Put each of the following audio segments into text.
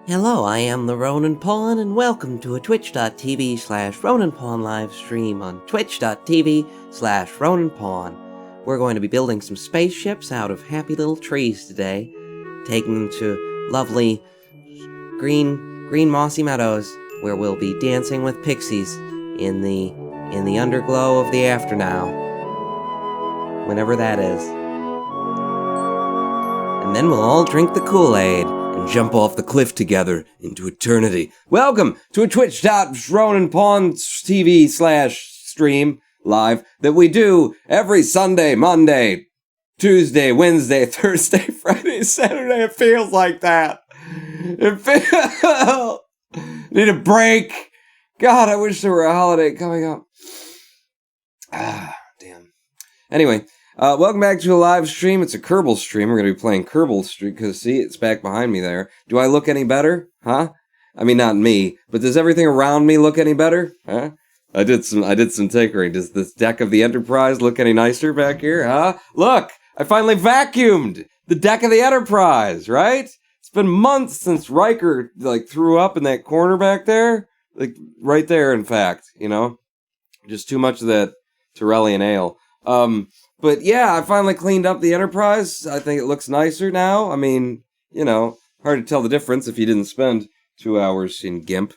Hello, I am the Ronin Pawn, and welcome to a twitch.tv/Ronin Pawn live stream on twitch.tv/Ronin Pawn. We're going to be building some spaceships out of happy little trees today, taking them to lovely green mossy meadows where we'll be dancing with pixies in the underglow of the afternow, whenever that is. And then we'll all drink the Kool-Aid and jump off the cliff together into eternity. Welcome to a twitch.Ronin Pawn TV/stream live that we do every Sunday, Monday, Tuesday, Wednesday, Thursday, Friday, Saturday. It feels like that. Need a break. God, I wish there were a holiday coming up. Damn. Anyway, welcome back to a live stream. It's a Kerbal stream. We're going to be playing Kerbal stream because, see, it's back behind me there. Do I look any better? Huh? I mean, not me, but does everything around me look any better? Huh? I did some tinkering. Does this deck of the Enterprise look any nicer back here? Huh? Look, I finally vacuumed the deck of the Enterprise, right? It's been months since Riker, threw up in that corner back there. Right there, in fact, Just too much of that Tyrellian ale. But yeah, I finally cleaned up the Enterprise. I think it looks nicer now. I mean, hard to tell the difference if you didn't spend 2 hours in GIMP.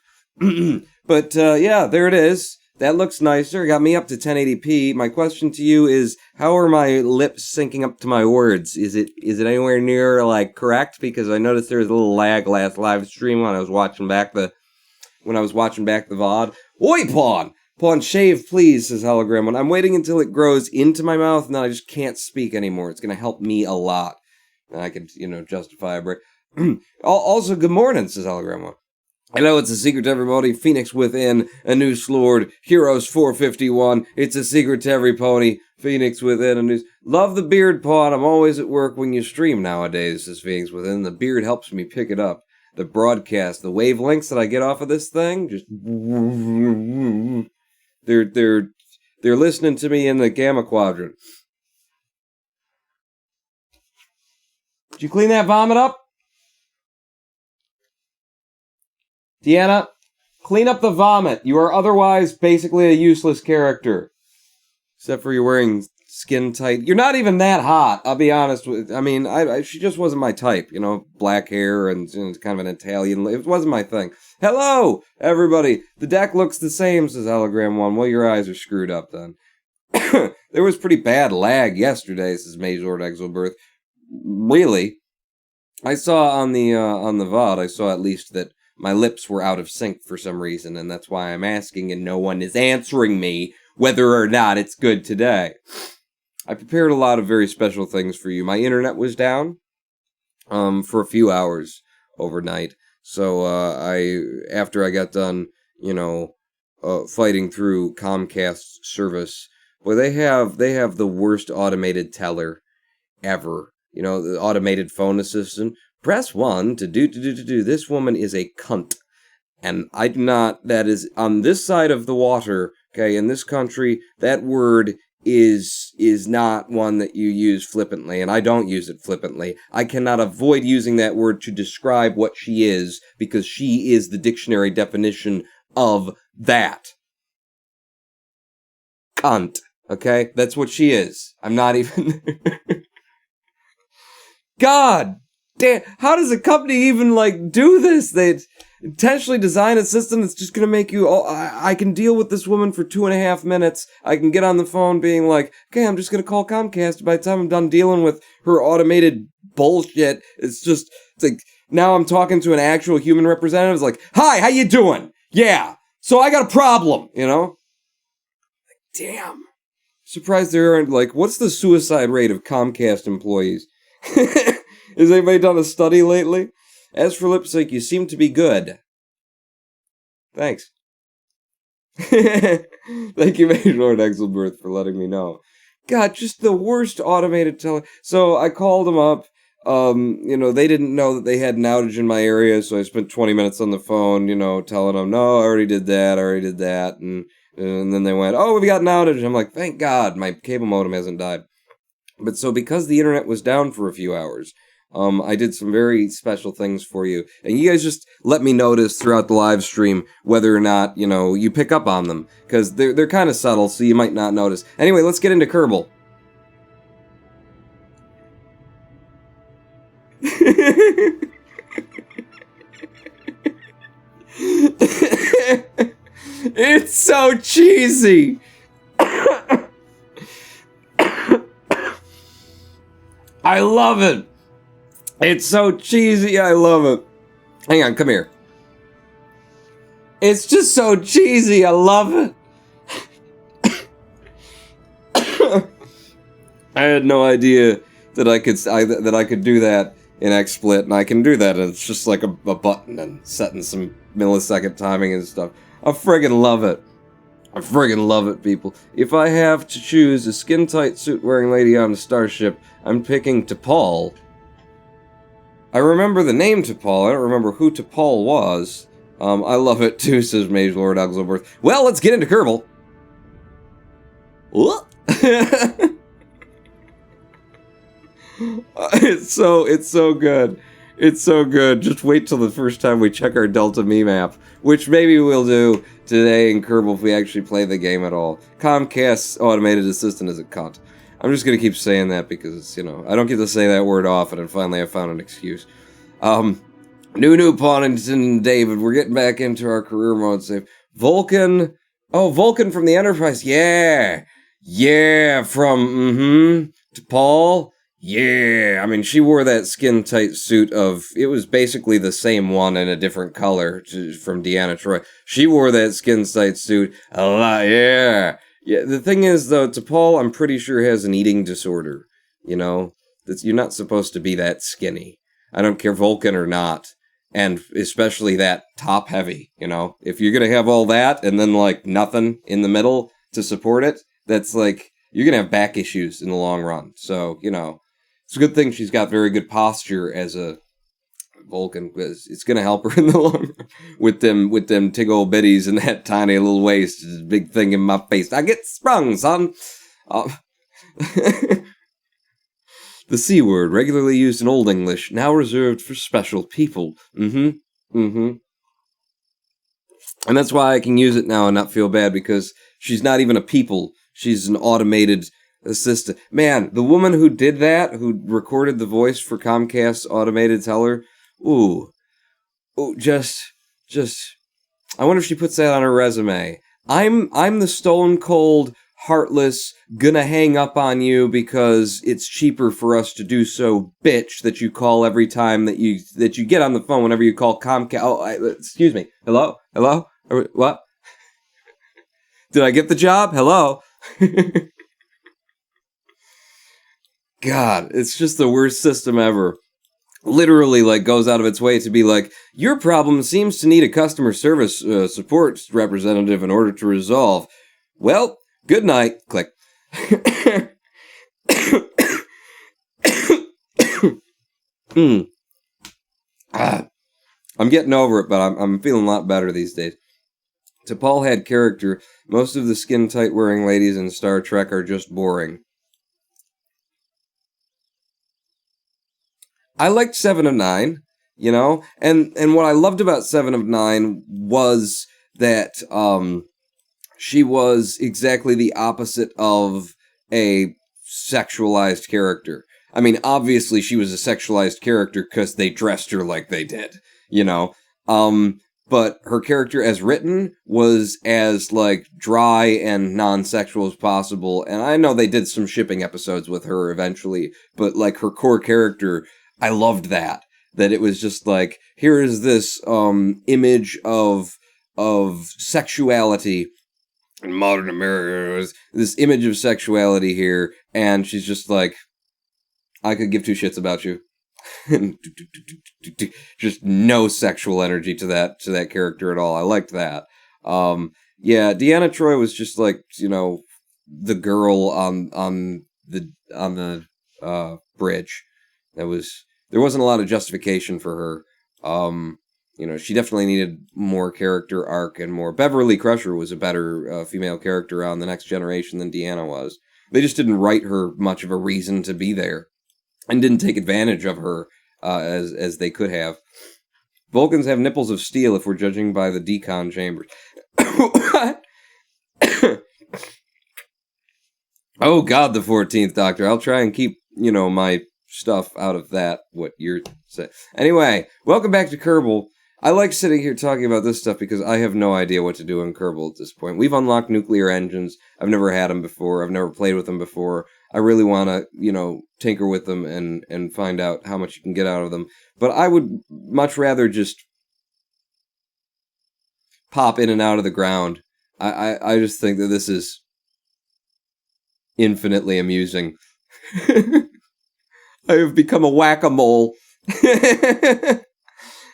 But yeah, there it is. That looks nicer. It got me up to 1080p. My question to you is, how are my lips syncing up to my words? Is it anywhere near correct? Because I noticed there was a little lag last live stream when I was watching back the VOD. Oi, Pawn! Pawn, shave, please, says Hologram One. I'm waiting until it grows into my mouth, and then I just can't speak anymore. It's going to help me a lot. And I could, justify a break. Also, good morning, says Hologram One. I know it's a secret to everybody. Phoenix Within, a new Slord, Heroes 451. It's a secret to every pony. Phoenix Within, a new... Love the beard, Pawn. I'm always at work when you stream nowadays, says Phoenix Within. The beard helps me pick it up. The broadcast, the wavelengths that I get off of this thing, just... They're listening to me in the Gamma Quadrant. Did you clean that vomit up? Deanna, clean up the vomit. You are otherwise basically a useless character. Except for you're wearing skin tight. You're not even that hot, I'll be honest with. I mean, she just wasn't my type, black hair and kind of an Italian. It wasn't my thing. Hello, everybody. The deck looks the same, says Hologram One. Well, your eyes are screwed up then. There was pretty bad lag yesterday, says Mazord Exilbirth. Really? I saw on the VOD, I saw at least that my lips were out of sync for some reason, and that's why I'm asking, and no one is answering me whether or not it's good today. I prepared a lot of very special things for you. My internet was down for a few hours overnight. So after I got done, fighting through Comcast's service, well, they have the worst automated teller ever. The automated phone assistant. Press 1 to do. This woman is a cunt. And I do not, that is on this side of the water, okay, in this country, that word is not one that you use flippantly, and I don't use it flippantly. I cannot avoid using that word to describe what she is, because she is the dictionary definition of that. Cunt, okay? That's what she is. I'm not even... God damn, how does a company even, like, do this? They intentionally design a system that's just gonna make you, I can deal with this woman for 2.5 minutes. I can get on the phone being like, okay, I'm just gonna call Comcast. By the time I'm done dealing with her automated bullshit, it's like, now I'm talking to an actual human representative. It's like, hi, how you doing? Yeah, so I got a problem, you know? Damn. Surprised there aren't, like, what's the suicide rate of Comcast employees? Has anybody done a study lately? As for lip sync, you seem to be good. Thanks. Thank you, Major Lord Exelberth, for letting me know. God, just the worst automated So I called them up. They didn't know that they had an outage in my area, so I spent 20 minutes on the phone, telling them, no, I already did that, and then they went, oh, we've got an outage. I'm like, thank God, my cable modem hasn't died. But so because the internet was down for a few hours, I did some very special things for you. And you guys just let me notice throughout the live stream whether or not, you pick up on them. Because they're kind of subtle, so you might not notice. Anyway, let's get into Kerbal. It's so cheesy. I love it. It's so cheesy. I love it. Hang on, come here. It's just so cheesy. I love it. I had no idea that I could do that in XSplit, and I can do that. And it's just like a button and setting some millisecond timing and stuff. I friggin' love it. I friggin' love it, people. If I have to choose a skin-tight suit-wearing lady on a starship, I'm picking T'Pol. I remember the name T'Pol. I don't remember who T'Pol was. I love it too, says Mage Lord Exelberth. Well, let's get into Kerbal. It's so good. It's so good. Just wait till the first time we check our Delta Me map, which maybe we'll do today in Kerbal if we actually play the game at all. Comcast's automated assistant is a cunt. I'm just gonna keep saying that because, I don't get to say that word often, and finally I found an excuse. New Pawnington David, we're getting back into our career mode save. Vulcan. Oh, Vulcan from the Enterprise. Yeah, from, T'Pol. Yeah, I mean, she wore that skin-tight suit it was basically the same one in a different color from Deanna Troi. She wore that skin-tight suit a lot, yeah. Yeah, the thing is, though, T'Pol, I'm pretty sure, has an eating disorder, You're not supposed to be that skinny. I don't care Vulcan or not, and especially that top-heavy, If you're gonna have all that, and then, like, nothing in the middle to support it, that's, like, you're gonna have back issues in the long run, so, It's a good thing she's got very good posture as a Vulcan, because it's gonna help her in the long run with them tig old bitties and that tiny little waist, big thing in my face. I get sprung, son. The C word, regularly used in Old English, now reserved for special people. And that's why I can use it now and not feel bad, because she's not even a people. She's an automated assistant. Man, the woman who did that, who recorded the voice for Comcast's automated teller, just, I wonder if she puts that on her resume. I'm the stone cold, heartless, gonna hang up on you because it's cheaper for us to do so, bitch, that you call every time that you get on the phone whenever you call Comcast. Excuse me. Hello? What? Did I get the job? Hello? God, it's just the worst system ever. Literally, like, goes out of its way to be like, your problem seems to need a customer service support representative in order to resolve. Well, good night. Click. I'm getting over it, but I'm feeling a lot better these days. T'Pol had character. Most of the skin-tight wearing ladies in Star Trek are just boring. I liked 7 of 9, and what I loved about 7 of 9 was that she was exactly the opposite of a sexualized character. I mean, obviously she was a sexualized character because they dressed her like they did, you know? But her character as written was as, like, dry and non-sexual as possible. And I know they did some shipping episodes with her eventually, but, like, her core character, I loved that. That it was just like, here is this, image of sexuality in modern America, this image of sexuality here, and she's just like, I could give two shits about you. Just no sexual energy to that character at all. I liked that. Yeah, Deanna Troi was just like, you know, the girl on the bridge. There wasn't a lot of justification for her. You know, she definitely needed more character arc and more. Beverly Crusher was a better female character on The Next Generation than Deanna was. They just didn't write her much of a reason to be there, and didn't take advantage of her as they could have. Vulcans have nipples of steel if we're judging by the decon chambers. What? Oh God, the 14th Doctor. I'll try and keep, you know, my stuff out of that, what you're saying. Anyway, welcome back to Kerbal. I like sitting here talking about this stuff because I have no idea what to do in Kerbal at this point. We've unlocked nuclear engines. I've never had them before. I've never played with them before. I really want to, you know, tinker with them and find out how much you can get out of them. But I would much rather just pop in and out of the ground. I just think that this is infinitely amusing. I have become a whack-a-mole.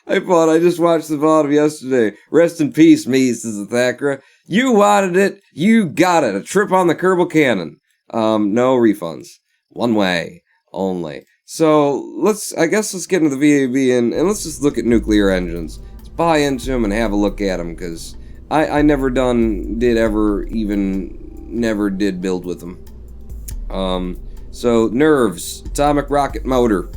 I thought I just watched the VOD of yesterday. Rest in peace, me, says the Thakra. You wanted it, you got it. A trip on the Kerbal Cannon. No refunds. One way only. So let's get into the VAB and let's just look at nuclear engines. Let's buy into them and have a look at them, because I never did build with them. So nerves, atomic rocket motor.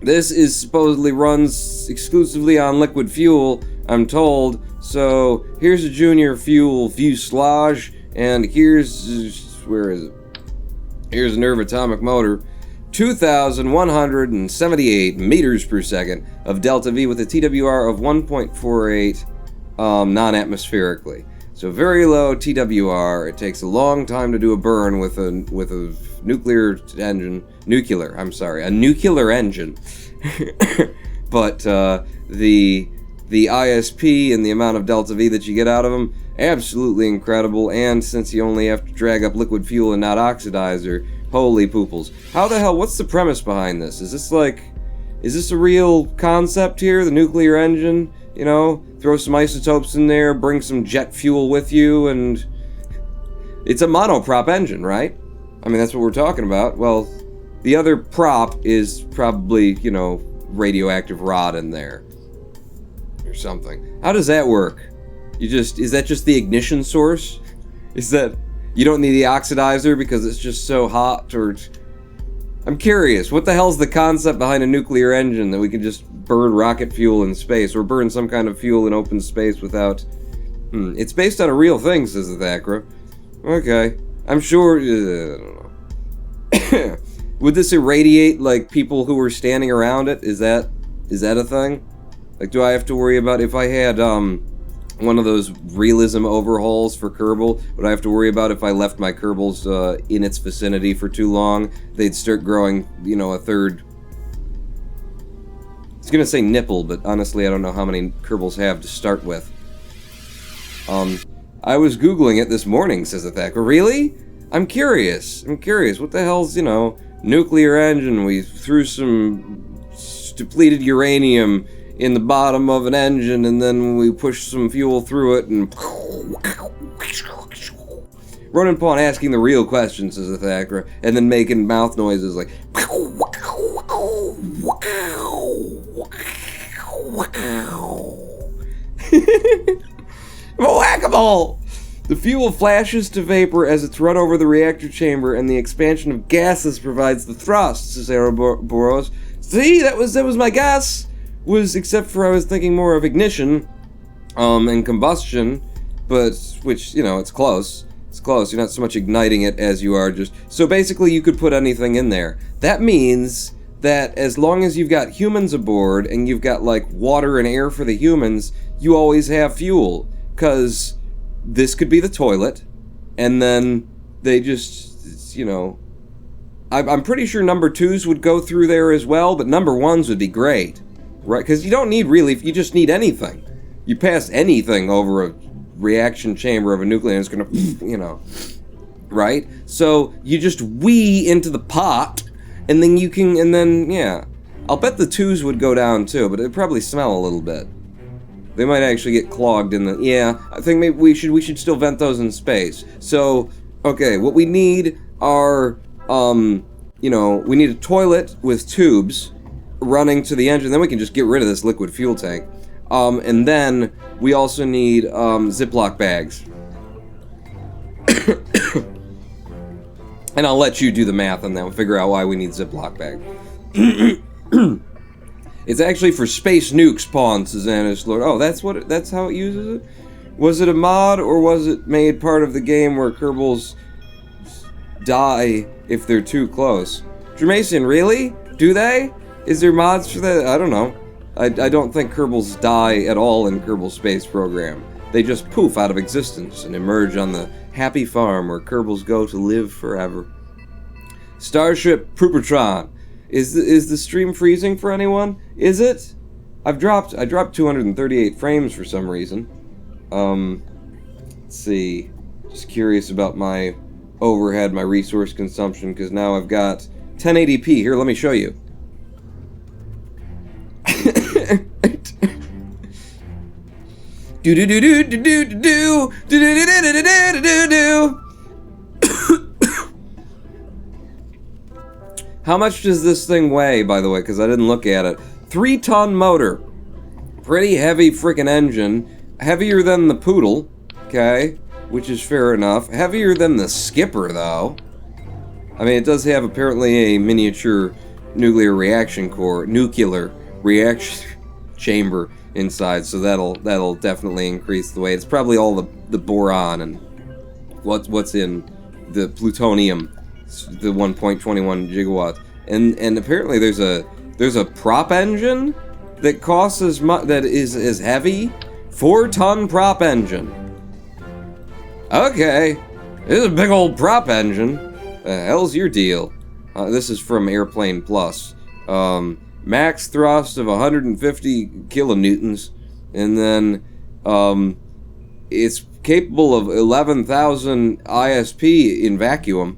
This is supposedly runs exclusively on liquid fuel, I'm told. So here's a junior fuel fuselage, and here's where is it? Here's a nerve atomic motor. 2,178 meters per second of delta V with a TWR of 1.48 non-atmospherically. So very low TWR. It takes a long time to do a burn with a nuclear engine. A nuclear engine. But the ISP and the amount of delta V that you get out of them, absolutely incredible. And since you only have to drag up liquid fuel and not oxidizer, holy pooples. How the hell, what's the premise behind this? Is this a real concept here, the nuclear engine? You know, throw some isotopes in there, bring some jet fuel with you, and it's a monoprop engine, right? I mean, that's what we're talking about. Well, the other prop is probably, you know, radioactive rod in there or something. How does that work? Is that just the ignition source? Is that, you don't need the oxidizer because it's just so hot? Or, I'm curious, what the hell's the concept behind a nuclear engine that we can just burn rocket fuel in space, or burn some kind of fuel in open space without... It's based on a real thing, says the Thakra. Okay. I'm sure... I don't know. Would this irradiate, like, people who were standing around it? Is that a thing? Like, do I have to worry about if I had, one of those realism overhauls for Kerbal? Would I have to worry about if I left my Kerbals in its vicinity for too long? They'd start growing, you know, a third... I was gonna say nipple, but honestly I don't know how many Kerbals have to start with. I was Googling it this morning, says the Thakra. Really? I'm curious. What the hell's, you know, nuclear engine? We threw some depleted uranium in the bottom of an engine, and then we pushed some fuel through it, and... Ronan Pawn asking the real questions, says the Thakra, and then making mouth noises like... Whack-a-mole! The fuel flashes to vapor as it's run over the reactor chamber, and the expansion of gases provides the thrust, says Ouroboros. See, that was my guess. Except for I was thinking more of ignition, and combustion, but, which, you know, it's close. It's close. You're not so much igniting it as you are just... So basically, you could put anything in there. That means that as long as you've got humans aboard and you've got, like, water and air for the humans, you always have fuel. Because this could be the toilet, and then they just, you know... I'm pretty sure number 2s would go through there as well, but number 1s would be great. Right? Because you don't need really... You just need anything. You pass anything over a reaction chamber of a nuclear and it's gonna, you know... Right? So, you just wee into the pot... And then you can, and then, yeah. I'll bet the 2s would go down too, but it'd probably smell a little bit. They might actually get clogged in the, yeah. I think maybe we should still vent those in space. So, okay, what we need are, you know, we need a toilet with tubes running to the engine. Then we can just get rid of this liquid fuel tank. And then we also need, Ziploc bags. And I'll let you do the math on that and figure out why we need Ziploc bag. It's actually for space nukes, spawn, Susanna's Lord. Oh, that's how it uses it? Was it a mod, or was it made part of the game where Kerbals die if they're too close? Jermason, really? Do they? Is there mods for that? I don't know. I don't think Kerbals die at all in Kerbal Space Program. They just poof out of existence and emerge on the happy farm where Kerbals go to live forever. Starship Prupertron. Is the stream freezing for anyone? Is it? I dropped 238 frames for some reason. Let's see. Just curious about my overhead, my resource consumption, because now I've got 1080p. Here, let me show you. Do do do do do do do do do do do do do do. How much does this thing weigh, by the way? Because I didn't look at it. 3-ton motor. Pretty heavy freaking engine. Heavier than the Poodle, okay? Which is fair enough. Heavier than the Skipper, though. I mean, it does have apparently a miniature nuclear reaction chamber inside, so that'll definitely increase the weight. It's probably all the boron and what's in the plutonium, the 1.21 gigawatt, and apparently there's a prop engine that costs as much, that is as heavy, 4-ton prop engine. Okay, this is a big old prop engine. The hell's your deal? This is from Airplane Plus. Max thrust of 150 kilonewtons, and then it's capable of 11,000 ISP in vacuum.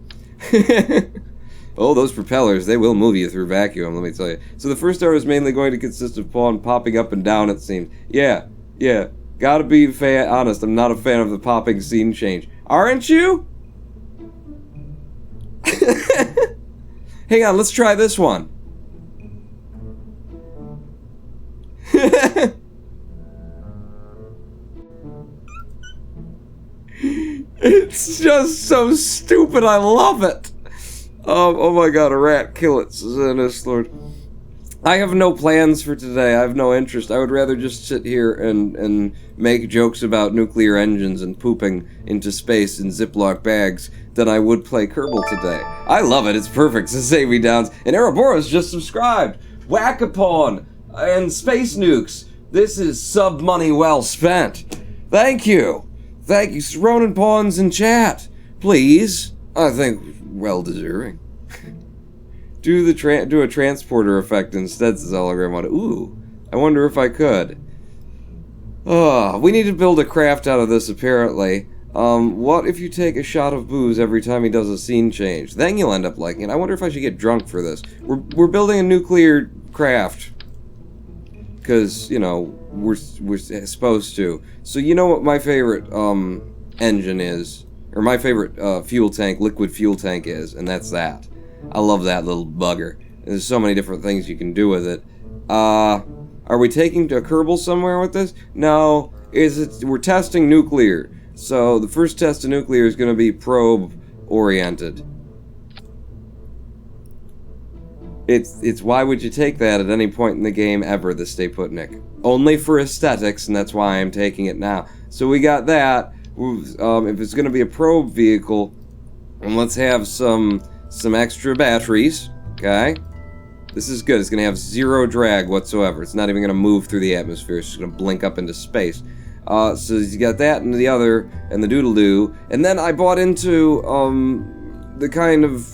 Oh, those propellers, they will move you through vacuum, let me tell you. So the first hour is mainly going to consist of Pawn popping up and down, it seems. Yeah, gotta be honest, I'm not a fan of the popping scene change. Aren't you? Hang on, let's try this one. It's just so stupid, I love it. Oh my god, a rat, kill it, Susanna's Lord. I have no plans for today, I have no interest. I would rather just sit here and make jokes about nuclear engines and pooping into space in Ziploc bags than I would play Kerbal today. I love it, it's perfect, Sasami Downs. And Ereboro's just subscribed. Whack-a-pawn and Space Nukes. This is sub-money well spent. Thank you. Thank you. Ronan Pawns in chat. Please. I think well-deserving. Do a transporter effect instead, says Hologram. Ooh. I wonder if I could. Oh, we need to build a craft out of this, apparently. What if you take a shot of booze every time he does a scene change? Then you'll end up liking it. I wonder if I should get drunk for this. We're building a nuclear craft. Because, you know, we're supposed to. So you know what my favorite engine is? Or my favorite fuel tank, liquid fuel tank is, and that's that. I love that little bugger. There's so many different things you can do with it. Are we taking to Kerbal somewhere with this? No, we're testing nuclear. So the first test of nuclear is going to be probe-oriented. It's why would you take that at any point in the game ever, the Stay Put Nick? Only for aesthetics, and that's why I'm taking it now. So we got that. If it's going to be a probe vehicle, then let's have some extra batteries, okay? This is good. It's going to have zero drag whatsoever. It's not even going to move through the atmosphere. It's just going to blink up into space. So you got that and the other, and the doodle-doo. And then I bought into the kind of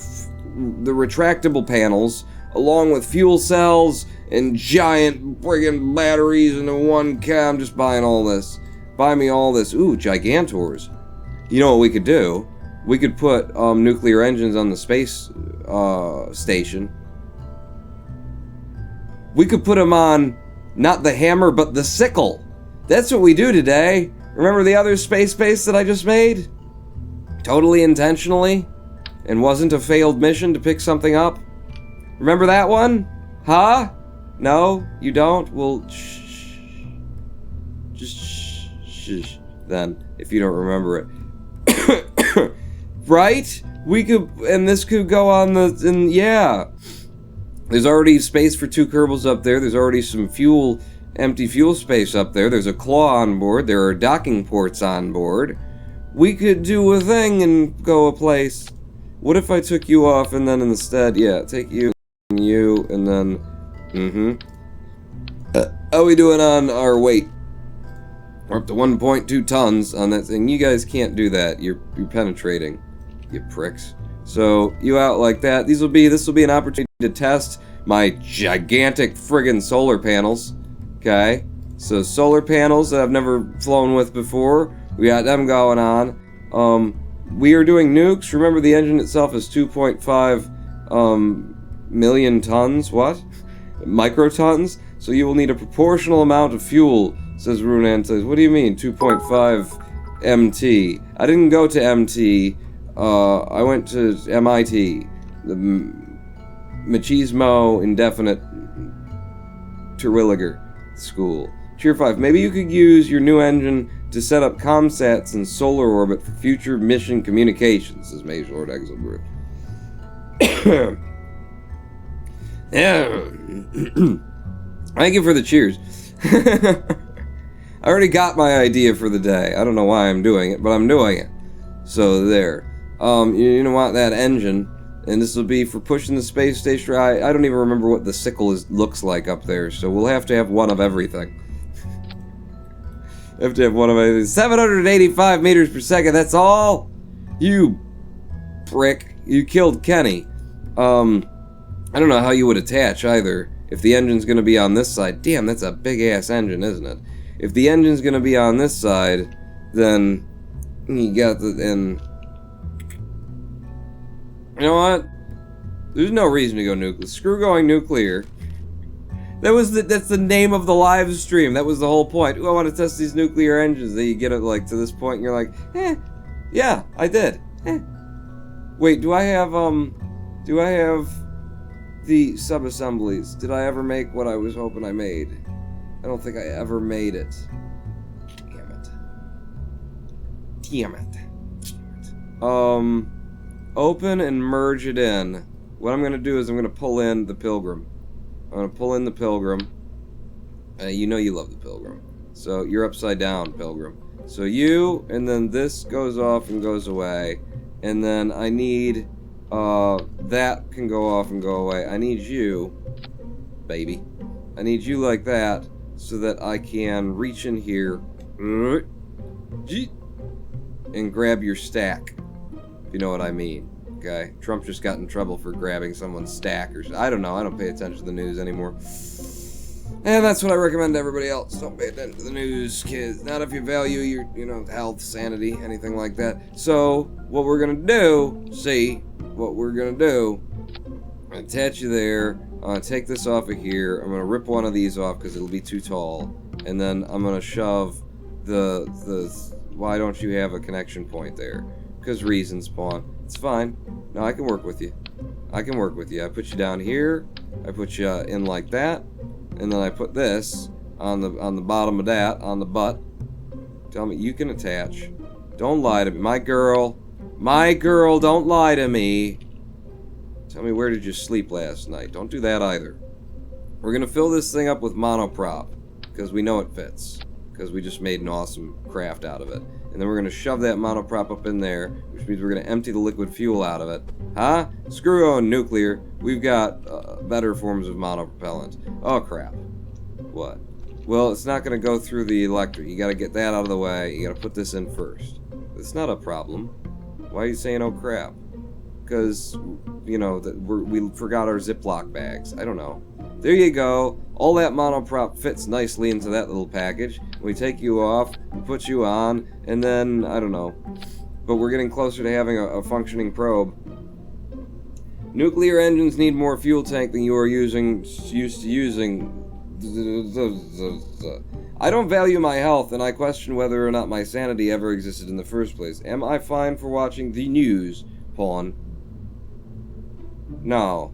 the retractable panels, along with fuel cells and giant friggin' batteries into one car. I'm just buying all this. Buy me all this. Ooh, Gigantors. You know what we could do? We could put nuclear engines on the space station. We could put them on not the hammer, but the sickle. That's what we do today. Remember the other space base that I just made? Totally intentionally? And wasn't a failed mission to pick something up? Remember that one? Huh? No? You don't? Well, shh. Just shh. Then, if you don't remember it. Right? We could, and this could go on yeah. There's already space for 2 Kerbals up there. There's already some empty fuel space up there. There's a claw on board. There are docking ports on board. We could do a thing and go a place. What if I took you off and then instead, yeah, take you and then, how we doing on our weight? We're up to 1.2 tons on that thing. You guys can't do that. You're penetrating, you pricks. So you out like that. This will be an opportunity to test my gigantic friggin' solar panels. Okay, so solar panels that I've never flown with before. We got them going on. We are doing nukes. Remember, the engine itself is 2.5 million tons. What? Microtons. So you will need a proportional amount of fuel. Says Runan. Says, what do you mean 2.5 MT? I didn't go to MT. I went to MIT, the Machismo Indefinite Terwilliger School. Cheer 5, maybe you could use your new engine to set up comsats in solar orbit for future mission communications, says Mage Lord Exelbrook. Yeah. Thank you for the cheers. I already got my idea for the day. I don't know why I'm doing it, but I'm doing it. So there. You know what, that engine, and this will be for pushing the space station. I don't even remember what the sickle looks like up there, so we'll have to have one of everything. Have to have one of everything. 785 meters per second, that's all? You prick. You killed Kenny. I don't know how you would attach either. If the engine's gonna be on this side, damn, that's a big-ass engine, isn't it? If the engine's gonna be on this side, then you got and you know what? There's no reason to go nuclear. Screw going nuclear. That's the name of the live stream. That was the whole point. Ooh, I want to test these nuclear engines. Then you get it like to this point and you're like, yeah, I did. Wait, do I have the sub-assemblies? Did I ever make what I was hoping I made? I don't think I ever made it. Damn it. Open and merge it in. What I'm going to do is I'm going to pull in the Pilgrim. I'm going to pull in the Pilgrim. You know you love the Pilgrim. So you're upside down, Pilgrim. So you, and then this goes off and goes away. And then I need, that can go off and go away. I need you, baby. I need you like that so that I can reach in here and grab your stack. You know what I mean, okay? Trump just got in trouble for grabbing someone's stack or I don't know. I don't pay attention to the news anymore. And that's what I recommend to everybody else. Don't pay attention to the news, kids. Not if you value your, health, sanity, anything like that. So, what we're gonna do, I'm gonna attach you there. I'm gonna take this off of here. I'm gonna rip one of these off because it'll be too tall. And then I'm gonna shove the why don't you have a connection point there? Because reasons, Spawn. It's fine. No, I can work with you. I put you down here. I put you in like that. And then I put this on the bottom of that, on the butt. Tell me, you can attach. Don't lie to me. My girl, don't lie to me. Tell me, where did you sleep last night? Don't do that either. We're going to fill this thing up with monoprop. Because we know it fits. Because we just made an awesome craft out of it. and then we're going to shove that monoprop up in there, which means we're going to empty the liquid fuel out of it. Huh? Screw on nuclear. We've got better forms of monopropellant. Oh, crap. What? Well, it's not going to go through the electric. You got to get that out of the way. You got to put this in first. It's not a problem. Why are you saying, oh, crap? Because, you know, we forgot our Ziploc bags. I don't know. There you go. All that monoprop fits nicely into that little package. We take you off, we put you on, and then, I don't know. But we're getting closer to having a functioning probe. Nuclear engines need more fuel tank than you are used to using. I don't value my health, and I question whether or not my sanity ever existed in the first place. Am I fine for watching the news, Pawn? No.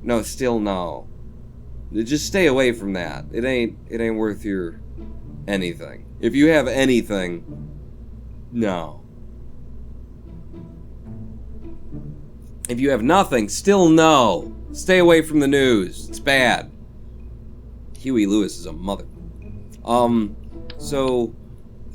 No, still no. Just stay away from that. It ain't worth your anything. If you have anything, no. If you have nothing, still no. Stay away from the news. It's bad. Huey Lewis is a mother. So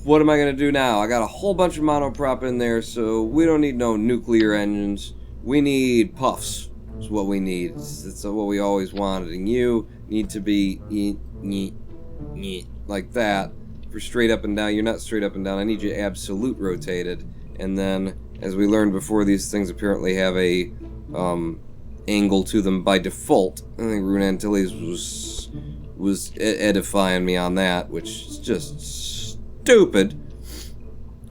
what am I gonna do now? I got a whole bunch of monoprop in there, so we don't need no nuclear engines. We need puffs. Is what we need. It's what we always wanted, and you need to be like that for straight up and down. You're not straight up and down. I need you absolute rotated, and then, as we learned before, these things apparently have a angle to them by default. I think Rune Antilles was edifying me on that, which is just stupid,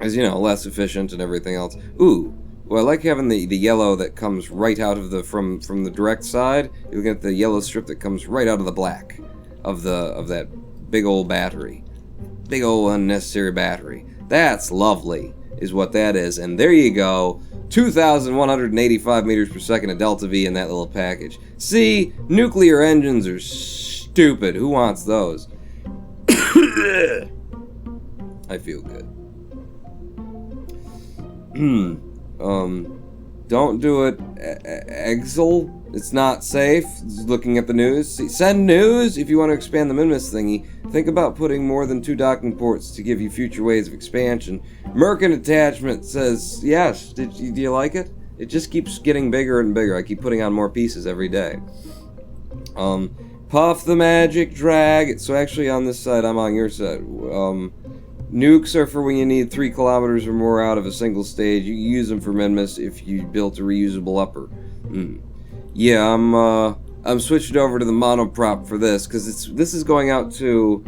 as you know, less efficient and everything else. Ooh. Well, I like having the yellow that comes right out of the from the direct side. You get the yellow strip that comes right out of the black of that big old battery, big old unnecessary battery. That's lovely, is what that is. And there you go, 2,185 meters per second of delta V in that little package. See, nuclear engines are stupid. Who wants those? I feel good. Don't do it, Exil. It's not safe. Looking at the news. See, send news if you want to expand the Minmus thingy. Think about putting more than 2 docking ports to give you future ways of expansion. Merkin Attachment says, yes. Do you like it? It just keeps getting bigger and bigger. I keep putting on more pieces every day. Puff the magic drag. So actually on this side, I'm on your side. Nukes are for when you need 3 kilometers or more out of a single stage. You use them for Minmus if you built a reusable upper. Yeah, I'm switching over to the monoprop for this, because this is going out to...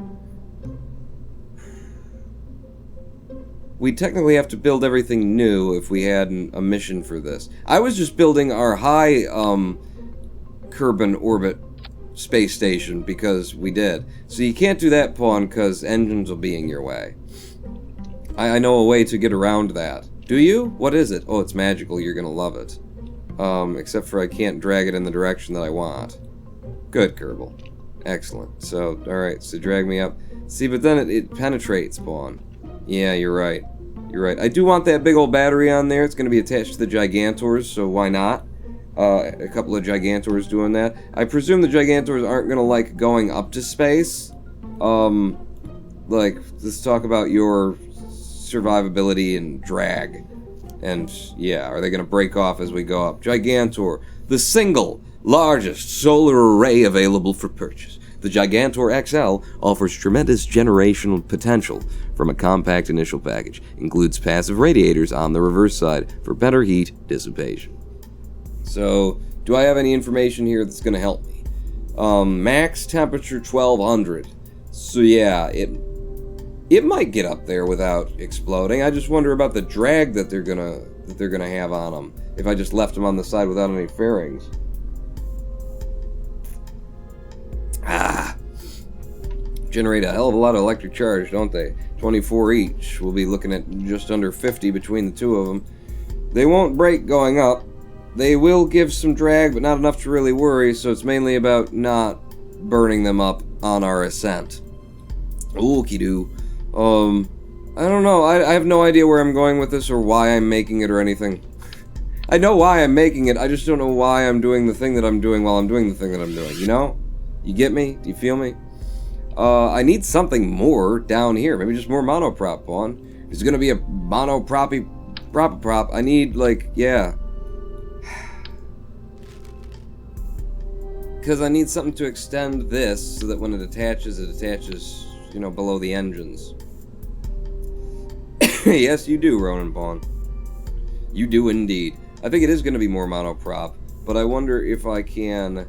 We technically have to build everything new if we had a mission for this. I was just building our high Kerbal orbit space station because we did. So you can't do that, Pawn, because engines will be in your way. I know a way to get around that. Do you? What is it? Oh, it's magical. You're gonna love it. Except for I can't drag it in the direction that I want. Good, Kerbal. Excellent. So, alright, so drag me up. See, but then it penetrates, Pawn. Yeah, you're right. You're right. I do want that big old battery on there. It's gonna be attached to the Gigantors, so why not? A couple of Gigantors doing that. I presume the Gigantors aren't gonna like going up to space. Like, let's talk about your survivability and drag. And, yeah, are they gonna break off as we go up? Gigantor, the single largest solar array available for purchase. The Gigantor XL offers tremendous generational potential from a compact initial package. Includes passive radiators on the reverse side for better heat dissipation. So, do I have any information here that's going to help me? Max temperature 1200. So yeah, it might get up there without exploding. I just wonder about the drag that they're gonna have on them if I just left them on the side without any fairings. Generate a hell of a lot of electric charge, don't they? 24 each. We'll be looking at just under 50 between the two of them. They won't break going up. They will give some drag, but not enough to really worry, so it's mainly about not burning them up on our ascent. Okie-doo. I don't know. I have no idea where I'm going with this or why I'm making it or anything. I know why I'm making it, I just don't know why I'm doing the thing that I'm doing while I'm doing the thing that I'm doing, you know? You get me? Do you feel me? I need something more down here. Maybe just more monoprop on. it's gonna be a monoproppy prop. I need, like, yeah. Because I need something to extend this so that when it attaches, you know, below the engines. Yes, you do, Ronan Pawn. You do indeed. I think it is going to be more monoprop, but I wonder if I can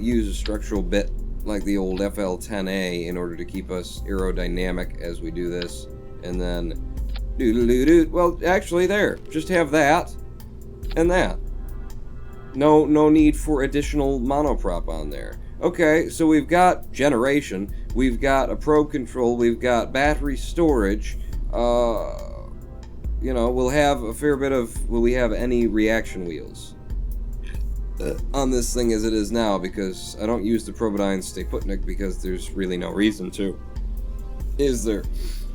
use a structural bit like the old FL10A in order to keep us aerodynamic as we do this. And then, well, actually there, just have that and that. No need for additional monoprop on there. Okay, so we've got generation, we've got a probe control, we've got battery storage. You know, we'll have a fair bit of, will we have any reaction wheels on this thing as it is now, because I don't use the Probodyne Staputnik because there's really no reason to. Is there?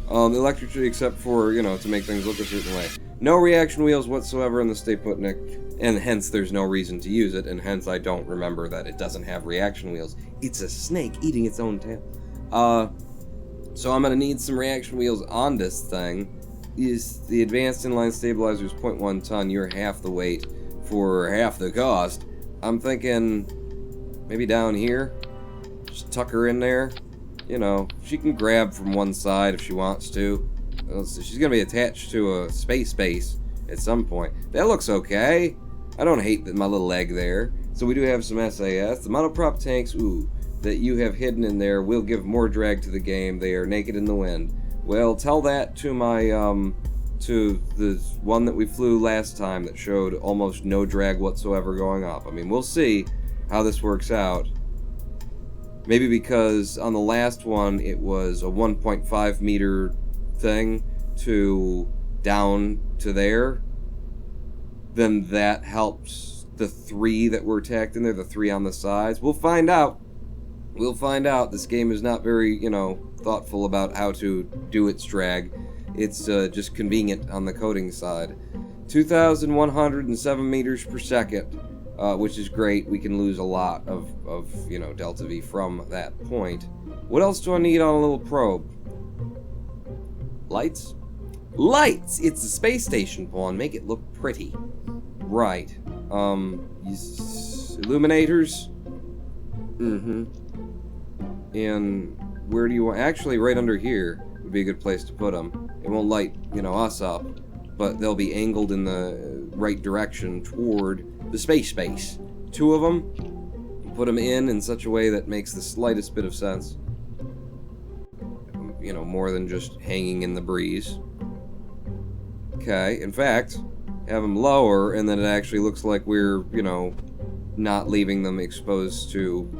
Electricity, except for, you know, to make things look a certain way. No reaction wheels whatsoever in the Staputnik, and hence there's no reason to use it, and hence I don't remember that it doesn't have reaction wheels. It's a snake eating its own tail. So I'm going to need some reaction wheels on this thing. Is the advanced inline stabilizer is 0.1 ton, you're half the weight for half the cost. I'm thinking maybe down here, just tuck her in there. You know, she can grab from one side if she wants to. She's going to be attached to a space base at some point. That looks okay. I don't hate my little leg there. So we do have some SAS. The monoprop tanks, ooh, that you have hidden in there will give more drag to the game. They are naked in the wind. Well, tell that to my, to the one that we flew last time that showed almost no drag whatsoever going up. I mean, we'll see how this works out. Maybe because on the last one it was a 1.5 meter thing to down to there. Then that helps the 3 that were tacked in there, the 3 on the sides. We'll find out. We'll find out. This game is not very, you know, thoughtful about how to do its drag. It's just convenient on the coding side. 2,107 meters per second, which is great. We can lose a lot of you know, delta V from that point. What else do I need on a little probe? Lights? Lights! It's a space station, Pawn. Make it look pretty. Right. Illuminators? Mm-hmm. And where do you want... Actually, right under here would be a good place to put them. It won't light, you know, us up, but they'll be angled in the right direction toward the space base. 2 of them. Put them in such a way that makes the slightest bit of sense. You know, more than just hanging in the breeze. Okay, in fact, have them lower, and then it actually looks like we're, you know, not leaving them exposed to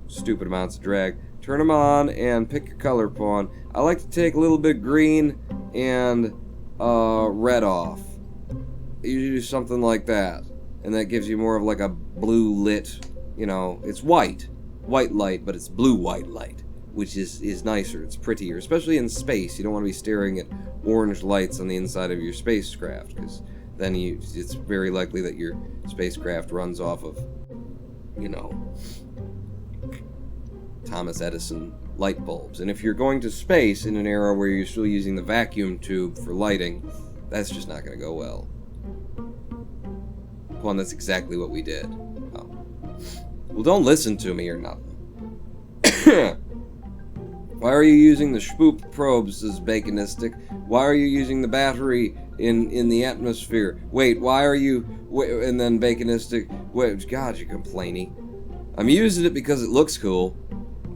stupid amounts of drag. Turn them on and pick your color, Pawn. I like to take a little bit green and red off. You do something like that, and that gives you more of like a blue lit, you know, it's white light, but it's blue-white light, which is nicer, it's prettier, especially in space. You don't want to be staring at orange lights on the inside of your spacecraft, because then it's very likely that your spacecraft runs off of, you know, Thomas Edison light bulbs. And if you're going to space in an era where you're still using the vacuum tube for lighting, that's just not going to go well. Well, that's exactly what we did. Oh. Well, don't listen to me or nothing. Why are you using the Spoop probes, says Baconistic? Why are you using the battery in the atmosphere? Wait, why are you... Wait, and then Baconistic... Wait, God, you're complaining. I'm using it because it looks cool.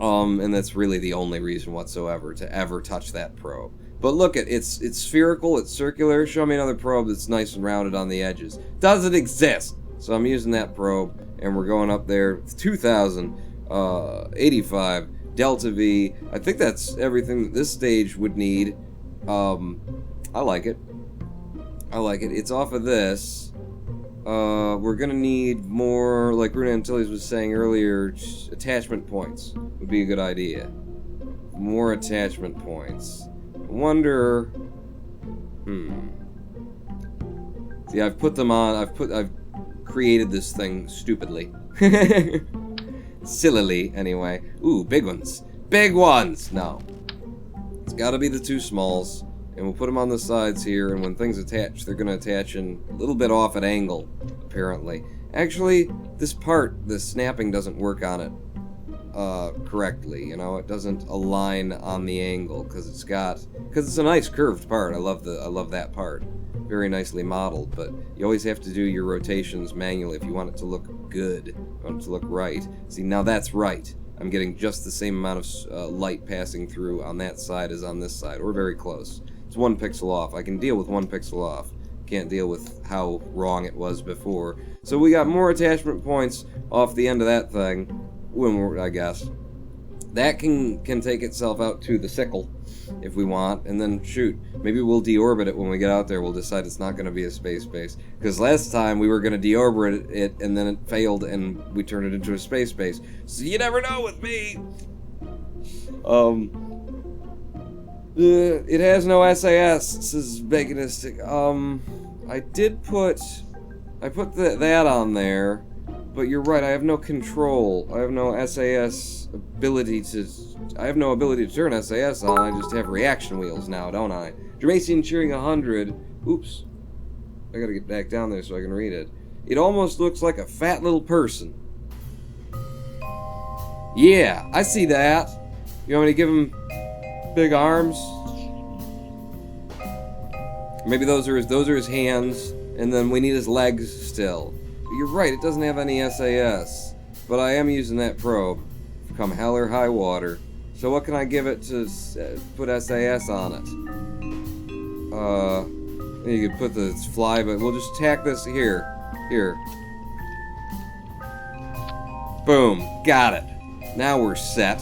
And that's really the only reason whatsoever to ever touch that probe. But look, it's spherical, it's circular. Show me another probe that's nice and rounded on the edges. Doesn't exist! So I'm using that probe, and we're going up there. 2,085 delta V. I think that's everything that this stage would need. I like it. I like it. It's off of this. We're gonna need more, like Rune Antilles was saying earlier, attachment points would be a good idea. More attachment points. I wonder... See, I've put them on, I've created this thing stupidly. Sillily, anyway. Ooh, big ones. Big ones! No. It's gotta be the 2 smalls. and we'll put them on the sides here, and when things attach, they're going to attach in a little bit off at angle, apparently. Actually, this part, the snapping doesn't work on it correctly, you know, it doesn't align on the angle, because it's a nice curved part. I love that part. Very nicely modeled, but you always have to do your rotations manually if you want it to look good, you want it to look right. See, now that's right. I'm getting just the same amount of light passing through on that side as on this side, or very close. It's 1 pixel off. I can deal with 1 pixel off. Can't deal with how wrong it was before. So we got more attachment points off the end of that thing, I guess. That can take itself out to the sickle, if we want, and then shoot, maybe we'll deorbit it when we get out there. We'll decide it's not going to be a space base, because last time we were going to deorbit it and then it failed and we turned it into a space base. So you never know with me. It has no SAS. This is veganistic. I put that on there, but you're right, I have no control. I have no SAS ability to... I have no ability to turn SAS on, I just have reaction wheels now, don't I? Germasian cheering 100. Oops. I gotta get back down there so I can read it. It almost looks like a fat little person. Yeah, I see that. You want me to give him big arms? Maybe those are his hands, and then we need his legs still. But you're right, it doesn't have any SAS. But I am using that probe. Come hell or high water. So what can I give it to put SAS on it? You could put the fly, but we'll just tack this here. Here. Boom. Got it. Now we're set.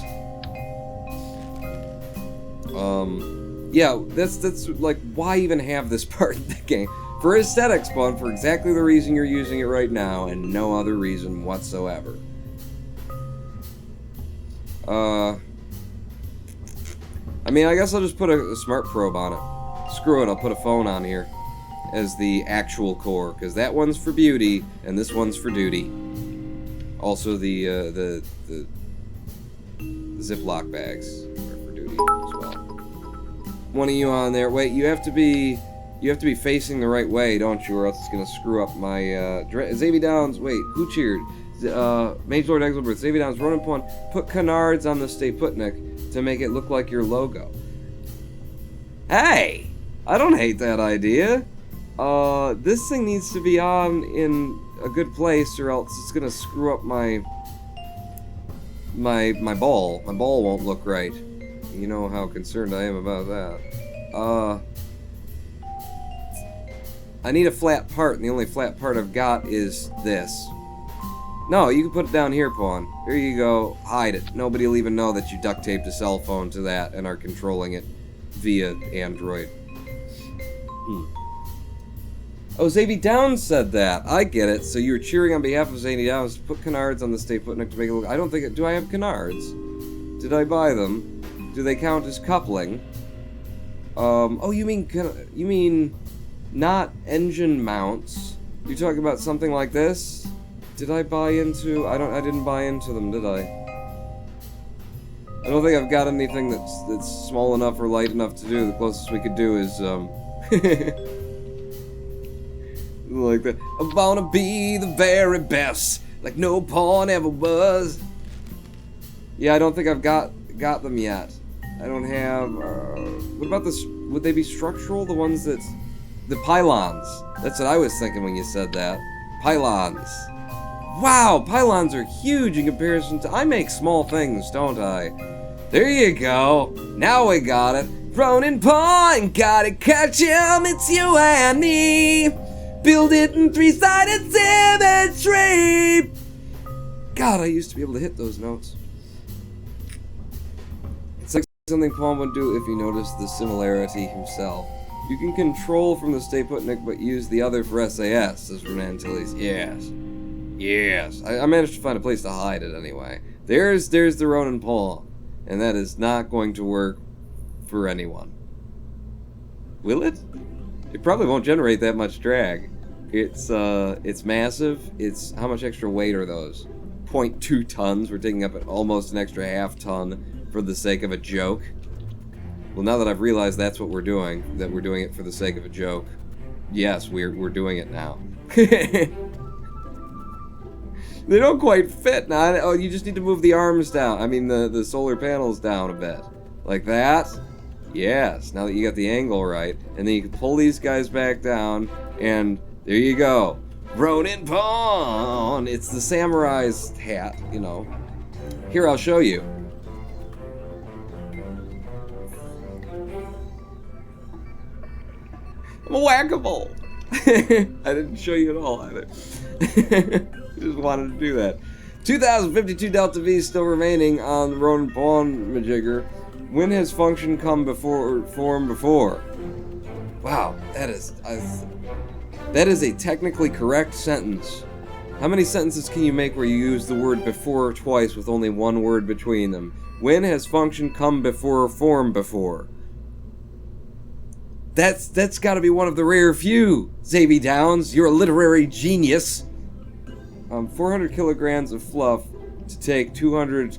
Yeah, that's like, why even have this part in the game? For aesthetics fun, for exactly the reason you're using it right now, and no other reason whatsoever. I mean, I guess I'll just put a smart probe on it. Screw it, I'll put a phone on here as the actual core, because that one's for beauty, and this one's for duty. Also, the Ziploc bags are for duty as well. One of you on there. Wait, you have to be facing the right way, don't you, or else it's gonna screw up my Xavier Downs. Wait, who cheered? Mage Lord Exelbert, Xavier Downs, Ronan Pawn, put canards on the Stay Putnik to make it look like your logo. Hey! I don't hate that idea. This thing needs to be on in a good place, or else it's gonna screw up my ball. My ball won't look right. You know how concerned I am about that. I need a flat part, and the only flat part I've got is this. No, you can put it down here, Pawn. Here you go. Hide it. Nobody will even know that you duct taped a cell phone to that and are controlling it via Android. Oh, Xavier Downs said that. I get it. So you're cheering on behalf of Xavier Downs to put canards on the Stay Putnik to make it look... I don't think... Do I have canards? Did I buy them? Do they count as coupling? Oh, you mean not engine mounts? You talking about something like this? Did I buy into... I didn't buy into them, did I? I don't think I've got anything that's small enough or light enough to do. The closest we could do is, like that. I wanna be the very best, like no pawn ever was. Yeah, I don't think I've got them yet. I don't have... what about this? Would they be structural? The ones that... The pylons. That's what I was thinking when you said that. Pylons. Wow, pylons are huge in comparison to... I make small things, don't I? There you go. Now we got it. Ronin Pawn, gotta catch him, it's you and me. Build it in three-sided symmetry. God, I used to be able to hit those notes. It's like something Pawn would do if he noticed the similarity himself. You can control from the Stay Putnik, but use the other for SAS, says Renan Tillies. Yes. Yes. I managed to find a place to hide it anyway. There's the Ronin Pawn. And that is not going to work for anyone. Will it? It probably won't generate that much drag. It's massive. It's... How much extra weight are those? 0.2 tons. We're taking up almost an extra half ton for the sake of a joke. Well, now that I've realized that's what we're doing, that we're doing it for the sake of a joke, yes, we're doing it now. They don't quite fit now. Oh, you just need to move the arms down. I mean, the solar panels down a bit. Like that. Yes, now that you got the angle right. And then you can pull these guys back down, and there you go. Ronin Pawn! It's the samurai's hat, you know. Here, I'll show you. I'm a whack-a-mole! I didn't show you at all, either. Just wanted to do that. 2052 Delta V still remaining on the Ronin Pawn majigger. When has function come before form before? Wow, that is a technically correct sentence. How many sentences can you make where you use the word before twice with only one word between them? When has function come before form before? That's got to be one of the rare few. Xavier Downs, you're a literary genius. 400 kilograms of fluff to take 200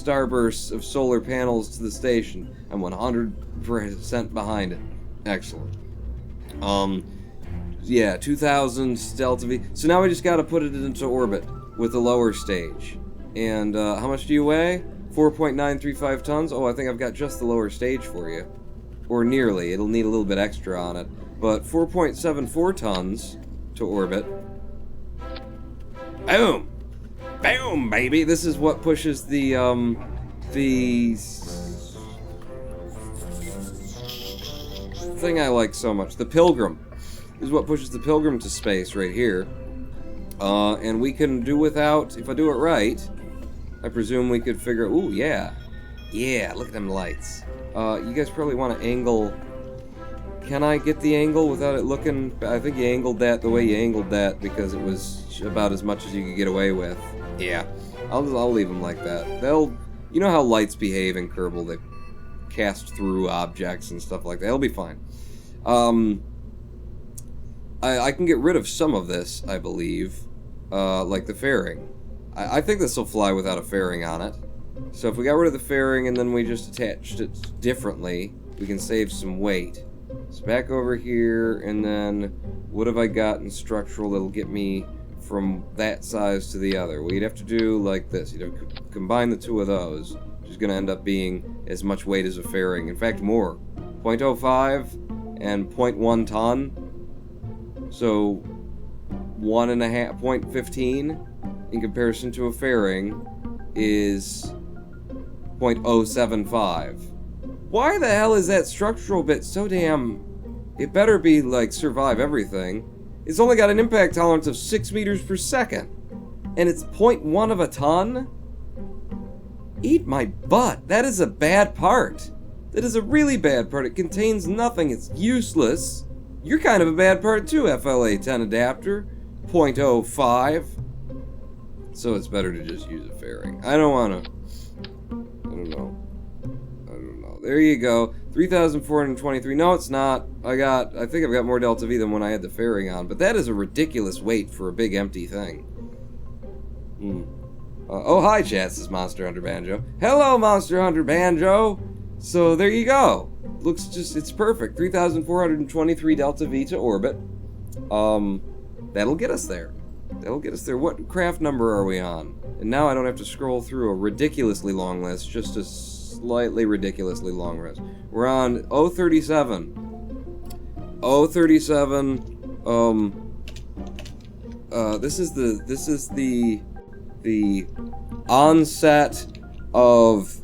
starbursts of solar panels to the station. I'm 100% behind it. Excellent. Yeah, 2000 Delta V. So now we just got to put it into orbit with the lower stage. And how much do you weigh? 4.935 tons. Oh, I think I've got just the lower stage for you. Or nearly. It'll need a little bit extra on it. But 4.74 tons to orbit. Boom! Boom, baby! This is what pushes the thing I like so much. The Pilgrim. This is what pushes the Pilgrim to space right here. And we can do without, if I do it right, I presume we could figure, ooh, yeah. Yeah, look at them lights. You guys probably want to angle. Can I get the angle without it looking? I think you angled that the way you angled that because it was about as much as you could get away with. Yeah, I'll leave them like that. You know how lights behave in Kerbal. They cast through objects and stuff like that. It'll be fine. I can get rid of some of this, I believe, like the fairing. I think this will fly without a fairing on it. So if we got rid of the fairing and then we just attached it differently, we can save some weight. So back over here, and then what have I got in structural that'll get me from that size to the other? Well, you'd have to do like this. You'd have to combine the two of those, which is going to end up being as much weight as a fairing. In fact, more. 0.05 and 0.1 ton. So 1.5, 0.15 in comparison to a fairing is 0.075. Why the hell is that structural bit so damn... It better be, like, survive everything. It's only got an impact tolerance of 6 meters per second. And it's 0.1 of a ton? Eat my butt. That is a bad part. That is a really bad part. It contains nothing. It's useless. You're kind of a bad part too, FLA-10 adapter. 0.05. So it's better to just use a fairing. I don't want to... I don't know. There you go. 3,423. No, it's not. I think I've got more Delta V than when I had the fairing on. But that is a ridiculous weight for a big empty thing. Oh, hi, chat. This is Monster Hunter Banjo. Hello, Monster Hunter Banjo. So there you go. Looks just, it's perfect. 3,423 Delta V to orbit. That'll get us there. That'll get us there. What craft number are we on? And now I don't have to scroll through a ridiculously long list, just a slightly ridiculously long list. We're on 037. 037. This is the onset of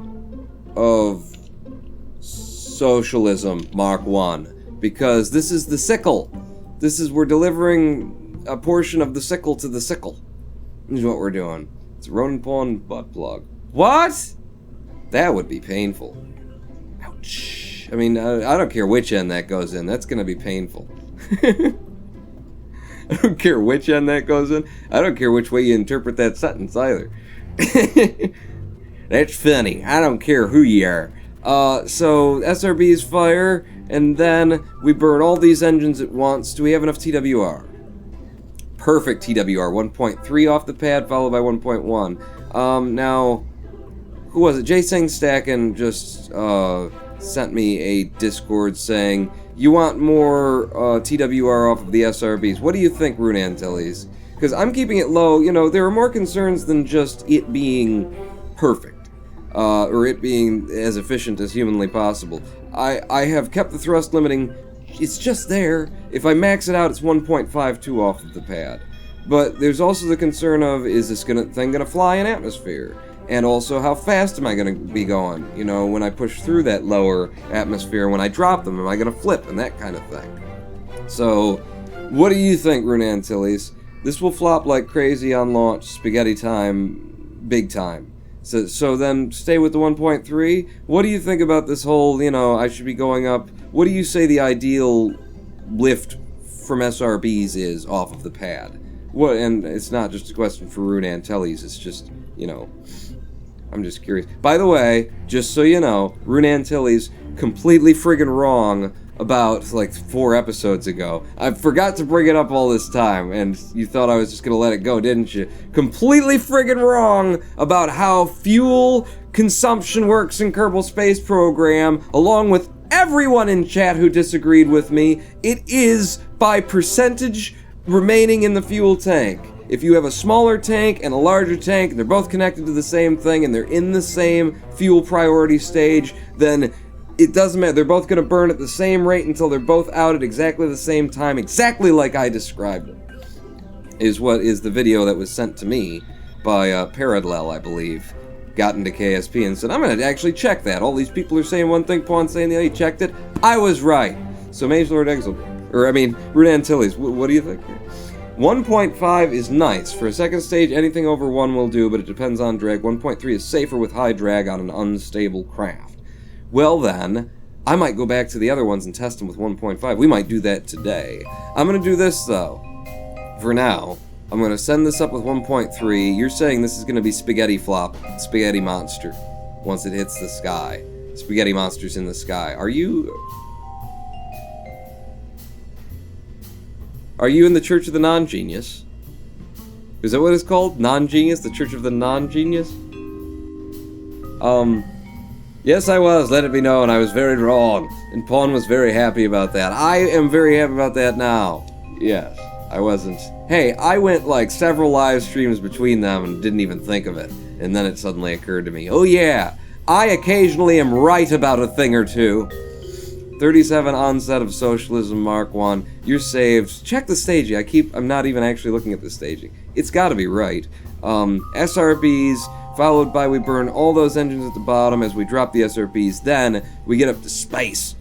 socialism, Mark 1, because this is the sickle. We're delivering a portion of the sickle to the sickle. This is what we're doing. It's Ronin Pawn butt plug. What? That would be painful. Ouch. I mean, I don't care which end that goes in. That's going to be painful. I don't care which end that goes in. I don't care which way you interpret that sentence either. That's funny. I don't care who you are. So SRBs fire, and then we burn all these engines at once. Do we have enough TWR? Perfect TWR. 1.3 off the pad, followed by 1.1. Now, who was it? Jay Singh Stackin just sent me a Discord saying, you want more TWR off of the SRBs. What do you think, Rune Antilles? Because I'm keeping it low. You know, there are more concerns than just it being perfect, or it being as efficient as humanly possible. I have kept the thrust limiting. It's just there. If I max it out, it's 1.52 off of the pad. But there's also the concern of, is this thing gonna fly in atmosphere? And also, how fast am I gonna be going? You know, when I push through that lower atmosphere, when I drop them, am I gonna flip and that kind of thing? So, what do you think, Rune Antilles? This will flop like crazy on launch, spaghetti time, big time. So then, stay with the 1.3? What do you think about this whole, you know, I should be going up? What do you say the ideal lift from SRBs is off of the pad? What? And it's not just a question for Rune Antilles, it's just, you know, I'm just curious. By the way, just so you know, Rune Antilles completely friggin' wrong about, like, 4 episodes ago. I forgot to bring it up all this time, and you thought I was just gonna let it go, didn't you? Completely friggin' wrong about how fuel consumption works in Kerbal Space Program, along with everyone in chat who disagreed with me. It is by percentage remaining in the fuel tank. If you have a smaller tank and a larger tank, and they're both connected to the same thing, and they're in the same fuel priority stage, then it doesn't matter. They're both going to burn at the same rate until they're both out at exactly the same time, exactly like I described it. Is what is the video that was sent to me by Parallel, I believe. Got into KSP and said, I'm going to actually check that. All these people are saying one thing, Pawn saying the other. He checked it. I was right. So Mage Lord Exil, Rune Antilles, what do you think? 1.5 is nice. For a second stage, anything over 1 will do, but it depends on drag. 1.3 is safer with high drag on an unstable craft. Well then, I might go back to the other ones and test them with 1.5. We might do that today. I'm going to do this, though. For now, I'm going to send this up with 1.3. You're saying this is going to be Spaghetti Flop, Spaghetti Monster, once it hits the sky. Spaghetti Monster's in the sky. Are you in the Church of the Non-Genius? Is that what it's called? Non-Genius? The Church of the Non-Genius? Yes, I was. Let it be known. I was very wrong. And Pawn was very happy about that. I am very happy about that now. Yes, I wasn't. Hey, I went like several live streams between them and didn't even think of it. And then it suddenly occurred to me, oh yeah, I occasionally am right about a thing or two. 37 onset of socialism, Mark 1. You're saved. Check the staging. I'm not even actually looking at the staging. It's gotta be right. SRBs, followed by we burn all those engines at the bottom as we drop the SRBs. Then we get up to space,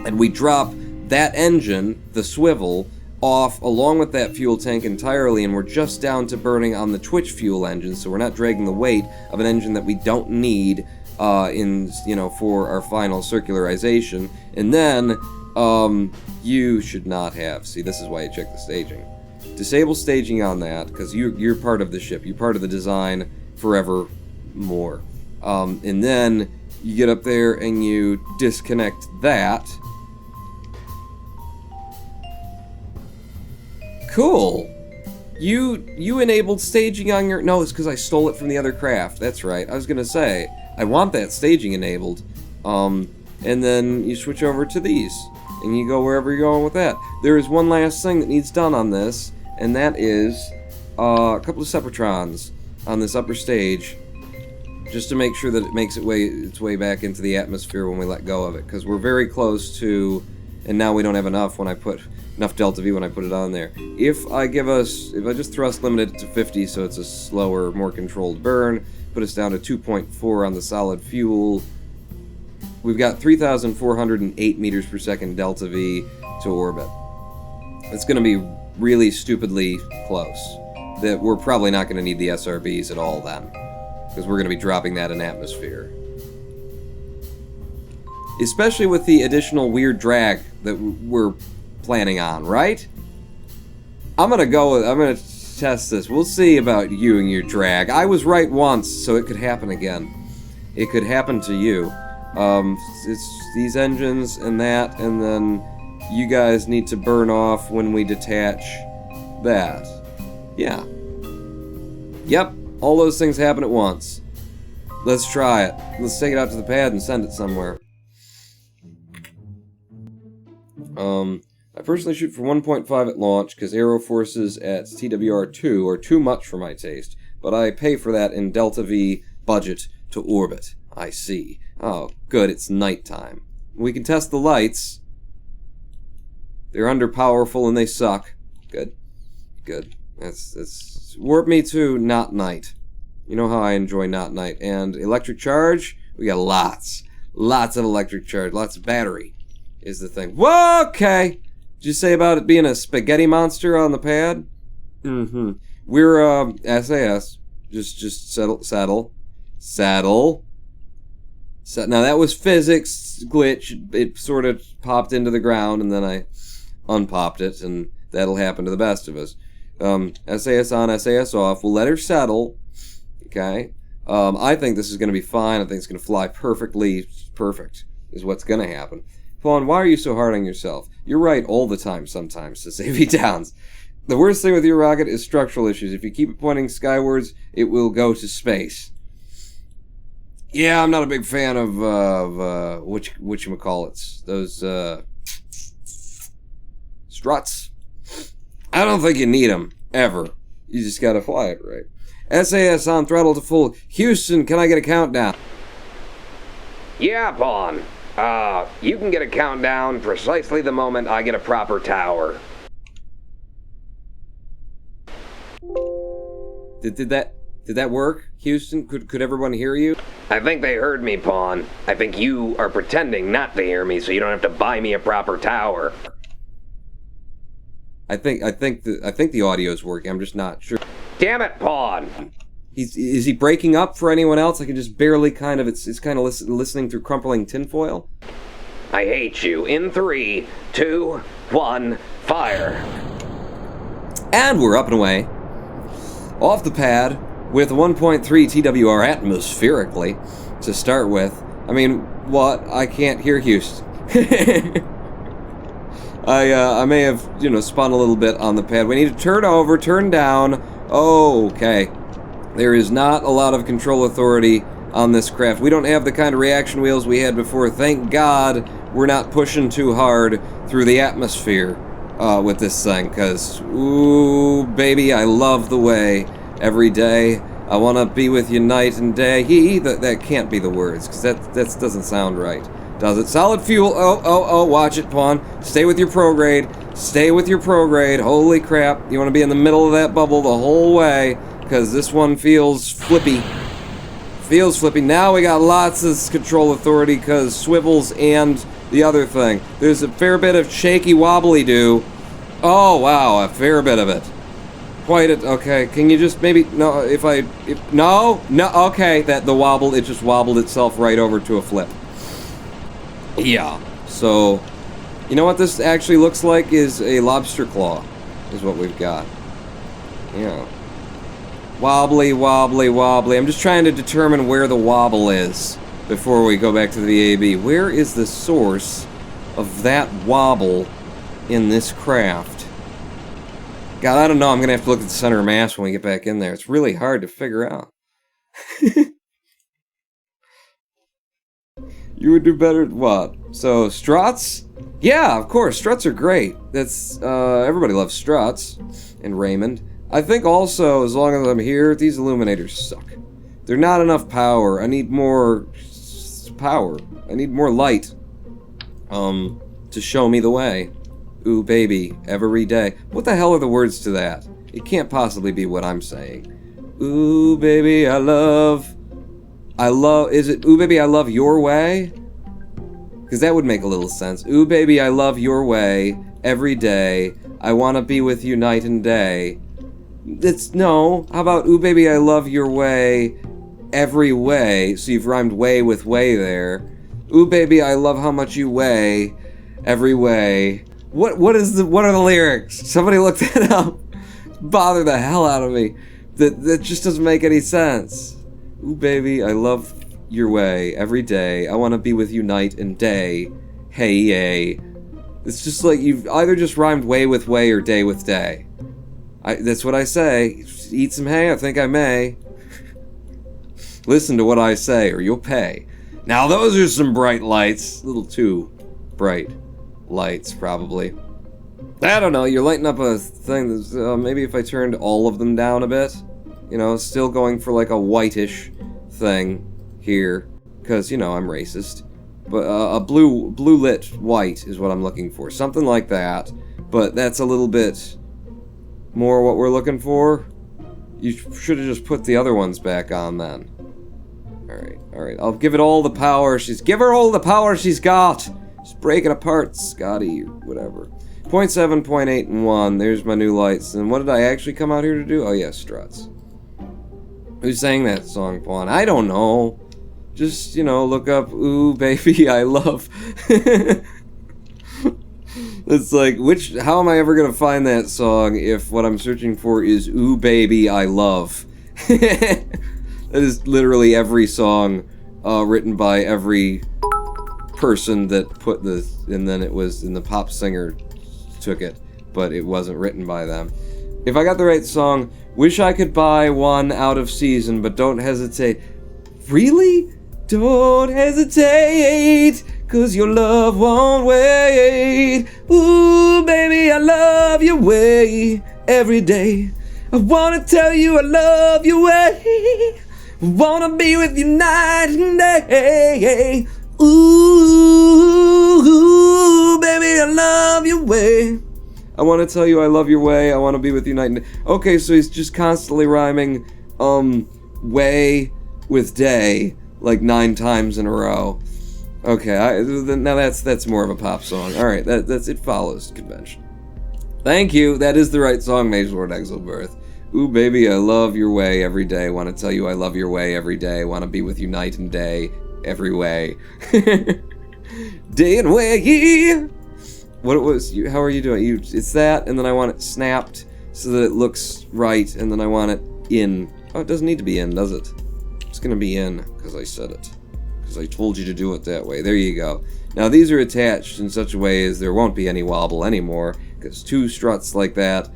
and we drop that engine, the swivel, off along with that fuel tank entirely, and we're just down to burning on the Twitch fuel engine, so we're not dragging the weight of an engine that we don't need for our final circularization. And then you should not have. See, this is why you check the staging. Disable staging on that, because you're part of the ship. You're part of the design forevermore. And then you get up there and you disconnect that. Cool. You enabled staging on your... No, it's because I stole it from the other craft. That's right. I was going to say, I want that staging enabled. And then you switch over to these. And you go wherever you're going with that. There is one last thing that needs done on this. And that is a couple of Separatrons on this upper stage. Just to make sure that it makes its way back into the atmosphere when we let go of it. Because we're very close to... And now we don't have enough when I put... enough delta V when I put it on there. If I just thrust limited it to 50 so it's a slower, more controlled burn, put us down to 2.4 on the solid fuel, we've got 3,408 meters per second delta V to orbit. It's going to be really stupidly close. That we're probably not going to need the SRBs at all then, because we're going to be dropping that in atmosphere. Especially with the additional weird drag that we're planning on, right? I'm gonna test this. We'll see about you and your drag. I was right once, so it could happen again. It could happen to you. It's these engines and that, and then you guys need to burn off when we detach that. Yeah. Yep, all those things happen at once. Let's try it. Let's take it out to the pad and send it somewhere. I personally shoot for 1.5 at launch because aero forces at TWR2 are too much for my taste, but I pay for that in Delta V budget to orbit. I see. Oh, good, it's nighttime. We can test the lights. They're underpowerful and they suck. Good. Good. That's warp me to not night. You know how I enjoy not night. And electric charge? We got lots. Lots of electric charge. Lots of battery is the thing. Whoa, okay. Did you say about it being a spaghetti monster on the pad? Mm-hmm. We're, SAS. Just saddle. Now that was physics glitch. It sort of popped into the ground and then I unpopped it, and that'll happen to the best of us. SAS on, SAS off. We'll let her settle. Okay. I think this is going to be fine. I think it's going to fly perfectly. Perfect is what's going to happen. Fawn, why are you so hard on yourself? You're right all the time sometimes, to save you downs. The worst thing with your rocket is structural issues. If you keep it pointing skywards, it will go to space. Yeah, I'm not a big fan of whatchamacallits. Those, struts. I don't think you need them, ever. You just gotta fly it right. SAS on throttle to full. Houston, can I get a countdown? Yeah, Pawn. You can get a countdown precisely the moment I get a proper tower. Did that work, Houston? Could everyone hear you? I think they heard me, Pawn. I think you are pretending not to hear me so you don't have to buy me a proper tower. I think the audio's working. I'm just not sure. Damn it, Pawn! Is he breaking up for anyone else? I can just barely kind of, it's kind of listening through crumpling tinfoil. I hate you. In 3, 2, 1, fire. And we're up and away. Off the pad with 1.3 TWR atmospherically to start with. I mean, what? I can't hear Houston. I may have, spun a little bit on the pad. We need to turn over, turn down. Okay. There is not a lot of control authority on this craft. We don't have the kind of reaction wheels we had before. Thank God we're not pushing too hard through the atmosphere with this thing, because, ooh, baby, I love the way every day. I want to be with you night and day. That can't be the words, because that doesn't sound right. Does it? Solid fuel. Oh, watch it, Pawn. Stay with your prograde. Stay with your prograde. Holy crap. You want to be in the middle of that bubble the whole way, because this one feels flippy. Feels flippy. Now we got lots of control authority, because swivels and the other thing. There's a fair bit of shaky wobbly do. Oh, wow. A fair bit of it. Quite a... Okay, can you just maybe... No, no, okay. The wobble, it just wobbled itself right over to a flip. Yeah, so, you know what this actually looks like is a lobster claw, is what we've got. Yeah. Wobbly, wobbly, wobbly. I'm just trying to determine where the wobble is before we go back to the AB. Where is the source of that wobble in this craft? God, I don't know. I'm going to have to look at the center of mass when we get back in there. It's really hard to figure out. You would do better at what? So, struts? Yeah, of course, struts are great. That's, everybody loves struts. And Raymond. I think also, as long as I'm here, these illuminators suck. They're not enough power. I need more power. I need more light. To show me the way. Ooh, baby, every day. What the hell are the words to that? It can't possibly be what I'm saying. Ooh, baby, is it, ooh, baby, I love your way? Because that would make a little sense. Ooh, baby, I love your way every day. I want to be with you night and day. No. How about, ooh, baby, I love your way every way? So you've rhymed way with way there. Ooh, baby, I love how much you weigh every way. What are the lyrics? Somebody look that up. Bother the hell out of me. That just doesn't make any sense. Ooh, baby, I love your way every day. I want to be with you night and day. Hey, yay. It's just like you've either just rhymed way with way or day with day. That's what I say. Eat some hay, I think I may. Listen to what I say, or you'll pay. Now those are some bright lights. A little too bright lights, probably. I don't know, you're lighting up a thing that's, maybe if I turned all of them down a bit. You know, still going for like a whitish thing here. Because, you know, I'm racist. But a blue lit white is what I'm looking for. Something like that. But that's a little bit more what we're looking for. You should have just put the other ones back on then. Alright. I'll give it all the power give her all the power she's got! Just break it apart, Scotty, or whatever. 0.7, 0.8, and 1. There's my new lights. And what did I actually come out here to do? Oh, yeah, struts. Who sang that song, Pawn? I don't know. Just, you know, look up, ooh, baby, I love. It's like, how am I ever gonna find that song if what I'm searching for is, ooh, baby, I love? That is literally every song written by every person that put this, and then it was, and the pop singer took it, but it wasn't written by them. If I got the right song, wish I could buy one out of season, but don't hesitate. Really? Don't hesitate, 'cause your love won't wait. Ooh, baby, I love your way every day. I wanna tell you I love your way. I wanna be with you night and day. Ooh, baby, I love your way. I want to tell you I love your way. I want to be with you night and day. Okay, so he's just constantly rhyming, way with day, like 9 times in a row. Okay, now that's more of a pop song. All right, it follows convention. Thank you. That is the right song, Mage Lord Exilbirth. Ooh, baby, I love your way every day. Want to tell you I love your way every day. Want to be with you night and day, every way. Day and way. What was you? How are you doing? It's that, and then I want it snapped so that it looks right, and then I want it in. Oh, it doesn't need to be in, does it? It's gonna be in because I said it. Because I told you to do it that way. There you go. Now these are attached in such a way as there won't be any wobble anymore, because 2 struts like that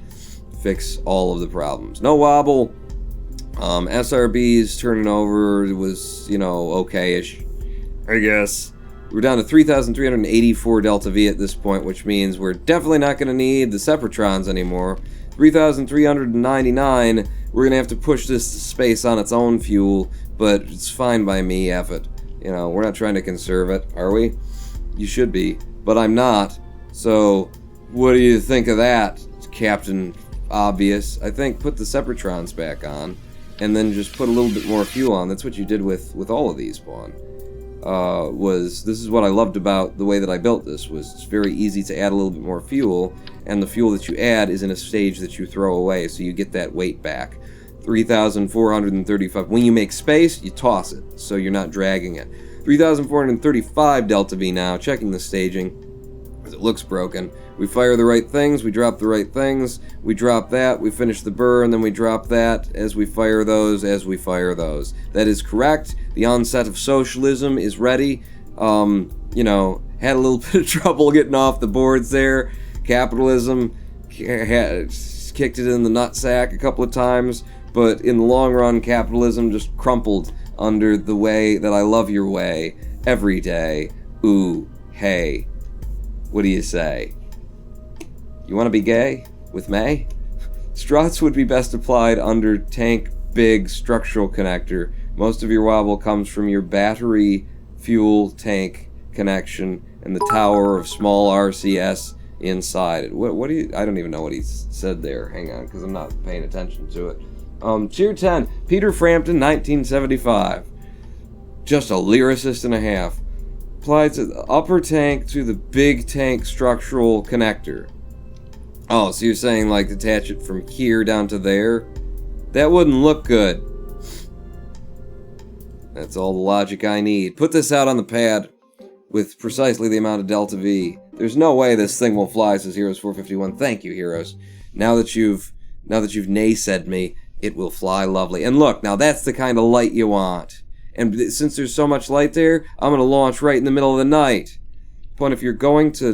fix all of the problems. No wobble. SRB's turning over was, you know, okay-ish, I guess. We're down to 3,384 Delta V at this point, which means we're definitely not going to need the Separatrons anymore. 3,399, we're going to have to push this to space on its own fuel, but it's fine by me, F it. You know, we're not trying to conserve it, are we? You should be, but I'm not. So, what do you think of that, Captain Obvious? I think put the Separatrons back on, and then just put a little bit more fuel on. That's what you did with all of these, Spawn. This is what I loved about the way that I built this, was it's very easy to add a little bit more fuel, and the fuel that you add is in a stage that you throw away, so you get that weight back. 3,435. When you make space, you toss it, so you're not dragging it. 3,435 Delta V now, checking the staging, because it looks broken. We fire the right things, we drop the right things, we drop that, we finish the burr, and then we drop that as we fire those, That is correct. The onset of socialism is ready. You know, had a little bit of trouble getting off the boards there. Capitalism kicked it in the nutsack a couple of times, but in the long run, capitalism just crumpled under the way that I love your way every day. Ooh, hey, what do you say? You want to be gay with May? Struts would be best applied under tank big structural connector. Most of your wobble comes from your battery fuel tank connection and the tower of small RCS inside it. What do you... I don't even know what he said there. Hang on, because I'm not paying attention to it. Tier 10, Peter Frampton, 1975. Just a lyricist and a half. Applied to the upper tank to the big tank structural connector. Oh, so you're saying, like, attach it from here down to there? That wouldn't look good. That's all the logic I need. Put this out on the pad with precisely the amount of Delta V. There's no way this thing will fly, says Heroes 451. Thank you, Heroes. Now that you've nay-said me, it will fly lovely. And look, now that's the kind of light you want. And since there's so much light there, I'm going to launch right in the middle of the night. But if you're going to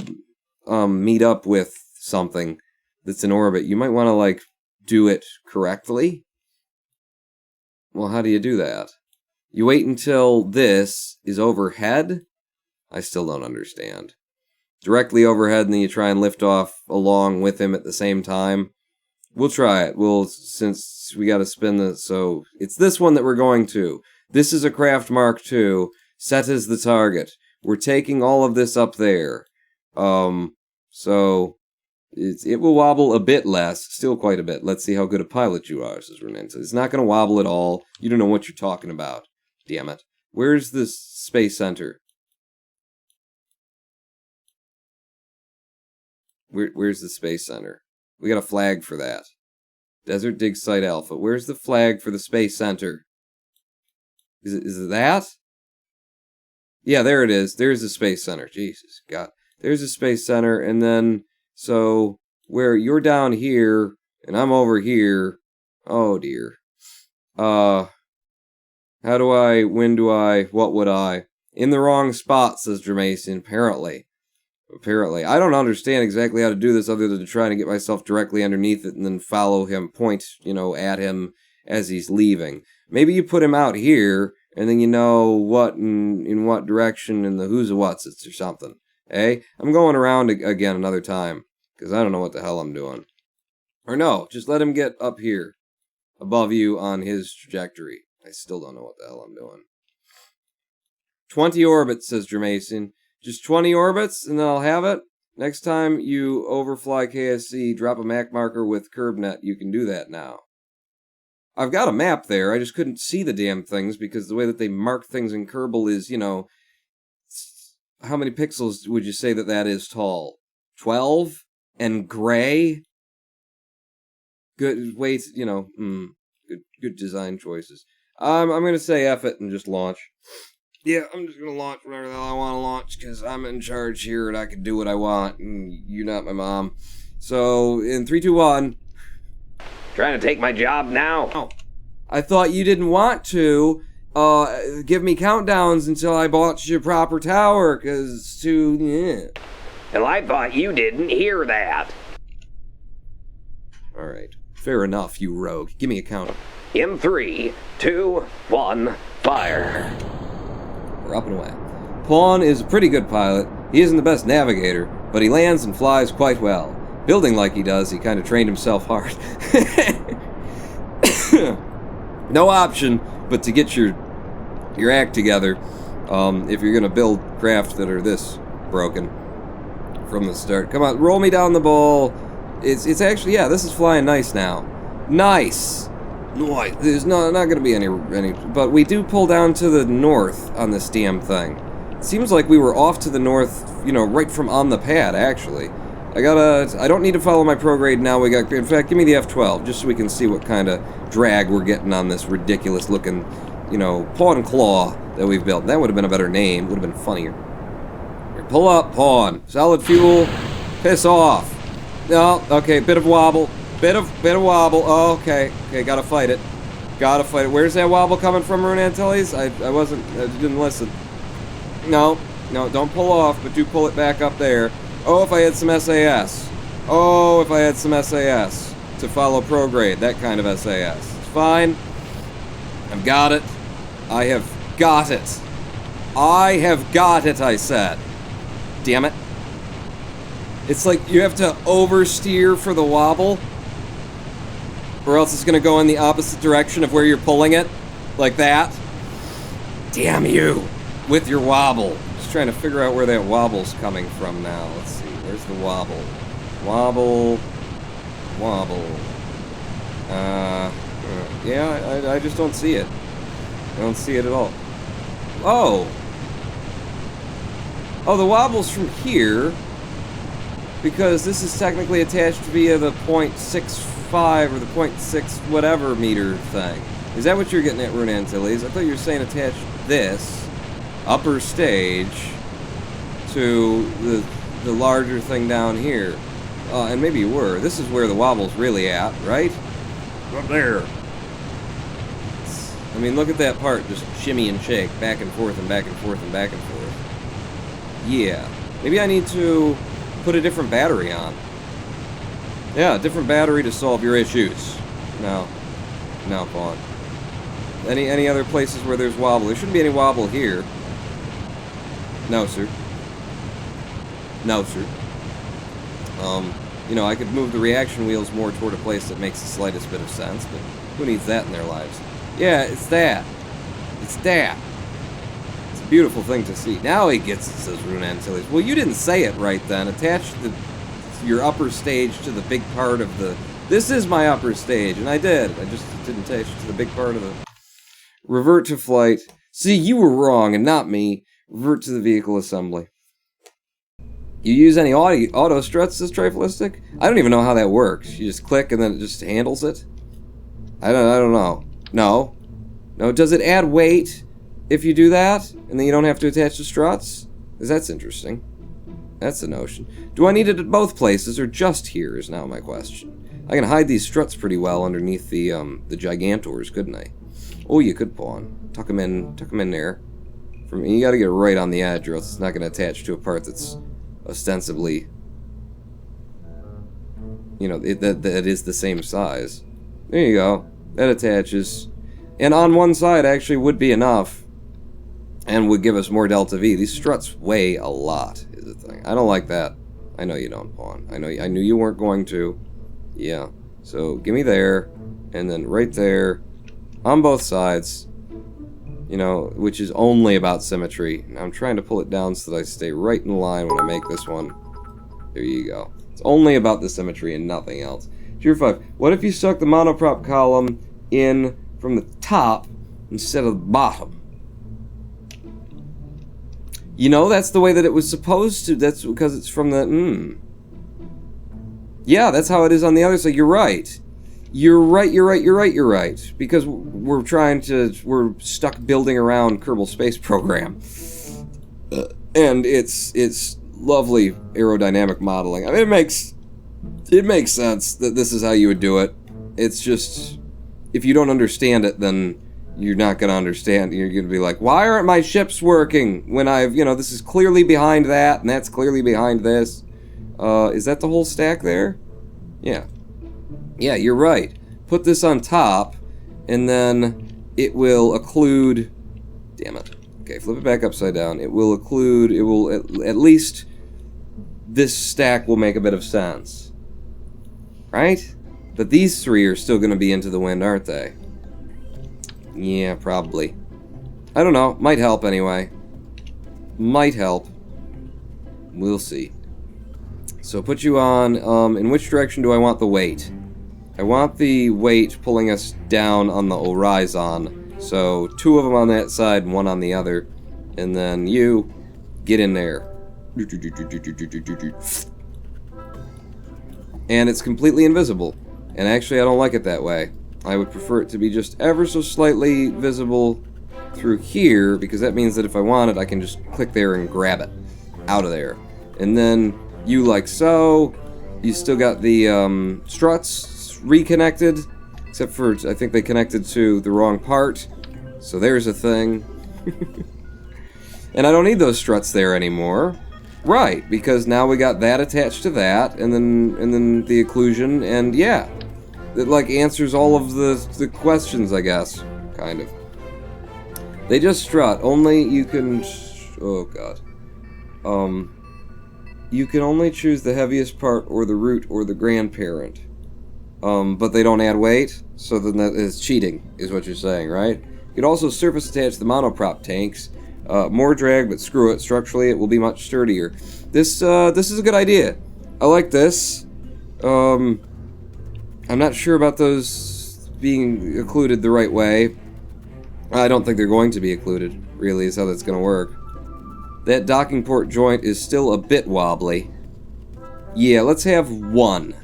meet up with something that's in orbit, you might want to, like, do it correctly. Well, how do you do that? You wait until this is overhead? I still don't understand. Directly overhead, and then you try and lift off along with him at the same time. We'll try it. Since we gotta spin the... So, it's this one that we're going to. This is a Craft Mark II, set as the target. We're taking all of this up there. So... It will wobble a bit less, still quite a bit. Let's see how good a pilot you are, says Renan. It's not going to wobble at all. You don't know what you're talking about. Damn it. Where's the space center? Where's the space center? We got a flag for that. Desert Dig Site Alpha. Where's the flag for the space center? Is it that? Yeah, there it is. There's the space center. Jesus, God. There's the space center, and then... So, where you're down here, and I'm over here, oh dear. How do I, when do I, what would I? In the wrong spot, says Jermason, apparently. Apparently. I don't understand exactly how to do this other than to try to get myself directly underneath it and then follow him, point, at him as he's leaving. Maybe you put him out here, and then you know what, in what direction, and the who's a what's it's or something. Eh? I'm going around again another time. Because I don't know what the hell I'm doing. Or no, just let him get up here. Above you on his trajectory. I still don't know what the hell I'm doing. 20 orbits, says Jermason. Just 20 orbits, and then I'll have it? Next time you overfly KSC, drop a Mac marker with CurbNet, you can do that now. I've got a map there, I just couldn't see the damn things, because the way that they mark things in Kerbal is, how many pixels would you say that is tall? 12? And gray? Good, wait, good design choices. I'm gonna say F it and just launch. Yeah, I'm just gonna launch whatever the hell I want to launch, because I'm in charge here and I can do what I want, and you're not my mom. So, in 3, 2, 1... Trying to take my job now? Oh, I thought you didn't want to, give me countdowns until I bought you a proper tower, because yeah. Well, I thought you didn't hear that. Alright. Fair enough, you rogue. Give me a count. In 3, 2, 1, fire. We're up and away. Pawn is a pretty good pilot. He isn't the best navigator, but he lands and flies quite well. Building like he does, he kind of trained himself hard. No option but to get your act together if you're going to build craft that are this broken. From the start. Come on, roll me down the ball. It's actually, yeah, this is flying nice now. Nice. There's not going to be any, but we do pull down to the north on this damn thing. It seems like we were off to the north, right from on the pad, actually. I don't need to follow my prograde now. In fact, give me the F12, just so we can see what kind of drag we're getting on this ridiculous looking, paw and claw that we've built. That would have been a better name, would have been funnier. Pull up, pawn. Solid fuel. Piss off. No, okay, bit of wobble. Bit of wobble. Oh, okay. Okay, gotta fight it. Where's that wobble coming from, Rune Antilles? I didn't listen. No, don't pull off, but do pull it back up there. Oh, if I had some SAS. Oh, if I had some SAS to follow prograde, that kind of SAS. It's fine. I've got it. I have got it. I have got it, I said. Damn it. It's like you have to oversteer for the wobble, or else it's going to go in the opposite direction of where you're pulling it. Like that. Damn you. With your wobble. Just trying to figure out where that wobble's coming from now. Let's see. Where's the wobble? Wobble. Yeah, I just don't see it. I don't see it at all. Oh, the wobble's from here, because this is technically attached via the 0.65 or the 0.6 whatever meter thing. Is that what you're getting at, Rune Antilles? I thought you were saying attach this upper stage to the larger thing down here. And maybe you were. This is where the wobble's really at, right? Up there. I mean, look at that part. Just shimmy and shake. Back and forth and back and forth and back and forth. Yeah. Maybe I need to put a different battery on. Yeah, a different battery to solve your issues. No, Vaughn. Any other places where there's wobble? There shouldn't be any wobble here. No, sir. No, sir. You know, I could move the reaction wheels more toward a place that makes the slightest bit of sense, but who needs that in their lives? Yeah, it's that. It's that. It's a beautiful thing to see. Now he gets it, says Rune Antilles. Well, you didn't say it right then. Attach your upper stage to the big part of the... This is my upper stage, and I did. I just didn't attach it to the big part of the... Revert to flight. See, you were wrong, and not me. Revert to the vehicle assembly. You use any auto struts, says Triflistic? I don't even know how that works. You just click and then it just handles it? I don't know. No. No, does it add weight if you do that? And then you don't have to attach the struts? Because that's interesting. That's the notion. Do I need it at both places or just here is now my question. I can hide these struts pretty well underneath the Gigantors, couldn't I? Oh, you could pawn. Tuck them in there. You gotta get it right on the edge or else it's not gonna attach to a part that's ostensibly, you know, that is the same size. There you go. That attaches. And on one side actually would be enough and would give us more delta V. These struts weigh a lot, is the thing. I don't like that. I know you don't, pawn. I knew you weren't going to. Yeah. So give me there, and then right there, on both sides. You know, which is only about symmetry. Now I'm trying to pull it down so that I stay right in line when I make this one. There you go. It's only about the symmetry and nothing else. Tier 5. What if you stuck the monoprop column in from the top instead of the bottom? You know, that's the way that it was supposed to. That's because it's from the... Yeah, that's how it is on the other side. You're right. You're right. Because we're stuck building around Kerbal Space Program. And it's lovely aerodynamic modeling. I mean, it makes sense that this is how you would do it. It's just, if you don't understand it, then you're not going to understand. You're going to be like, why aren't my ships working when this is clearly behind that, and that's clearly behind this. Is that the whole stack there? Yeah. Yeah, you're right. Put this on top, and then it will occlude... Damn it. Okay, flip it back upside down. It will occlude... It will... At least this stack will make a bit of sense. Right? But these three are still going to be into the wind, aren't they? Yeah, probably. I don't know. Might help anyway. Might help. We'll see. So put you on... in which direction do I want the weight? I want the weight pulling us down on the horizon. So 2 of them on that side and 1 on the other. And then you get in there. And it's completely invisible. And actually I don't like it that way. I would prefer it to be just ever so slightly visible through here, because that means that if I want it, I can just click there and grab it out of there. And then you like so. You still got the struts reconnected, except for I think they connected to the wrong part. So there's a thing. And I don't need those struts there anymore. Right, because now we got that attached to that, and then the occlusion, and yeah. It like answers all of the questions, I guess. Kind of. They just strut. Only you can... Oh, God. You can only choose the heaviest part, or the root, or the grandparent. But they don't add weight, so then that is cheating, is what you're saying, right? You could also surface attach the monoprop tanks. More drag, but screw it. Structurally, it will be much sturdier. This is a good idea. I like this. I'm not sure about those being occluded the right way. I don't think they're going to be occluded, really, is how that's going to work. That docking port joint is still a bit wobbly. Yeah, let's have one.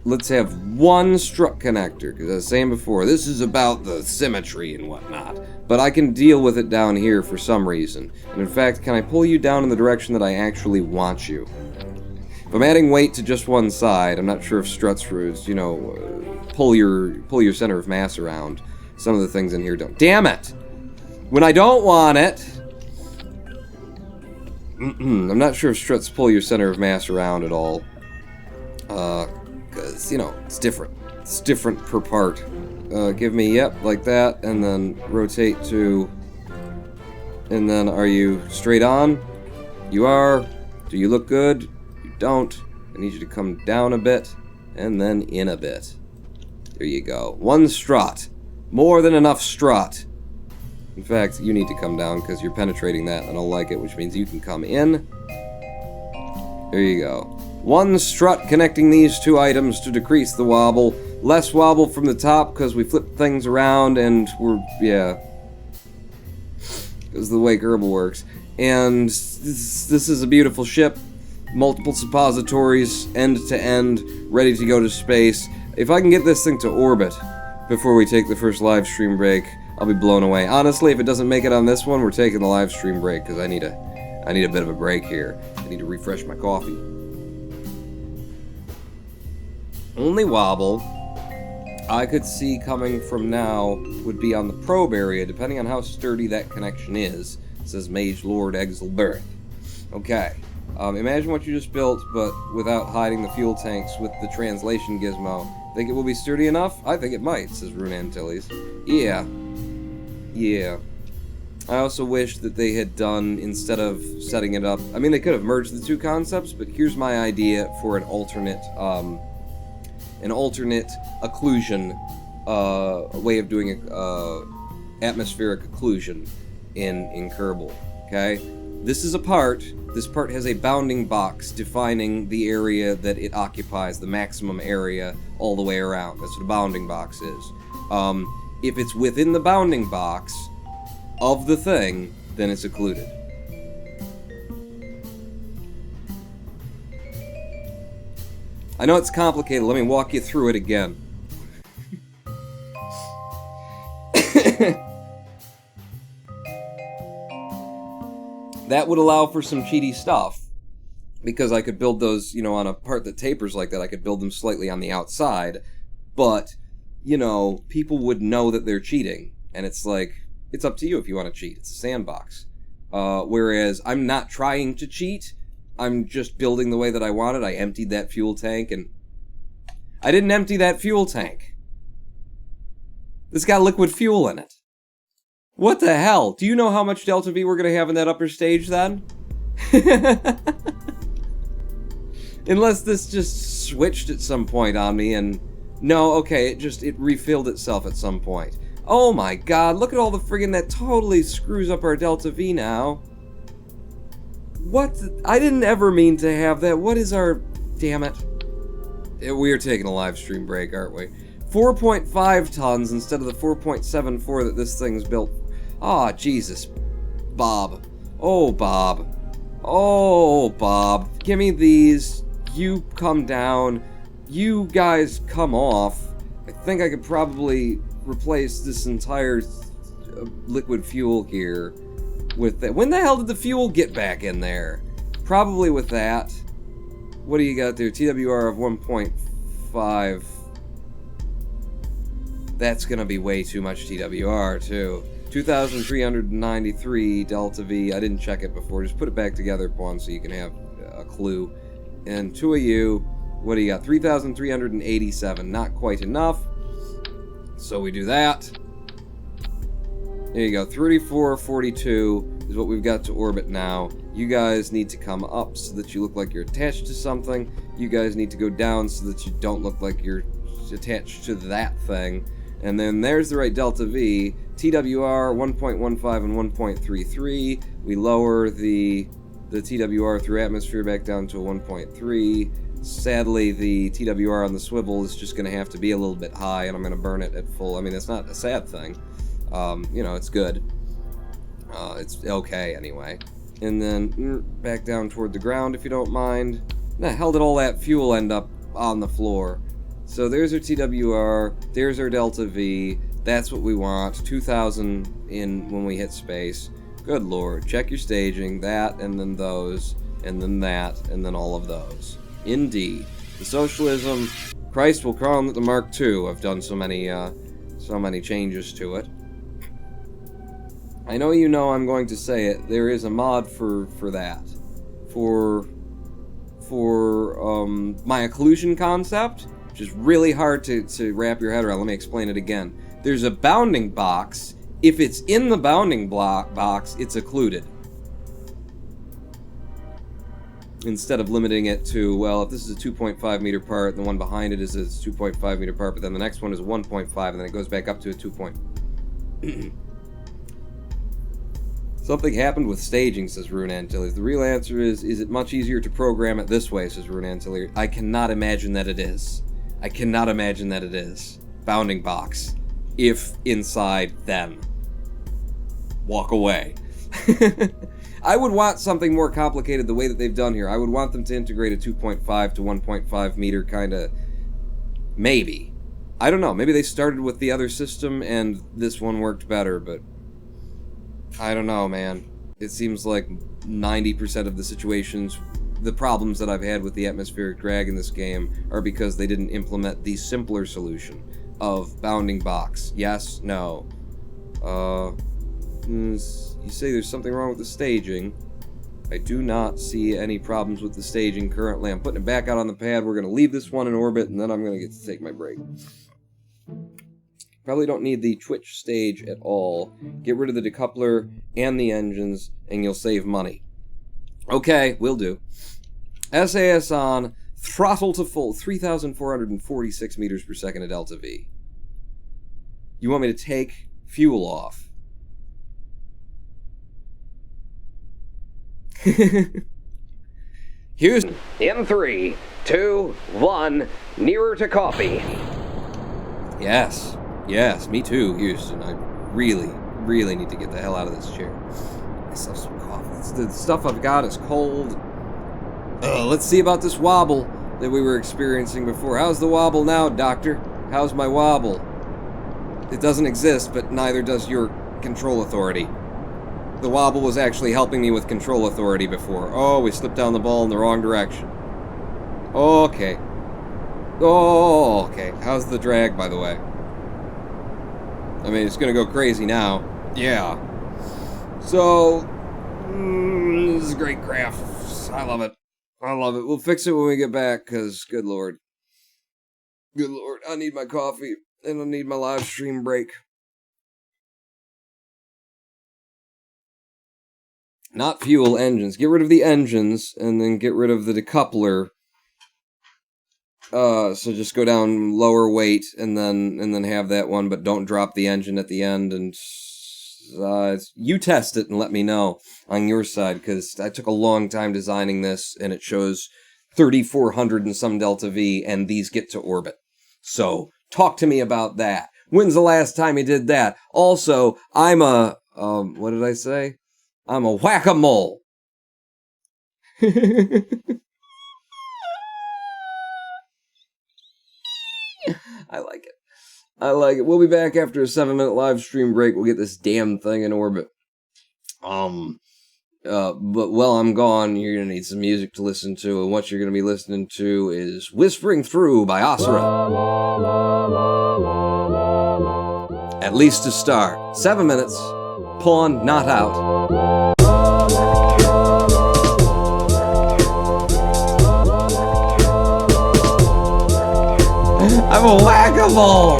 Let's have one strut connector, because as I was saying before, this is about the symmetry and whatnot. But I can deal with it down here for some reason. And in fact, can I pull you down in the direction that I actually want you? If I'm adding weight to just one side, I'm not sure if struts, pull your center of mass around. Some of the things in here don't. Damn it! When I don't want it... I'm not sure if struts pull your center of mass around at all. Because, it's different. It's different per part. Give me, yep, like that, and then rotate to... And then, are you straight on? You are. Do you look good? You don't. I need you to come down a bit, and then in a bit. There you go. 1 strut. More than enough strut. In fact, you need to come down, because you're penetrating that, and I don't like it, which means you can come in. There you go. 1 strut connecting these 2 items to decrease the wobble. Less wobble from the top, because we flip things around, and we're, yeah. This is the way Kerbal works. And this is a beautiful ship. Multiple suppositories, end to end, ready to go to space. If I can get this thing to orbit before we take the first live stream break, I'll be blown away. Honestly, if it doesn't make it on this one, we're taking the live stream break, because I need a bit of a break here. I need to refresh my coffee. Only wobble I could see coming from now would be on the probe area, depending on how sturdy that connection is. It says Mage Lord Exelberth. Okay. Imagine what you just built, but without hiding the fuel tanks with the translation gizmo. Think it will be sturdy enough? I think it might, says Rune Antilles. Yeah. Yeah. I also wish that they had done, instead of setting it up... I mean, they could have merged the 2 concepts, but here's my idea for an alternate occlusion, a way of doing atmospheric occlusion in Kerbal, okay? This part has a bounding box defining the area that it occupies, the maximum area all the way around. That's what a bounding box is. If it's within the bounding box of the thing, then it's occluded. I know it's complicated, let me walk you through it again. That would allow for some cheaty stuff, because I could build those, on a part that tapers like that, I could build them slightly on the outside, but, people would know that they're cheating, and it's like, it's up to you if you want to cheat, it's a sandbox. Whereas, I'm not trying to cheat, I'm just building the way that I wanted. I emptied that fuel tank, and I didn't empty that fuel tank. This got liquid fuel in it. What the hell? Do you know how much Delta V we're going to have in that upper stage, then? Unless this just switched at some point on me, and... No, okay, it refilled itself at some point. Oh my god, look at all the friggin' that totally screws up our Delta V now. What? I didn't ever mean to have that. What is our... Damn it. We are taking a live stream break, aren't we? 4.5 tons instead of the 4.74 that this thing's built. Ah, Jesus. Bob. Oh, Bob. Oh, Bob. Give me these. You come down. You guys come off. I think I could probably replace this entire liquid fuel here with that. When the hell did the fuel get back in there? Probably with that. What do you got there? TWR of 1.5. That's gonna be way too much TWR, too. 2,393 Delta V. I didn't check it before. Just put it back together once so you can have a clue. And 2 of you, what do you got? 3,387. Not quite enough. So we do that. There you go. 3442 is what we've got to orbit now. You guys need to come up so that you look like you're attached to something. You guys need to go down so that you don't look like you're attached to that thing. And then there's the right Delta V. TWR 1.15 and 1.33. We lower the TWR through atmosphere back down to a 1.3. Sadly, the TWR on the swivel is just going to have to be a little bit high, and I'm going to burn it at full. I mean, it's not a sad thing. It's good. It's okay, anyway. And then back down toward the ground, if you don't mind. Now, how did all that fuel end up on the floor? So there's our TWR, there's our Delta V, that's what we want, 2,000 in when we hit space. Good lord, check your staging, that, and then those, and then that, and then all of those. Indeed. The socialism, Christ will call it the Mark II. I've done so many changes to it. I know you know I'm going to say it, there is a mod for that. For my occlusion concept, which is really hard to wrap your head around. Let me explain it again. there's a bounding box. If it's in the bounding box, it's occluded. Instead of limiting it to, well, if this is a 2.5 meter part, the one behind it is a 2.5 meter part, but then the next one is 1.5, and then it goes back up to a 2. Something happened with staging, says Rune Antilles. The real answer is it much easier to program it this way, says Rune Antilles. I cannot imagine that it is. I cannot imagine that it is. Bounding box. If inside them. Walk away. I would want something more complicated the way that they've done here. I would want them to integrate a 2.5 to 1.5 meter kind of... Maybe. I don't know. Maybe they started with the other system and this one worked better, but... I don't know, man. It seems like 90% of the situations, the problems that I've had with the atmospheric drag in this game are because they didn't implement the simpler solution of bounding box. Yes, no. You say there's something wrong with the staging. I do not see any problems with the staging currently. I'm putting it back out on the pad. We're going to leave this one in orbit, and then I'm going to get to take my break. Probably don't need the Twitch stage at all. Get rid of the decoupler and the engines, and you'll save money. Okay, will do. SAS on, throttle to full, 3,446 meters per second at delta V. You want me to take fuel off? Houston. In 3, 2, 1, nearer to coffee. Yes. Yes, me too, Houston. I really need to get the hell out of this chair. Myself some coffee. The stuff I've got is cold. Let's see about this wobble that we were experiencing before. How's the wobble now, Doctor? How's my wobble? It doesn't exist, but neither does your control authority. The wobble was actually helping me with control authority before. Oh, we slipped down the ball in the wrong direction. Okay. Oh, okay. How's the drag, by the way? I mean, it's gonna go crazy now. Yeah. So, this is great graph. I love it. I love it. We'll fix it when we get back, because, good lord. Good lord, I need my coffee, and I need my live stream break. Not fuel, engines. Get rid of the engines, and then get rid of the decoupler. So just go down lower weight, and then have that one, but don't drop the engine at the end, and you test it and let me know on your side, because I took a long time designing this, and it shows 3,400 and some delta V, and these get to orbit. So, talk to me about that. When's the last time you did that? Also, I'm a, what did I say? I'm a whack-a-mole. I like it. I like it. We'll be back after a 7-minute live stream break. We'll get this damn thing in orbit. But while I'm gone, you're gonna need some music to listen to, and what you're gonna be listening to is Whispering Through by Asura. At least to start. 7 minutes. Pawn not out. I'm a whack-a-mole!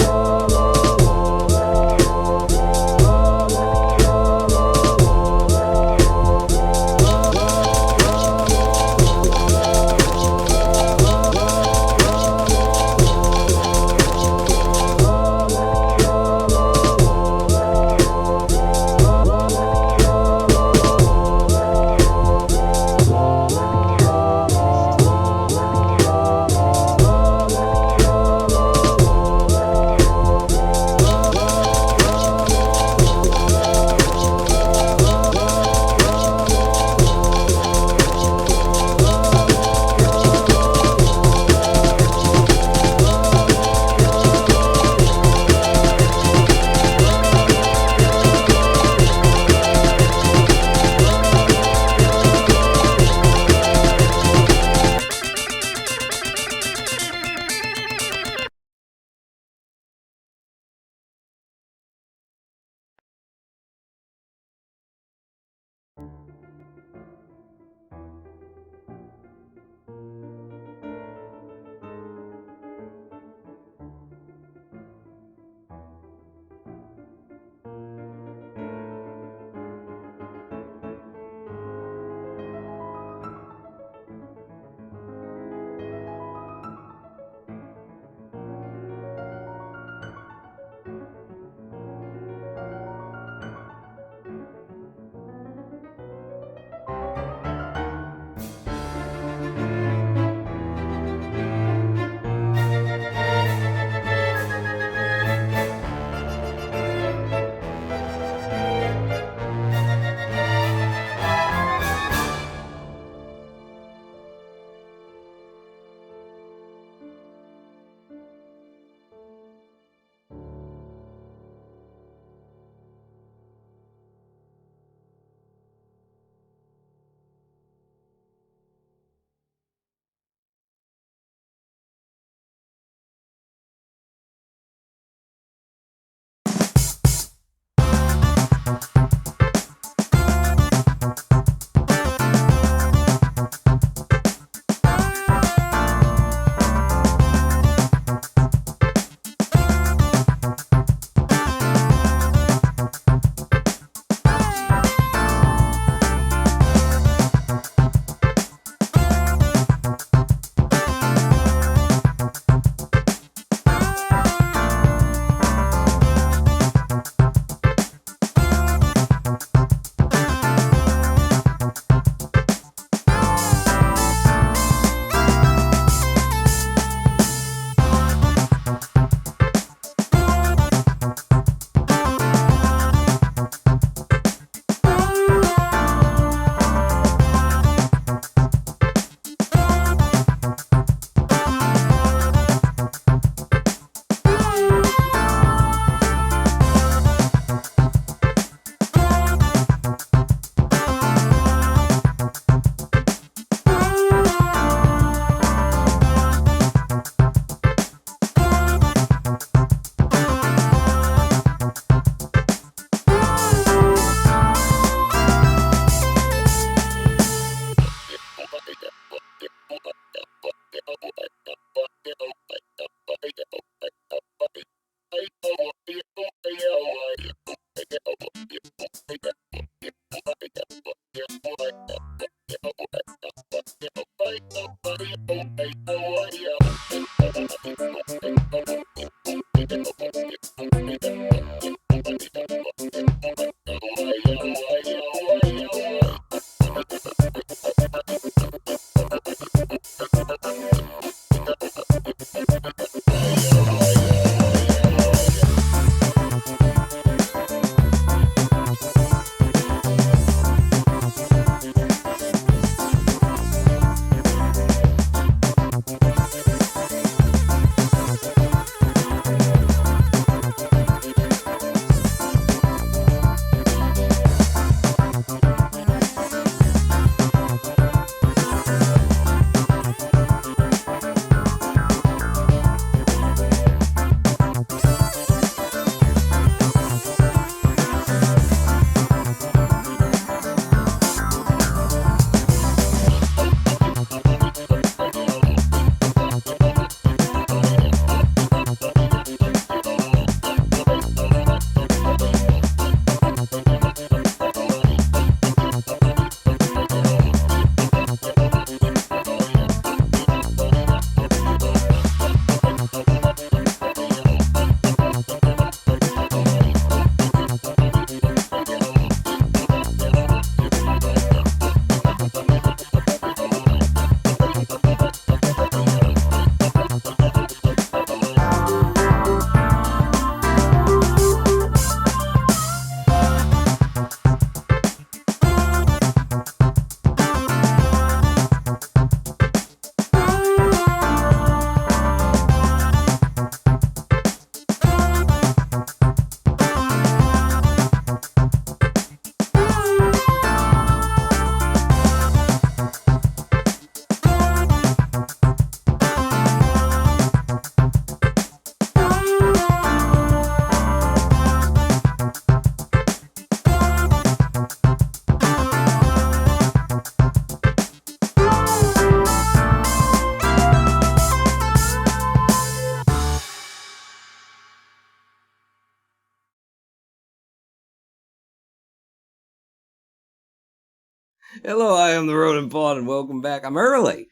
Hello, I am the Rodent Pawn, and welcome back. I'm early.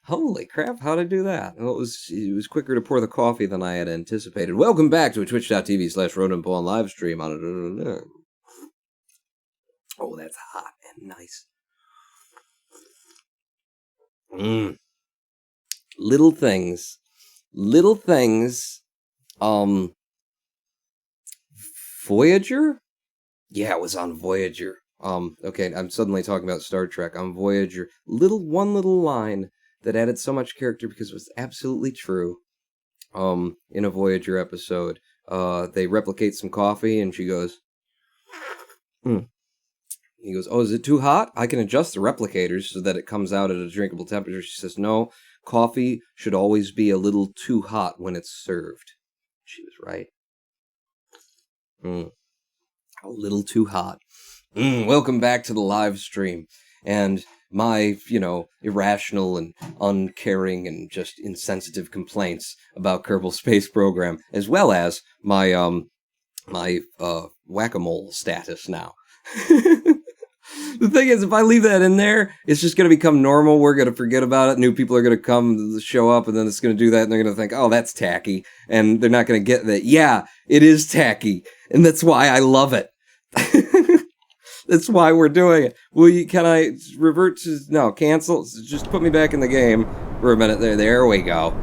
Holy crap, how'd I do that? Well, it was quicker to pour the coffee than I had anticipated. Welcome back to a twitch.tv/Rodent Pawn live stream on it. Oh, that's hot and nice. Little things. Voyager? Yeah, it was on Voyager. Okay, I'm suddenly talking about Star Trek. On Voyager, one little line that added so much character because it was absolutely true. In a Voyager episode, they replicate some coffee, and she goes, He goes, "Oh, is it too hot? I can adjust the replicators so that it comes out at a drinkable temperature." She says, "No, coffee should always be a little too hot when it's served." She was right. A little too hot. Welcome back to the live stream. And my, irrational and uncaring and just insensitive complaints about Kerbal Space Program, as well as my whack-a-mole status now. The thing is, if I leave that in there, it's just going to become normal. We're going to forget about it. New people are going to come show up, and then it's going to do that, and they're going to think, oh, that's tacky. And they're not going to get that. Yeah, it is tacky. And that's why I love it. That's why we're doing it. Can I revert to... No, cancel. Just put me back in the game for a minute there. There we go.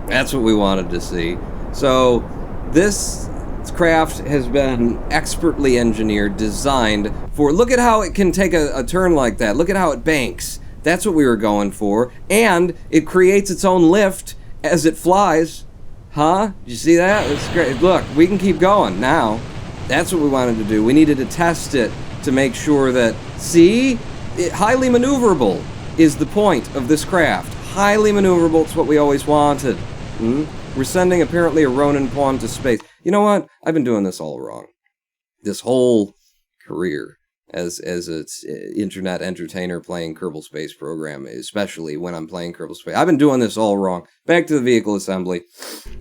That's what we wanted to see. So, this craft has been expertly engineered, designed for... Look at how it can take a turn like that. Look at how it banks. That's what we were going for. And it creates its own lift as it flies. Huh? Did you see that? That's great. Look, we can keep going now. That's what we wanted to do. We needed to test it to make sure that... See? Highly maneuverable is the point of this craft. Highly maneuverable. It's what we always wanted. We're sending, apparently, a Ronin pawn to space. You know what? I've been doing this all wrong. This whole career as an internet entertainer playing Kerbal Space Program, especially when I'm playing Kerbal Space. I've been doing this all wrong. Back to the vehicle assembly.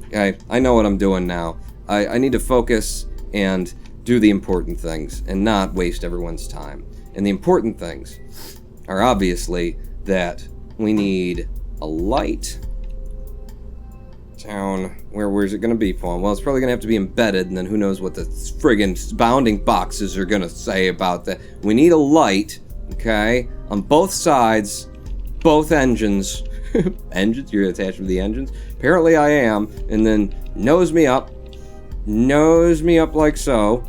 Okay, I know what I'm doing now. I need to focus and do the important things and not waste everyone's time. And the important things are obviously that we need a light Town. Where's it gonna be, Pawn? Well, it's probably gonna have to be embedded, and then who knows what the friggin' bounding boxes are gonna say about that. We need a light, okay, on both sides, both engines. Engines? You're attached to the engines? Apparently I am. And then nose me up like so.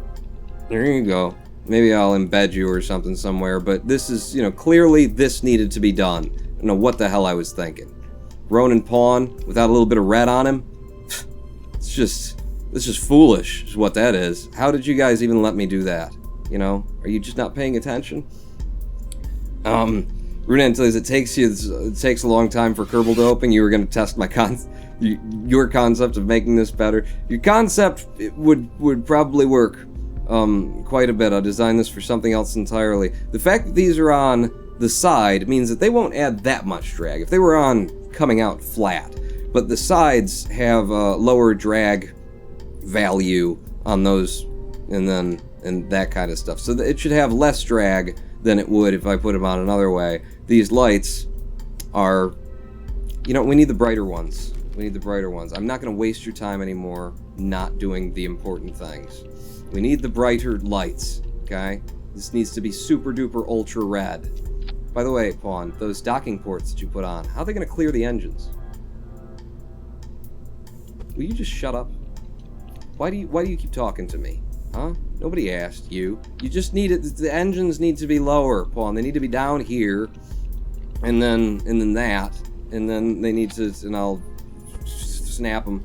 There you go. Maybe I'll embed you or something somewhere, but this is, clearly this needed to be done. I don't know what the hell I was thinking. Ronin Pawn without a little bit of red on him? It's just foolish is what that is. How did you guys even let me do that? Are you just not paying attention? Runan tells it takes a long time for Kerbal to open. You were going to test my your concept of making this better. Your concept would probably work quite a bit. I'll design this for something else entirely. The fact that these are on the side means that they won't add that much drag. If they were on coming out flat, but the sides have a lower drag value on those, and that kind of stuff. So it should have less drag than it would if I put them on another way. These lights are, we need the brighter ones. I'm not going to waste your time anymore not doing the important things. We need the brighter lights, okay? This needs to be super duper ultra red. By the way, Pawn, those docking ports that you put on, how are they going to clear the engines? Will you just shut up? Why do you keep talking to me? Huh? Nobody asked you. You just need it. The engines need to be lower, Pawn. They need to be down here, and then that, and then they need to, and I'll snap them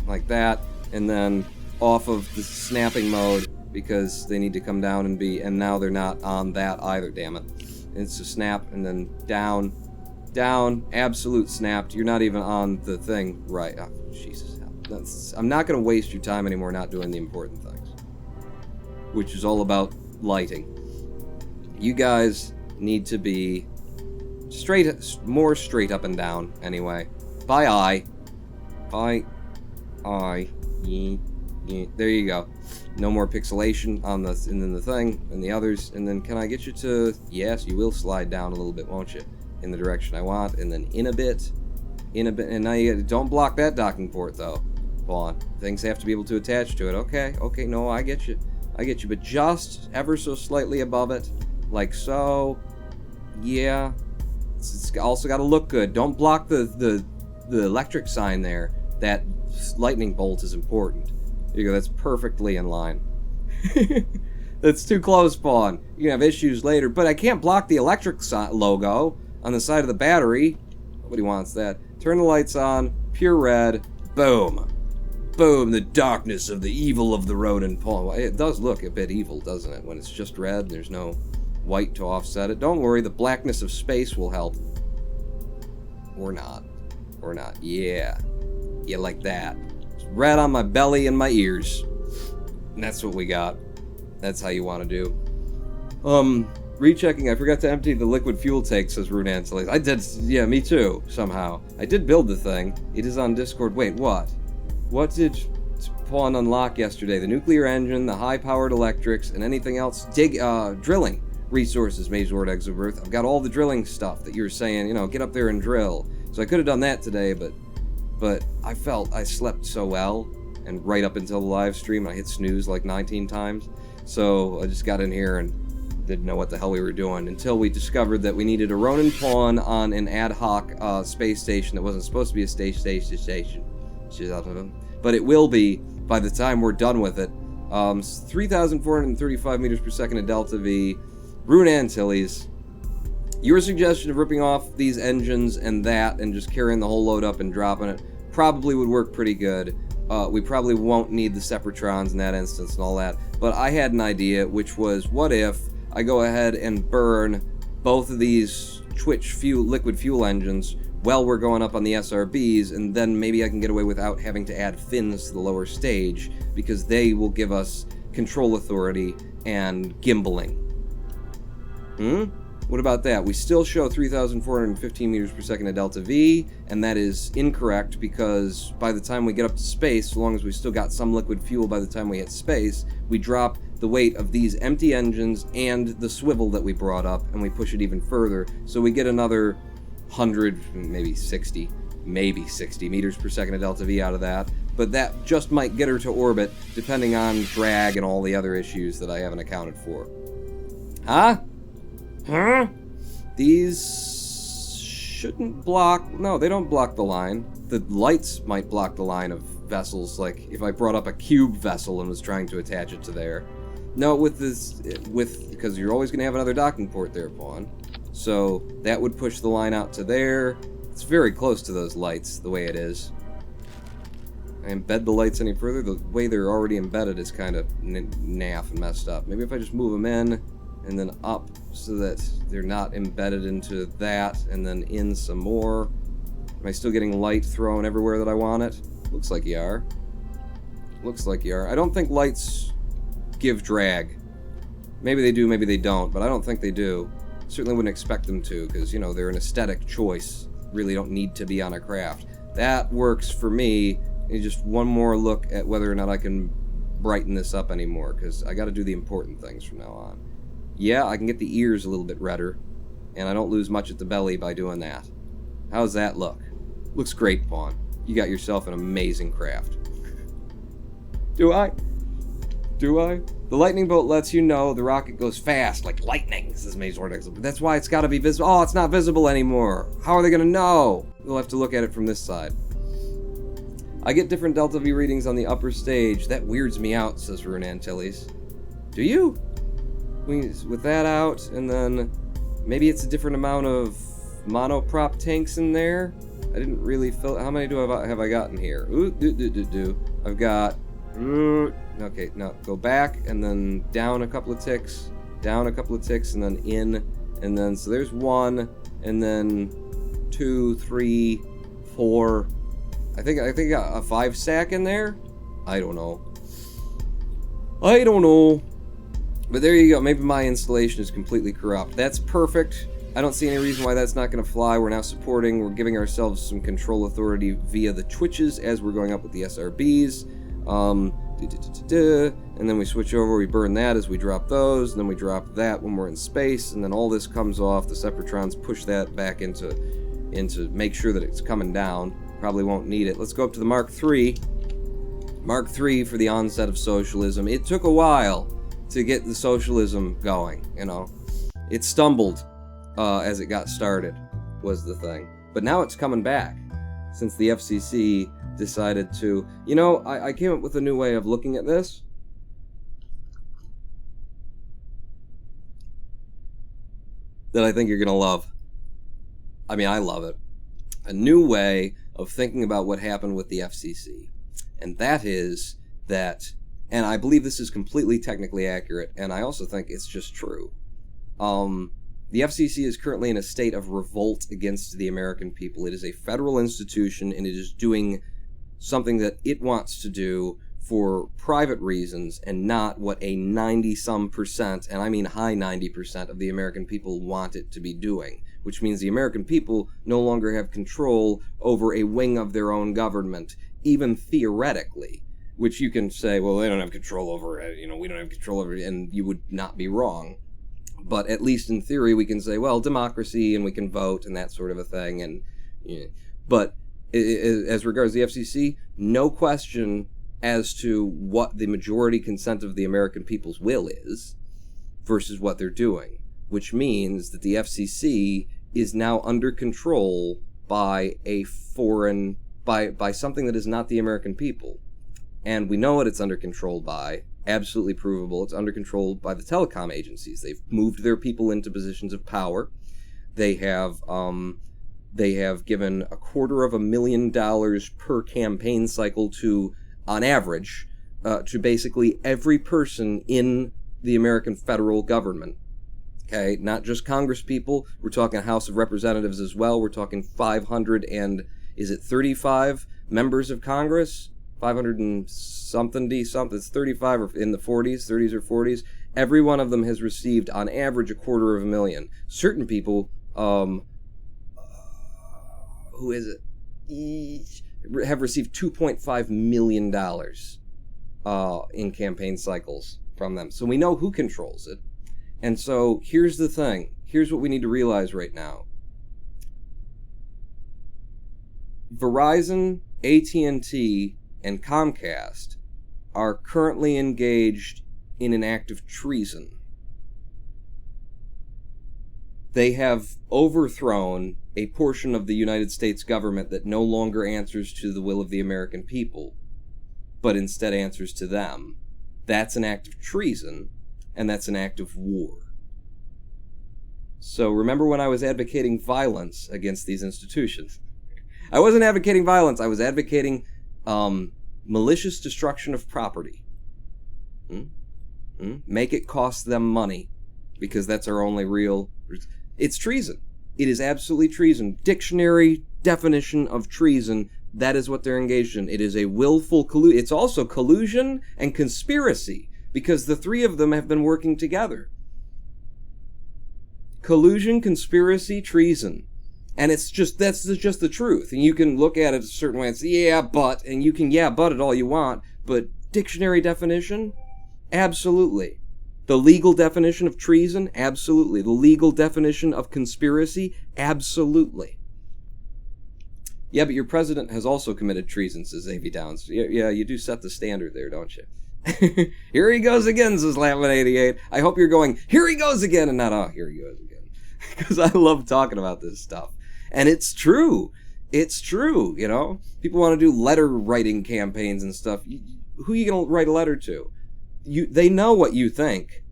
like that, and then off of the snapping mode because they need to come down and now they're not on that either. Damn it! It's a snap and then down, absolute snapped. You're not even on the thing, right? Oh, Jesus. I'm not going to waste your time anymore not doing the important things, which is all lighting. You guys need to be more straight up and down anyway. By eye. There you go. No more pixelation on the thing and the others. And then can I get you to, yes, you will slide down a little bit, won't you? In the direction I want, and then in a bit, and now don't block that docking port though. On. Things have to be able to attach to it. Okay, no, I get you, but just ever so slightly above it, like so. Yeah, it's also got to look good. Don't block the electric sign there. That lightning bolt is important. There you go, that's perfectly in line. That's too close, Pawn. You can have issues later, but I can't block the electric logo on the side of the battery. Nobody wants that. Turn the lights on, pure red, boom. Boom, the darkness of the evil of the Ronin Pawn. It does look a bit evil, doesn't it? When it's just red, there's no white to offset it. Don't worry, the blackness of space will help. Or not. Yeah, like that. It's red on my belly and my ears. And that's what we got. That's how you want to do. Rechecking, I forgot to empty the liquid fuel tank, says Runan. I did, yeah, me too, somehow. I did build the thing. It is on Discord. Wait, what? What did Pawn unlock yesterday? The nuclear engine, the high-powered electrics, and anything else? Drilling resources, Mazord Exobirth. I've got all the drilling stuff that you're saying, get up there and drill. So I could have done that today, but I felt I slept so well, and right up until the live stream, I hit snooze like 19 times. So I just got in here and didn't know what the hell we were doing until we discovered that we needed a Ronin Pawn on an ad hoc space station that wasn't supposed to be a station. But it will be by the time we're done with it. 3,435 meters per second at Delta V. Runan Tillies. Your suggestion of ripping off these engines and just carrying the whole load up and dropping it probably would work pretty good. We probably won't need the Separatrons in that instance and all that. But I had an idea, which was, what if I go ahead and burn both of these Twitch liquid fuel engines while we're going up on the SRBs, and then maybe I can get away without having to add fins to the lower stage, because they will give us control authority and gimbaling. What about that? We still show 3,415 meters per second at Delta V, and that is incorrect because by the time we get up to space, so long as we still got some liquid fuel by the time we hit space, we drop the weight of these empty engines and the swivel that we brought up, and we push it even further, so we get another 100, maybe 60 maybe 60 meters per second of delta V out of that, but that just might get her to orbit, depending on drag and all the other issues that I haven't accounted for. Huh? Huh? These shouldn't block... No, they don't block the line. The lights might block the line of vessels, like if I brought up a cube vessel and was trying to attach it to there. No, because you're always going to have another docking port there, Pawn. So that would push the line out to there. It's very close to those lights, the way it is. I embed the lights any further, the way they're already embedded is kind of naff and messed up. Maybe if I just move them in and then up so that they're not embedded into that, and then in some more. Am I still getting light thrown everywhere that I want it? Looks like you are. Looks like you are. I don't think lights give drag. Maybe they do, maybe they don't, but I don't think they do. Certainly wouldn't expect them to, because, you know, they're an aesthetic choice. Really don't need to be on a craft. That works for me. And just one more look at whether or not I can brighten this up anymore, because I got to do the important things from now on. Yeah, I can get the ears a little bit redder, and I don't lose much at the belly by doing that. How's that look? Looks great, Pawn. You got yourself an amazing craft. Do I? Do I? The lightning bolt lets you know the rocket goes fast, like lightning, says Maze Vortex. But that's why it's got to be visible. Oh, it's not visible anymore. How are they going to know? They'll have to look at it from this side. I get different delta V readings on the upper stage. That weirds me out, says Rune Antilles. Do you? With that out, and then maybe it's a different amount of monoprop tanks in there. I didn't really fill. How many have I gotten here? Ooh, I've got. Okay, now go back and then down a couple of ticks, down a couple of ticks, and then in, and then so there's 1, and then 2, 3, 4. I think I got a 5 stack in there. I don't know. But there you go. Maybe my installation is completely corrupt. That's perfect. I don't see any reason why that's not going to fly. We're now supporting. We're giving ourselves some control authority via the Twitches as we're going up with the SRBs. And then we switch over. We burn that as we drop those. And then we drop that when we're in space. And then all this comes off. The Separatrons push that back into make sure that it's coming down. Probably won't need it. Let's go up to the Mark III. Mark III for the onset of socialism. It took a while to get the socialism going, you know. It stumbled as it got started, was the thing. But now it's coming back, since the FCC decided to... You know, I came up with a new way of looking at this. That I think you're going to love. I mean, I love it. A new way of thinking about what happened with the FCC. And that is that... And I believe this is completely technically accurate, and I also think it's just true. The FCC is currently in a state of revolt against the American people. It is a federal institution, and it is doing something that it wants to do for private reasons, and not what a 90-some%, and I mean high 90% of the American people want it to be doing. Which means the American people no longer have control over a wing of their own government, even theoretically. Which you can say, well, they don't have control over it, you know, we don't have control over it, and you would not be wrong. But at least in theory, we can say, well, democracy, and we can vote, and that sort of a thing. And you know. But as regards the FCC, no question as to what the majority consent of the American people's will is versus what they're doing. Which means that the FCC is now under control by a foreign, by something that is not the American people. And we know what it's under control by. Absolutely provable. It's under control by the telecom agencies. They've moved their people into positions of power. They have given $250,000 per campaign cycle to, on average, to basically every person in the American federal government. Okay, not just Congress people. We're talking House of Representatives as well. We're talking 535 members of Congress? 500 and something, it's 35 or in the 30s or 40s. Every one of them has received, on average, $250,000. Certain people, who is it? Have received $2.5 million in campaign cycles from them. So we know who controls it. And so here's the thing. Here's what we need to realize right now. Verizon, AT&T, and Comcast are currently engaged in an act of treason. They have overthrown a portion of the United States government that no longer answers to the will of the American people, but instead answers to them. That's an act of treason, and that's an act of war. So remember when I was advocating violence against these institutions? I wasn't advocating violence, I was advocating malicious destruction of property. Make it cost them money, because that's our only real... It's treason. It is absolutely treason. Dictionary definition of treason, that is what they're engaged in. It is a willful collusion. It's also collusion and conspiracy, because the three of them have been working together. Collusion, conspiracy, treason. And that's just the truth. And you can look at it a certain way and say, yeah, but, and you can but it all you want, but dictionary definition? Absolutely. The legal definition of treason? Absolutely. The legal definition of conspiracy? Absolutely. Yeah, but your president has also committed treason, says A.V. Downs. Yeah, you do set the standard there, don't you? Here he goes again, says Lamin88. I hope you're going, here he goes again, and not, oh, here he goes again. Because I love talking about this stuff. And it's true. It's true, you know? People want to do letter writing campaigns and stuff. Who are you going to write a letter to? They know what you think,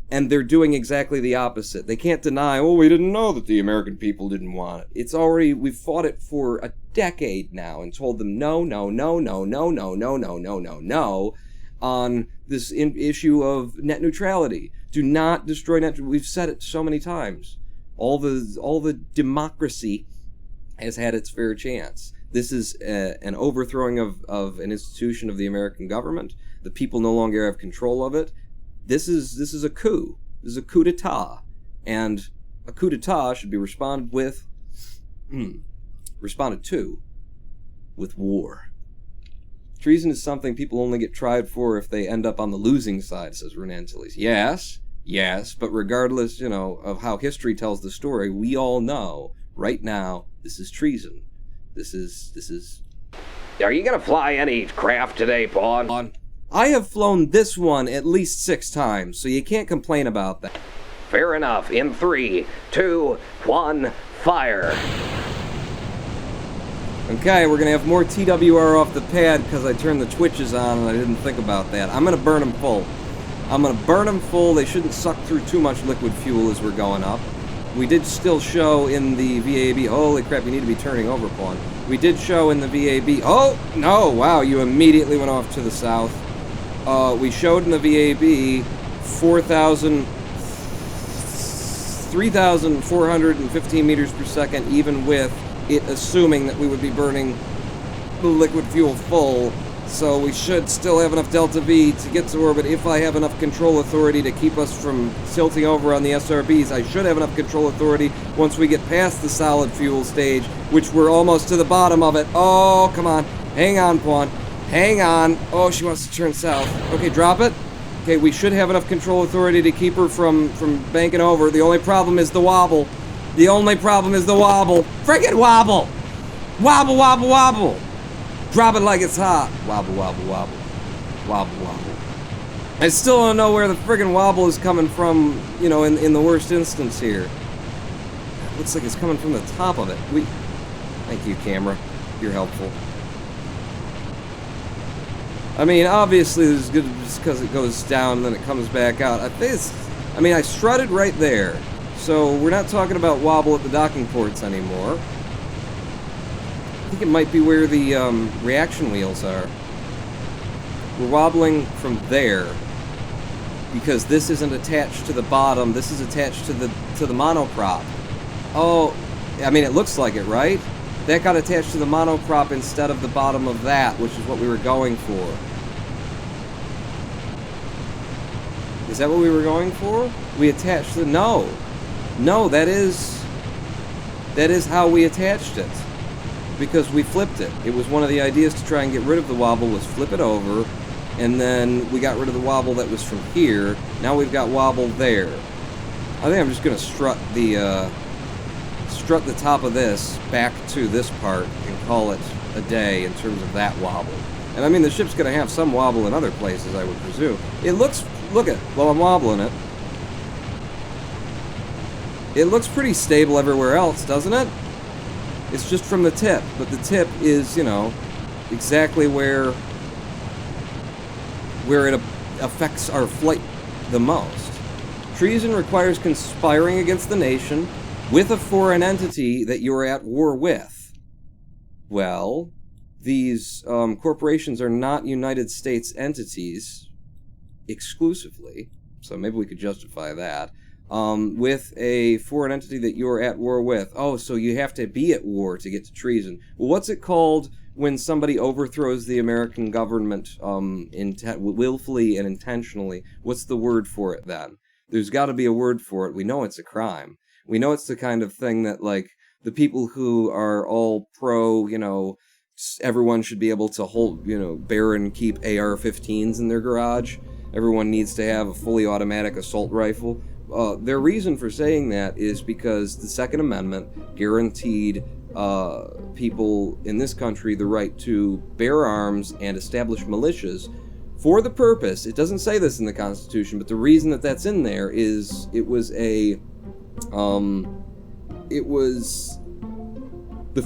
and they're doing exactly the opposite. They can't deny, oh, we didn't know that the American people didn't want it. It's already, we've fought it for a decade now and told them no, no, no, no, no, no, no, no, no, no, no, on this issue of net neutrality. Do not destroy net neutrality. We've said it so many times. All the democracy has had its fair chance. This is an overthrowing of an institution of the American government. The people no longer have control of it. This is a coup. This is a coup d'etat. And a coup d'etat should be responded to with war. Treason is something people only get tried for if they end up on the losing side, says Renan Tillis. Yes, but regardless, of how history tells the story, we all know right now this is treason. This is... Are you gonna fly any craft today, Pawn? I have flown this one at least 6 times, so you can't complain about that. Fair enough. In 3, 2, 1, fire. Okay, we're gonna have more TWR off the pad because I turned the twitches on and I didn't think about that. I'm gonna burn them full. They shouldn't suck through too much liquid fuel as we're going up. We did still show in the VAB... Holy crap, you need to be turning over, Pawn. We did show in the VAB... Oh, no, wow, you immediately went off to the south. We showed in the VAB 3,415 meters per second, even with it assuming that we would be burning the liquid fuel full. So we should still have enough delta V to get to orbit if I have enough control authority to keep us from tilting over on the SRBs. I should have enough control authority once we get past the solid fuel stage, which we're almost to the bottom of it. Oh, come on. Hang on, Pawn. Hang on. Oh, she wants to turn south. Okay, drop it. Okay, we should have enough control authority to keep her from banking over. The only problem is the wobble. Friggin' wobble! Wobble, wobble, wobble! Drop it like it's hot. Wobble, wobble, wobble. Wobble, wobble. I still don't know where the friggin' wobble is coming from, in the worst instance here. It looks like it's coming from the top of it. Thank you, camera. You're helpful. I mean, obviously this is good just because it goes down and then it comes back out. I strutted right there. So we're not talking about wobble at the docking ports anymore. I think it might be where the reaction wheels are. We're wobbling from there because this isn't attached to the bottom. This is attached to the monoprop. Oh, I mean, it looks like it, right? That got attached to the monoprop instead of the bottom of that, which is what we were going for. Is that what we were going for? We attached the... No, that is how we attached it. Because we flipped it. It was one of the ideas to try and get rid of the wobble was flip it over, and then we got rid of the wobble that was from here. Now we've got wobble there. I think I'm just gonna strut strut the top of this back to this part and call it a day in terms of that wobble. And I mean, the ship's going to have some wobble in other places, I would presume. It looks, look at, while I'm wobbling it, it looks pretty stable everywhere else, doesn't it? It's just from the tip, but the tip is, you know, exactly where it affects our flight the most. Treason requires conspiring against the nation with a foreign entity that you're at war with. Well, these corporations are not United States entities exclusively, so maybe we could justify that. With a foreign entity that you're at war with. Oh, so you have to be at war to get to treason. Well, what's it called when somebody overthrows the American government willfully and intentionally? What's the word for it then? There's got to be a word for it. We know it's a crime. We know it's the kind of thing that, like, the people who are all pro, you know, everyone should be able to hold, you know, bear and keep AR-15s in their garage. Everyone needs to have a fully automatic assault rifle. Their reason for saying that is because the Second Amendment guaranteed people in this country the right to bear arms and establish militias for the purpose, it doesn't say this in the Constitution, but the reason that that's in there is it was the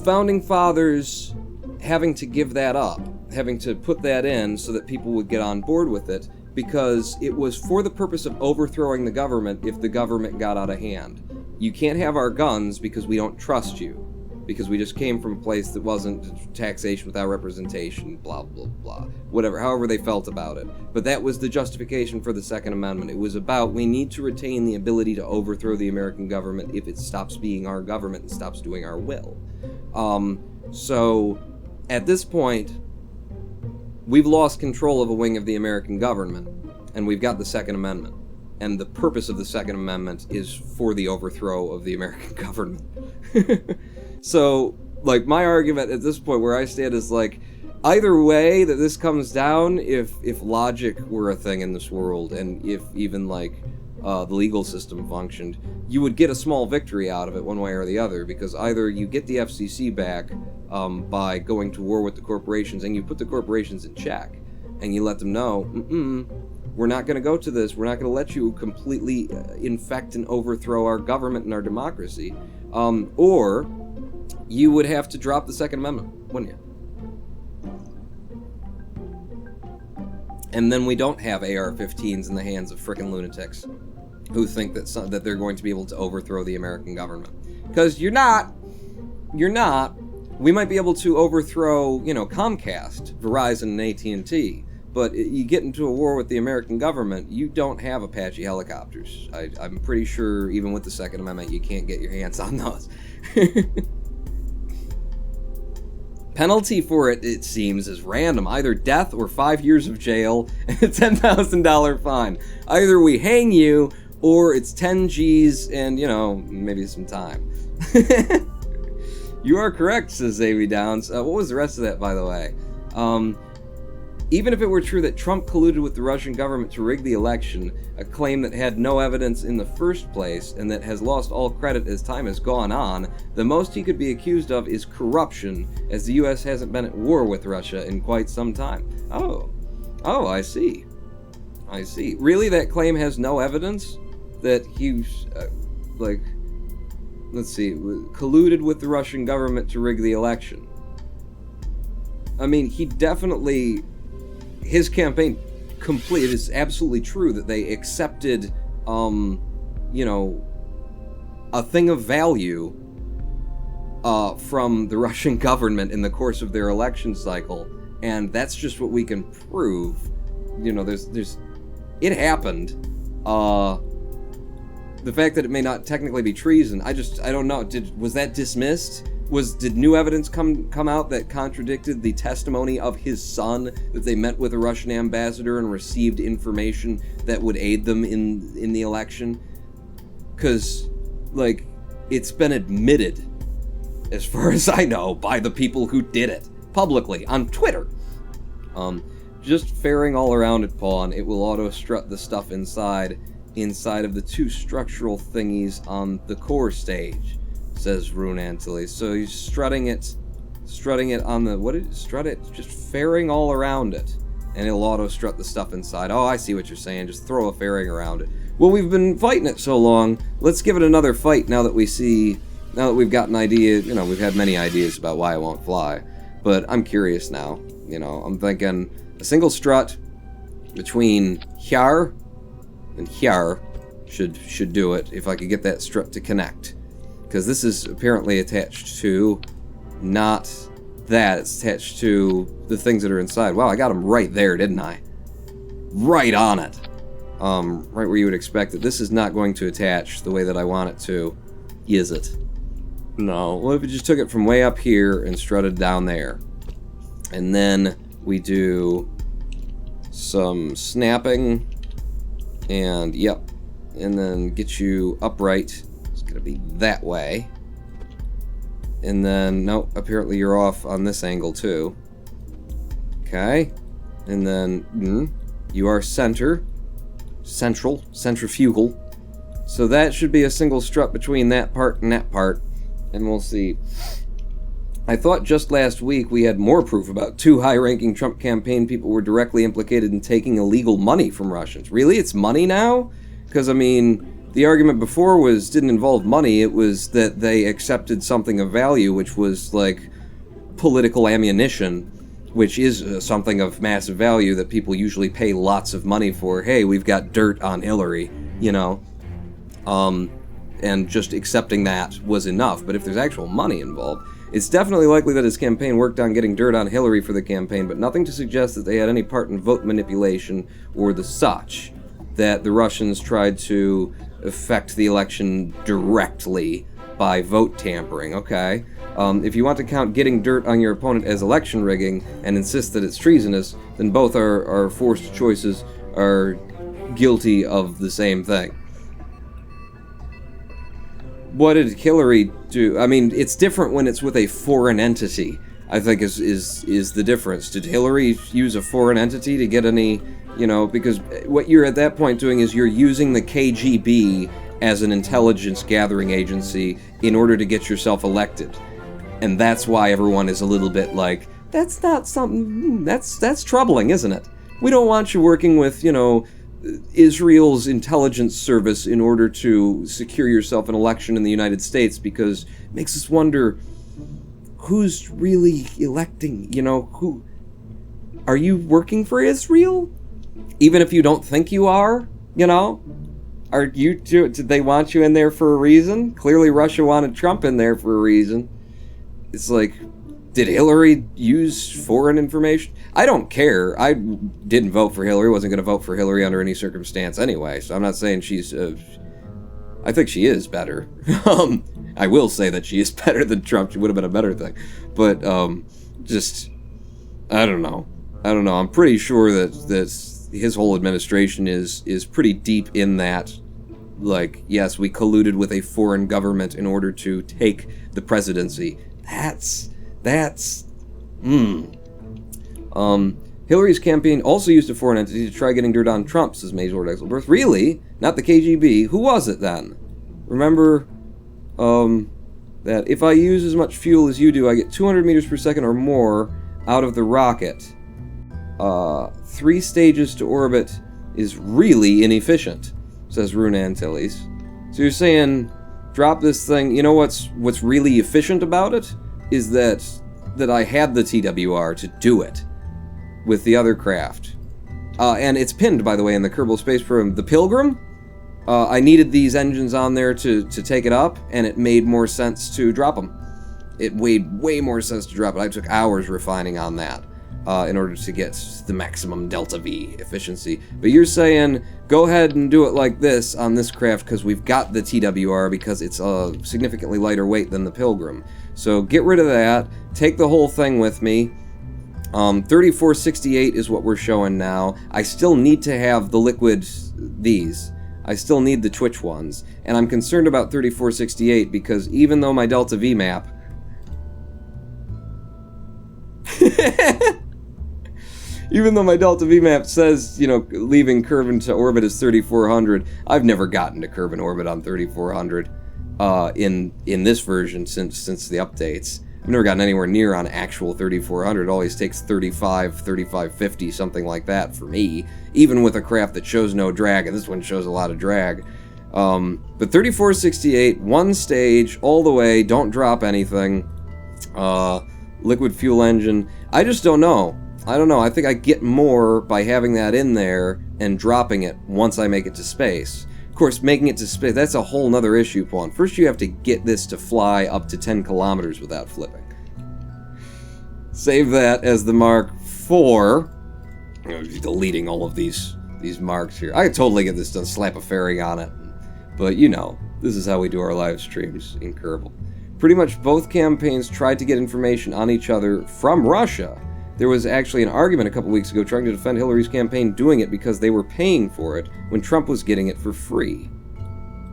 Founding Fathers having to give that up, having to put that in so that people would get on board with it, because it was for the purpose of overthrowing the government if the government got out of hand. You can't have our guns because we don't trust you, because we just came from a place that wasn't taxation without representation, blah, blah, blah. Whatever, however they felt about it. But that was the justification for the Second Amendment. It was about, we need to retain the ability to overthrow the American government if it stops being our government and stops doing our will. So, at this point, we've lost control of a wing of the American government, and we've got the Second Amendment. And the purpose of the Second Amendment is for the overthrow of the American government. So, like, my argument at this point where I stand is, like, either way that this comes down, if logic were a thing in this world, and if even, like, the legal system functioned, you would get a small victory out of it one way or the other, because either you get the FCC back by going to war with the corporations, and you put the corporations in check, and you let them know, we're not going to go to this, we're not going to let you completely infect and overthrow our government and our democracy, or you would have to drop the Second Amendment, wouldn't you? And then we don't have AR-15s in the hands of frickin' lunatics who think that they're going to be able to overthrow the American government. Because you're not. We might be able to overthrow, you know, Comcast, Verizon, and AT&T, but you get into a war with the American government, you don't have Apache helicopters. I'm pretty sure even with the Second Amendment you can't get your hands on those. Penalty for it, it seems, is random. Either death or 5 years of jail and a $10,000 fine. Either we hang you, or it's 10 G's and, you know, maybe some time. You are correct, says Xavier Downs. What was the rest of that, by the way? Even if it were true that Trump colluded with the Russian government to rig the election, a claim that had no evidence in the first place and that has lost all credit as time has gone on, the most he could be accused of is corruption, as the U.S. hasn't been at war with Russia in quite some time. Oh, I see. Really, that claim has no evidence? That he, colluded with the Russian government to rig the election. I mean, he definitely... His campaign it is absolutely true that they accepted, you know, a thing of value from the Russian government in the course of their election cycle, and that's just what we can prove. You know, it happened. The fact that it may not technically be treason, I don't know. Was that dismissed? Did new evidence come out that contradicted the testimony of his son, that they met with a Russian ambassador and received information that would aid them in the election? Because, like, it's been admitted, as far as I know, by the people who did it, publicly, on Twitter. Just faring all around it, Pawn, it will auto-strut the stuff inside of the two structural thingies on the core stage. says Rune Antilles. So he's strutting it on the, what did it strut it? Just fairing all around it. And it'll auto-strut the stuff inside. Oh, I see what you're saying. Just throw a fairing around it. Well, we've been fighting it so long. Let's give it another fight now that we've got an idea. You know, we've had many ideas about why it won't fly. But I'm curious now. You know, I'm thinking a single strut between here and here should do it if I could get that strut to connect. Because this is apparently attached to not that. It's attached to the things that are inside. Wow, I got them right there, didn't I? Right on it. Right where you would expect it. This is not going to attach the way that I want it to, is it? No. What if we just took it from way up here and strutted down there? And then we do some snapping, and yep, and then get you upright. It's gonna be that way. And then, nope, apparently you're off on this angle too. Okay. And then, you are central, centrifugal. So that should be a single strut between that part and that part. And we'll see. I thought just last week we had more proof about 2 high-ranking Trump campaign people were directly implicated in taking illegal money from Russians. Really? It's money now? Because, I mean, the argument before didn't involve money. It was that they accepted something of value, which was, like, political ammunition, which is something of massive value that people usually pay lots of money for. Hey, we've got dirt on Hillary, you know? And just accepting that was enough. But if there's actual money involved, it's definitely likely that his campaign worked on getting dirt on Hillary for the campaign, but nothing to suggest that they had any part in vote manipulation or the such, that the Russians tried to affect the election directly by vote tampering, okay? If you want to count getting dirt on your opponent as election rigging and insist that it's treasonous, then both our forced choices are guilty of the same thing. What did Hillary do? I mean, it's different when it's with a foreign entity, I think is the difference. Did Hillary use a foreign entity to get any, you know, because what you're at that point doing is you're using the KGB as an intelligence gathering agency in order to get yourself elected. And that's why everyone is a little bit like, that's not something, that's troubling, isn't it? We don't want you working with, you know, Israel's intelligence service in order to secure yourself an election in the United States, because it makes us wonder who's really electing, you know, who are you working for Israel? Even if you don't think you are, you know? Did they want you in there for a reason? Clearly Russia wanted Trump in there for a reason. It's like, did Hillary use foreign information? I don't care. I didn't vote for Hillary. Wasn't going to vote for Hillary under any circumstance anyway. So I'm not saying she's... I think she is better. I will say that she is better than Trump. She would have been a better thing. But just... I don't know. I'm pretty sure that his whole administration is pretty deep in that. Like, yes, we colluded with a foreign government in order to take the presidency. Hillary's campaign also used a foreign entity to try getting dirt on Trump, says Major Lord Exelberth. Really? Not the KGB? Who was it then? Remember, that if I use as much fuel as you do, I get 200 meters per second or more out of the rocket. 3 stages to orbit is really inefficient, says Rune Antilles. So you're saying, drop this thing. You know what's really efficient about it? Is that I had the TWR to do it with the other craft. And it's pinned, by the way, in the Kerbal space program. The Pilgrim, I needed these engines on there to take it up, and it made more sense to drop them. It made way more sense to drop it. I took hours refining on that in order to get the maximum delta V efficiency. But you're saying, go ahead and do it like this on this craft because we've got the TWR, because it's a significantly lighter weight than the Pilgrim. So get rid of that, take the whole thing with me. 3468 is what we're showing now. I still need to have the liquid, these. I still need the Twitch ones. And I'm concerned about 3468 because even though my Delta V map... even though my Delta V map says, you know, leaving Kerbal to orbit is 3400, I've never gotten to Kerbal orbit on 3400. in this version since the updates. I've never gotten anywhere near on actual 3400. It always takes 3550, something like that for me, even with a craft that shows no drag, and this one shows a lot of drag. But 3468, one stage, all the way, don't drop anything. Liquid fuel engine. I just don't know. I don't know. I think I get more by having that in there and dropping it once I make it to space. Of course, making it to space, that's a whole nother issue, Pawn. First, you have to get this to fly up to 10 kilometers without flipping. Save that as the Mark IV. Deleting all of these marks here. I could totally get this done, slap a fairing on it. But, you know, this is how we do our live streams in Kerbal. Pretty much both campaigns tried to get information on each other from Russia. There was actually an argument a couple weeks ago trying to defend Hillary's campaign doing it because they were paying for it when Trump was getting it for free.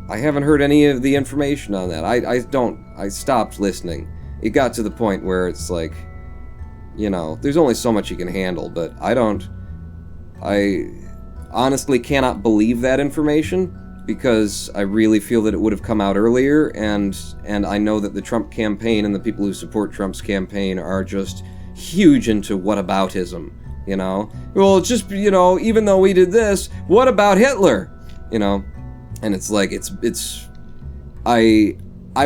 I haven't heard any of the information on that. I stopped listening. It got to the point where it's like, you know, there's only so much you can handle, but I honestly cannot believe that information because I really feel that it would have come out earlier, and I know that the Trump campaign and the people who support Trump's campaign are just huge into whataboutism, you know? Well, just, you know, even though we did this, what about Hitler? You know? And it's like, I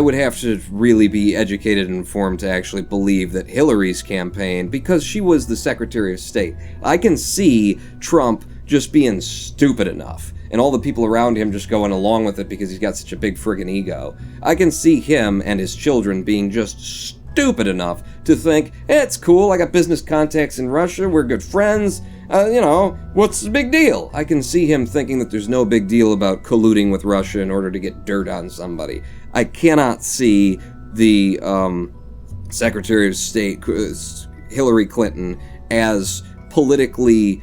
would have to really be educated and informed to actually believe that Hillary's campaign, because she was the Secretary of State, I can see Trump just being stupid enough, and all the people around him just going along with it because he's got such a big friggin' ego. I can see him and his children being just stupid enough to think, hey, it's cool, I got business contacts in Russia, we're good friends, you know, what's the big deal? I can see him thinking that there's no big deal about colluding with Russia in order to get dirt on somebody. I cannot see the Secretary of State, Hillary Clinton, as politically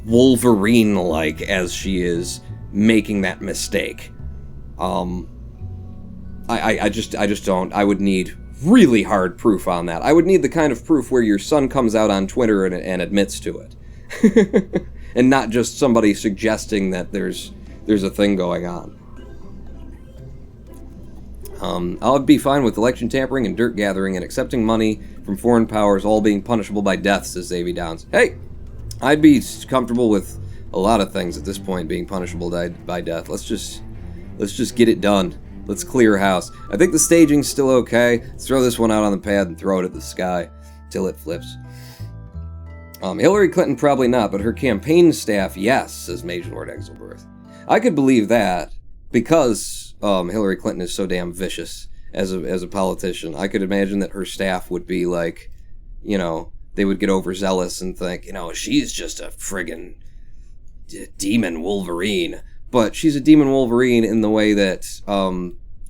Wolverine-like as she is, making that mistake. I just don't. I would need really hard proof on that. I would need the kind of proof where your son comes out on Twitter and admits to it. And not just somebody suggesting that there's a thing going on. I'll be fine with election tampering and dirt gathering and accepting money from foreign powers all being punishable by death, says Xavier Downs. Hey! I'd be comfortable with a lot of things at this point being punishable by death. Let's just get it done. Let's clear house. I think the staging's still okay. Let's throw this one out on the pad and throw it at the sky till it flips. Hillary Clinton probably not, but her campaign staff, yes, says Major Lord Exelberth. I could believe that because Hillary Clinton is so damn vicious as a politician. I could imagine that her staff would be like, you know, they would get overzealous and think, you know, she's just a friggin' demon Wolverine. But she's a demon Wolverine in the way that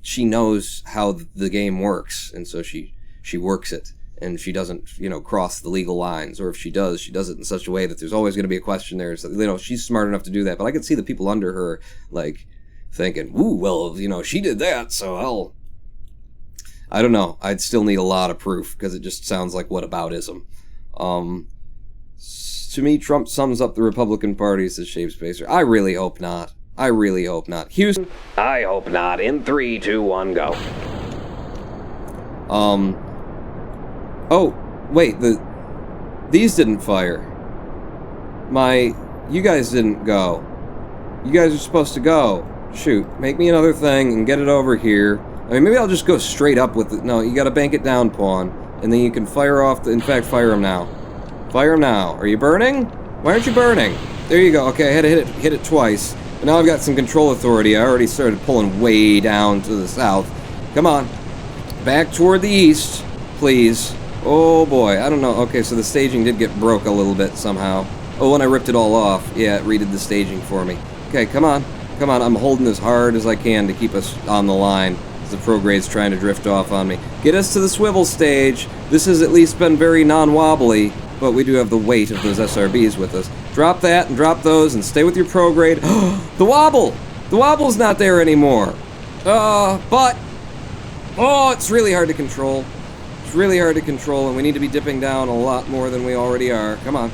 she knows how the game works, and so she works it, and she doesn't, you know, cross the legal lines. Or if she does it in such a way that there's always going to be a question there. So, you know, she's smart enough to do that. But I could see the people under her, like, thinking, ooh, well, you know, she did that, so I don't know. I'd still need a lot of proof, because it just sounds like whataboutism. To me, Trump sums up the Republican Party, says Shape Spacer. I really hope not. I really hope not. Houston. I hope not. In 3, 2, 1, go. Oh, wait, these didn't fire. You guys didn't go. You guys are supposed to go. Shoot, make me another thing and get it over here. I mean, maybe I'll just go straight up with it. No, you gotta bank it down, Pawn. And then you can fire off in fact, fire him now. Fire him now. Are you burning? Why aren't you burning? There you go. Okay, I had to hit it twice. But now I've got some control authority. I already started pulling way down to the south. Come on. Back toward the east, please. Oh boy, I don't know. Okay, so the staging did get broke a little bit somehow. Oh, when I ripped it all off, yeah, it redid the staging for me. Okay, come on. Come on, I'm holding as hard as I can to keep us on the line. The prograde's trying to drift off on me. Get us to the swivel stage. This has at least been very non-wobbly, but we do have the weight of those SRBs with us. Drop that and drop those and stay with your prograde. The wobble! The wobble's not there anymore. But... oh, it's really hard to control. It's really hard to control, and we need to be dipping down a lot more than we already are. Come on.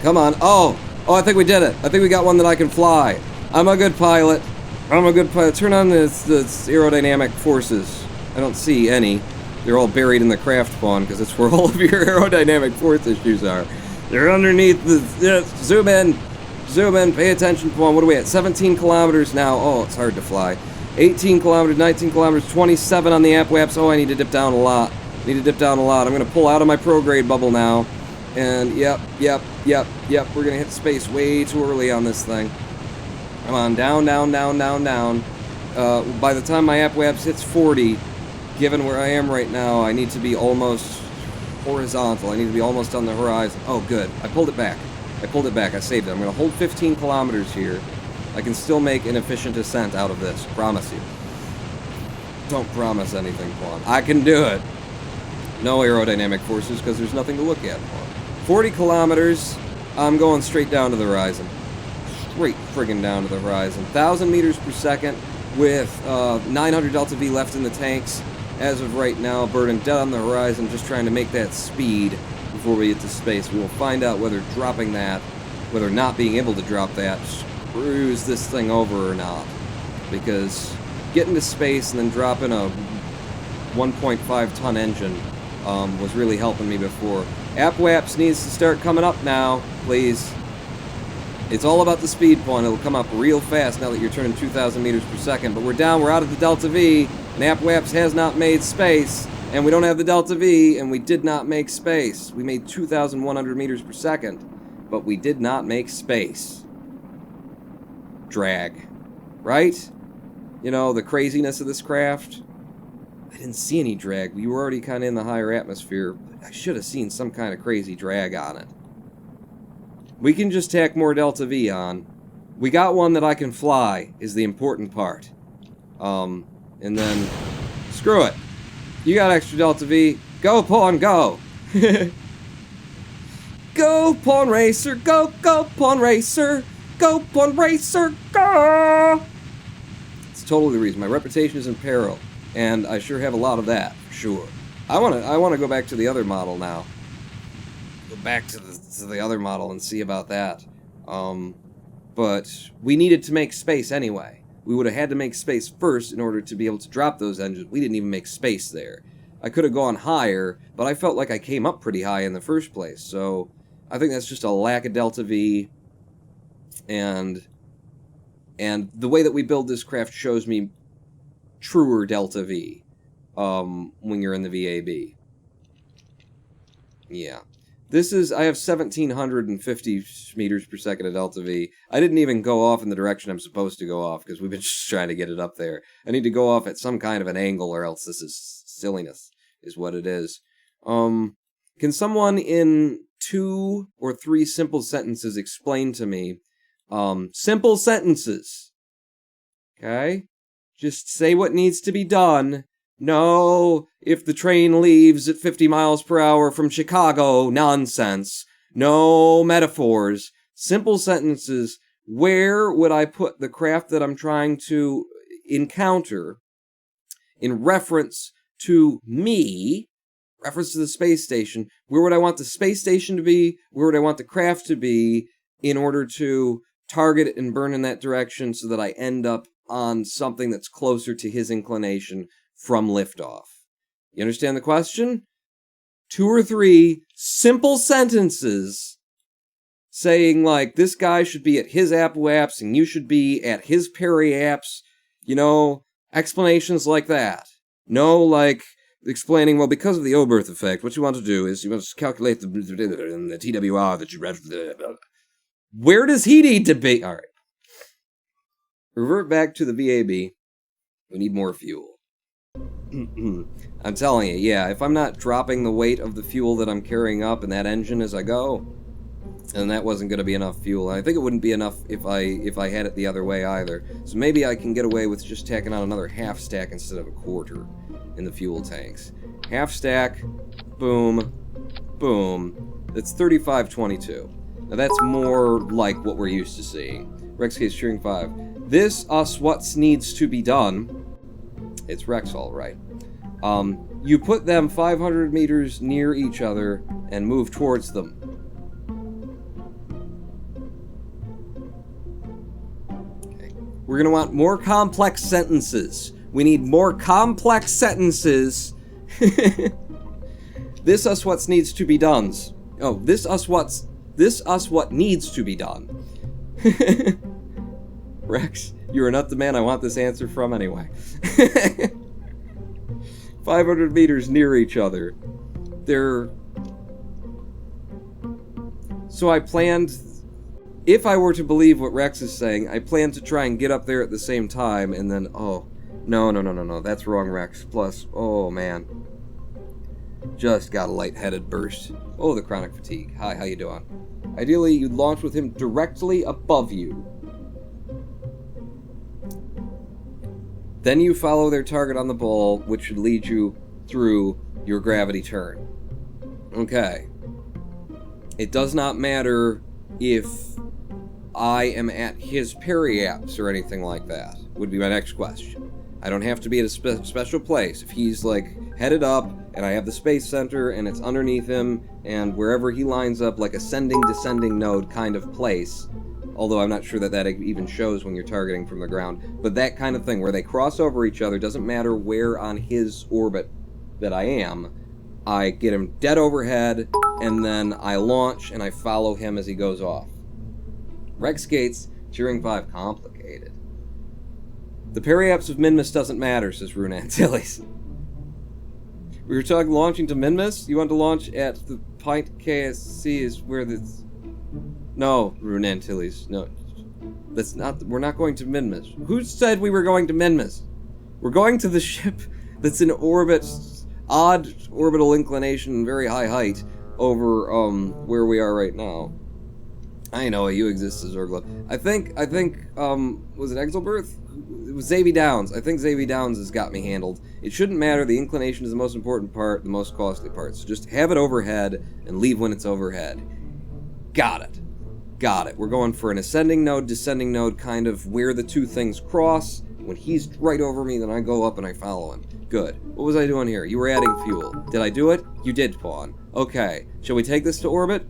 Come on. Oh, I think we did it. I think we got one that I can fly. I'm a good pilot. I'm a good pilot. Turn on the aerodynamic forces. I don't see any. They're all buried in the craft pawn because it's where all of your aerodynamic force issues are. They're underneath the... zoom in. Zoom in. Pay attention, pawn. What are we at? 17 kilometers now. Oh, it's hard to fly. 18 kilometers, 19 kilometers, 27 on the Apoaps. Oh, I need to dip down a lot. I'm going to pull out of my prograde bubble now. And yep. We're going to hit space way too early on this thing. Come on, down. By the time my Apoaps hits 40, given where I am right now, I need to be almost horizontal. I need to be almost on the horizon. Oh, good. I pulled it back. I saved it. I'm going to hold 15 kilometers here. I can still make an efficient ascent out of this. Promise you. Don't promise anything, Quan. I can do it. No aerodynamic forces because there's nothing to look at, Quan. 40 kilometers, I'm going straight down to the horizon. Straight friggin' down to the horizon. 1,000 meters per second with 900 delta V left in the tanks. As of right now, burning dead on the horizon, just trying to make that speed before we get to space. We will find out whether dropping that, whether not being able to drop that, screws this thing over or not. Because getting to space and then dropping a 1.5 ton engine was really helping me before. Apoaps needs to start coming up now, please. It's all about the speed point. It'll come up real fast now that you're turning 2,000 meters per second. But we're down, we're out of the delta V, and Apoaps has not made space, and we don't have the delta V, and we did not make space. We made 2,100 meters per second, but we did not make space. Drag. Right? You know, the craziness of this craft. I didn't see any drag. We were already kind of in the higher atmosphere. I should have seen some kind of crazy drag on it. We can just tack more delta V on. We got one that I can fly, is the important part. And then, screw it. You got extra delta V. Go, pawn, go! Go, pawn racer! Go, pawn racer! Go, pawn racer! Go! It's totally the reason. My reputation is in peril, and I sure have a lot of that, for sure. I wanna go back to the other model now. Go back to the other model and see about that. But we needed to make space anyway. We would have had to make space first in order to be able to drop those engines. We didn't even make space there. I could have gone higher, but I felt like I came up pretty high in the first place. So I think that's just a lack of delta V. And the way that we build this craft shows me truer delta V when you're in the VAB. Yeah. This is, I have 1,750 meters per second of delta V. I didn't even go off in the direction I'm supposed to go off, because we've been just trying to get it up there. I need to go off at some kind of an angle, or else this is silliness, is what it is. Can someone in 2 or 3 simple sentences explain to me, simple sentences, okay? Just say what needs to be done. No, if the train leaves at 50 miles per hour from Chicago, nonsense. No metaphors. Simple sentences. Where would I put the craft that I'm trying to encounter in reference to me, reference to the space station? Where would I want the space station to be? Where would I want the craft to be in order to target it and burn in that direction so that I end up on something that's closer to his inclination from liftoff? You understand the question? 2 or 3 simple sentences saying, like, this guy should be at his Apoaps and you should be at his periaps. You know, explanations like that. No, like, explaining, well, because of the Oberth effect, what you want to do is you want to calculate the TWR that you read. Where does he need to be? All right. Revert back to the VAB. We need more fuel. I'm telling you, yeah, if I'm not dropping the weight of the fuel that I'm carrying up in that engine as I go, then that wasn't going to be enough fuel. I think it wouldn't be enough if I had it the other way either. So maybe I can get away with just tacking on another half stack instead of a quarter in the fuel tanks. Half stack, boom, boom. That's 3522. Now that's more like what we're used to seeing. Rex Case Cheering 5. This what needs to be done. It's Rexall, right? You put them 500 meters near each other and move towards them. Okay. We're gonna want more complex sentences. We need more complex sentences. This us what needs to be done. Oh, this us what needs to be done. Rex, you are not the man I want this answer from anyway. 500 meters near each other. So I planned, if I were to believe what Rex is saying, I planned to try and get up there at the same time, and then, oh, no, that's wrong, Rex. Plus, oh man. Just got a lightheaded burst. Oh, the chronic fatigue. Hi, how you doing? Ideally, you'd launch with him directly above you. Then you follow their target on the ball, which should lead you through your gravity turn. Okay. It does not matter if I am at his periaps or anything like that, would be my next question. I don't have to be at a special place. If he's, like, headed up, and I have the space center, and it's underneath him, and wherever he lines up, like ascending, descending node kind of place, although I'm not sure that even shows when you're targeting from the ground, but that kind of thing, where they cross over each other, doesn't matter where on his orbit that I am, I get him dead overhead, and then I launch, and I follow him as he goes off. Rex Gates, Turing 5, complicated. The periaps of Minmus doesn't matter, says Rune Antilles. We were talking launching to Minmus? You want to launch at the Pint KSC is where this... No, Rune Antilles, no. That's not... We're not going to Minmus. Who said we were going to Minmus? We're going to the ship that's in orbit, odd orbital inclination, very high height, over, where we are right now. I know, you exist as Orgla. I think, was it Exelberth? It was Xavier Downs. I think Xavier Downs has got me handled. It shouldn't matter. The inclination is the most important part, the most costly part. So just have it overhead and leave when it's overhead. Got it. We're going for an ascending node, descending node, kind of where the two things cross. When he's right over me, then I go up and I follow him. Good. What was I doing here? You were adding fuel. Did I do it? You did, Pawn. Okay. Shall we take this to orbit?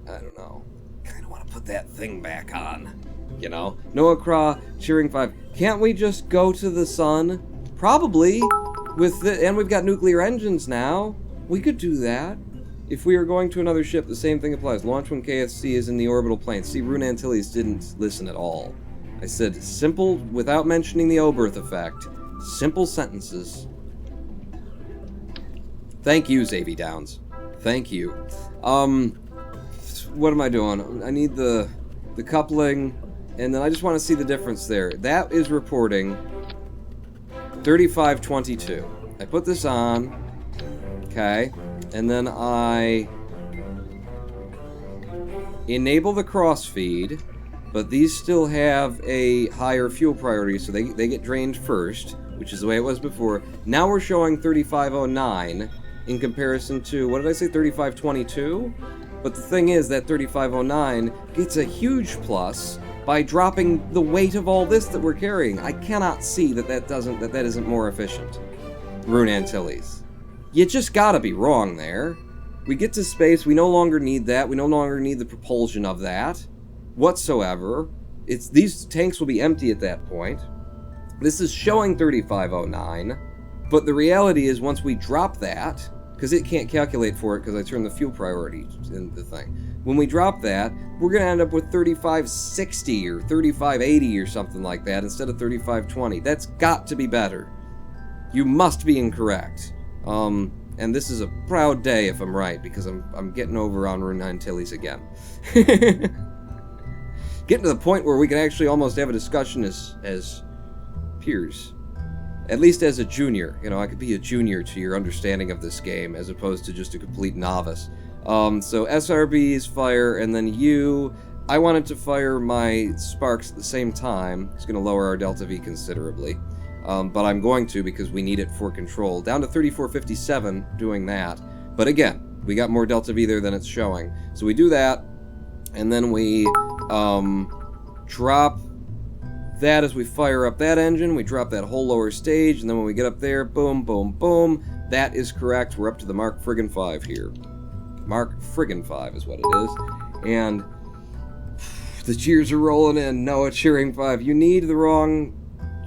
I don't know. Kind of want to put that thing back on. You know? N.Korea, Turing 5. Can't we just go to the sun? Probably. And we've got nuclear engines now. We could do that. If we are going to another ship, the same thing applies. Launch when KFC is in the orbital plane. See, Rune Antilles didn't listen at all. I said simple, without mentioning the Oberth effect. Simple sentences. Thank you, Xavier Downs. Thank you. What am I doing? I need the coupling, and then I just want to see the difference there. That is reporting 3522. I put this on, okay, and then I enable the crossfeed, but these still have a higher fuel priority, so they get drained first, which is the way it was before. Now we're showing 3509 in comparison to, what did I say, 3522? But the thing is that 3509 gets a huge plus by dropping the weight of all this that we're carrying. I cannot see that that isn't more efficient. Rune Antilles. You just gotta be wrong there. We get to space, we no longer need that, we no longer need the propulsion of that whatsoever. These tanks will be empty at that point. This is showing 3509, but the reality is once we drop that, because it can't calculate for it because I turned the fuel priority in the thing. When we drop that, we're going to end up with 3560 or 3580 or something like that instead of 3520. That's got to be better. You must be incorrect. And this is a proud day if I'm right, because I'm getting over on Rune Antilles again. Getting to the point where we can actually almost have a discussion as peers. At least as a junior. You know, I could be a junior to your understanding of this game, as opposed to just a complete novice. So SRBs fire, and then I wanted to fire my sparks at the same time. It's going to lower our delta V considerably. But I'm going to because we need it for control. Down to 3457 doing that. But again, we got more delta V there than it's showing. So we do that, and then we drop that as we fire up that engine. We drop that whole lower stage, and then when we get up there, boom, boom, boom. That is correct. We're up to the Mark friggin' 5 here. Mark friggin' 5 is what it is. And The cheers are rolling in. Noah cheering 5. You need the wrong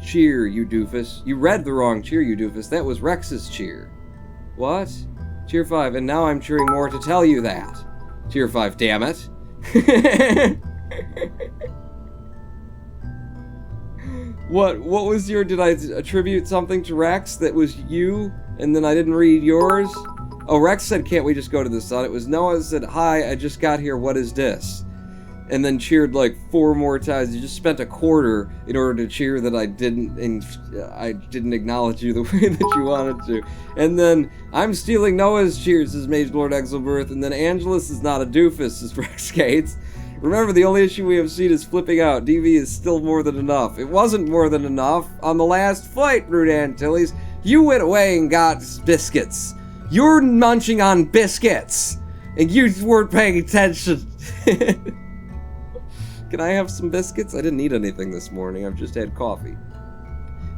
cheer, you doofus. You read the wrong cheer, you doofus. That was Rex's cheer. What? Cheer 5, and now I'm cheering more to tell you that. Cheer 5, damn it. What was your... Did I attribute something to Rex that was you, and then I didn't read yours? Oh, Rex said, can't we just go to the sun? It was Noah said, hi, I just got here, what is this? And then cheered like 4 more times. You just spent a quarter in order to cheer that I didn't acknowledge you the way that you wanted to. And then I'm stealing Noah's cheers, says Mage Lord Exelbirth. And then Angelus is not a doofus, says Rex Gates. Remember, the only issue we have seen is flipping out. DV is still more than enough. It wasn't more than enough on the last fight, Rude Antilles. You went away and got biscuits. You're munching on biscuits. And you weren't paying attention. Can I have some biscuits? I didn't eat anything this morning. I've just had coffee.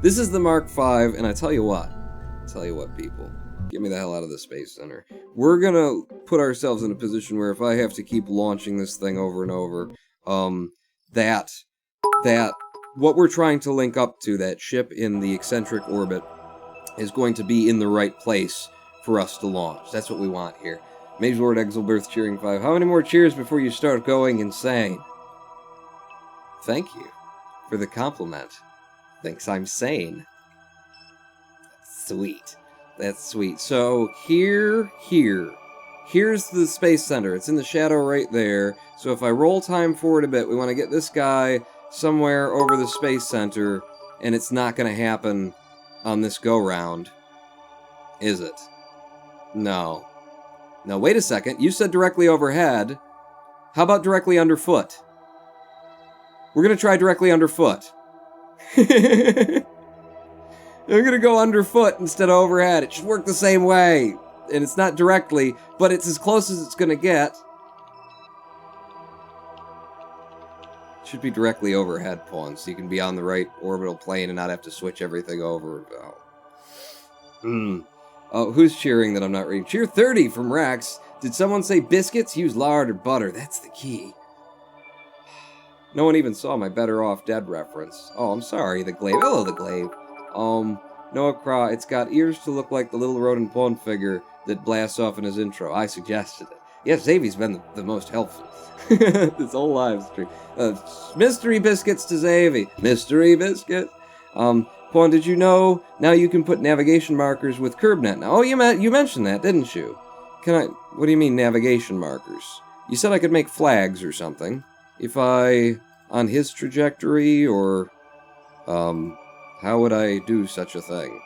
This is the Mark V, and I tell you what, people. Get me the hell out of the Space Center. We're gonna put ourselves in a position where if I have to keep launching this thing over and over, that what we're trying to link up to, that ship in the eccentric orbit, is going to be in the right place for us to launch. That's what we want here. Mage Lord Exelbirth cheering 5. How many more cheers before you start going insane? Thank you for the compliment. Thinks I'm sane. Sweet. That's sweet. So here's the Space Center. It's in the shadow right there. So if I roll time forward a bit, we want to get this guy somewhere over the Space Center, and it's not going to happen on this go-round, is it? No. No, wait a second. You said directly overhead. How about directly underfoot? We're going to try directly underfoot. I'm going to go underfoot instead of overhead. It should work the same way. And it's not directly, but it's as close as it's going to get. It should be directly overhead, Pawn, so you can be on the right orbital plane and not have to switch everything over. Oh, who's cheering that I'm not reading? Cheer 30 from Rex. Did someone say biscuits? Use lard or butter. That's the key. No one even saw my Better Off Dead reference. Oh, I'm sorry, the glaive. Hello, the glaive. Noah Craw, it's got ears to look like the little rodent pawn figure that blasts off in his intro. I suggested it. Yes, Xavier's been the most helpful. This whole live stream. Mystery biscuits to Xavier. Mystery biscuit. Pawn, did you know now you can put navigation markers with CurbNet now? Oh, you mentioned that, didn't you? What do you mean navigation markers? You said I could make flags or something. If on his trajectory, or, how would I do such a thing?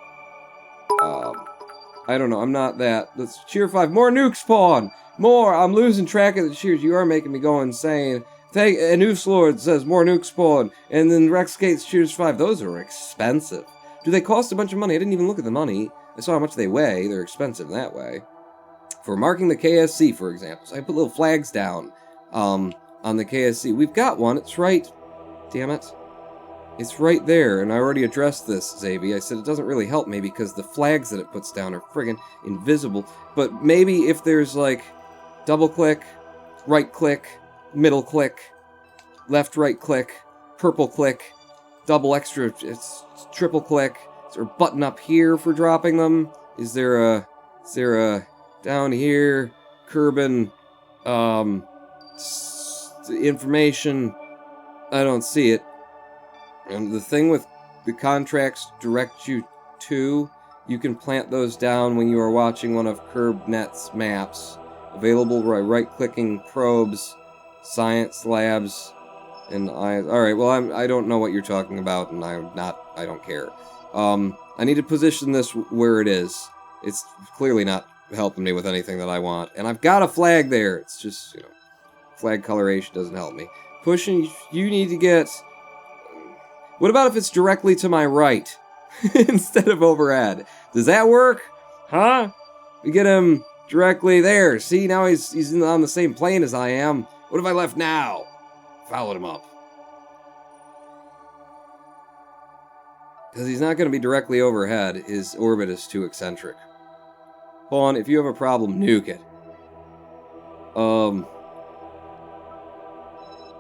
I don't know, I'm not that. Let's cheer 5. More nukes, Pawn! More! I'm losing track of the cheers. You are making me go insane. Anus Lord says, more nukes, Pawn. And then Rex Gates cheers 5. Those are expensive. Do they cost a bunch of money? I didn't even look at the money. I saw how much they weigh. They're expensive that way. For marking the KSC, for example. So I put little flags down, on the KSC. We've got one. It's right. Damn it. It's right there, and I already addressed this, Xavier. I said it doesn't really help me because the flags that it puts down are friggin' invisible. But maybe if there's, like, double-click, right-click, middle-click, left-right click, purple-click, double extra, it's triple-click. Is there a button up here for dropping them? Is there a down here, Kerbal, information? I don't see it. And the thing with the contracts direct you to, you can plant those down when you are watching one of CurbNet's maps. Available by right-clicking probes, science labs, and alright, well, I don't know what you're talking about, and I don't care. I need to position this where it is. It's clearly not helping me with anything that I want. And I've got a flag there. It's just, flag coloration doesn't help me. Pushing, you need to get... What about if it's directly to my right instead of overhead? Does that work? Huh? We get him directly there. See, now he's on the same plane as I am. What if I left now? Followed him up. Because he's not going to be directly overhead. His orbit is too eccentric. Hold on, if you have a problem, nuke it.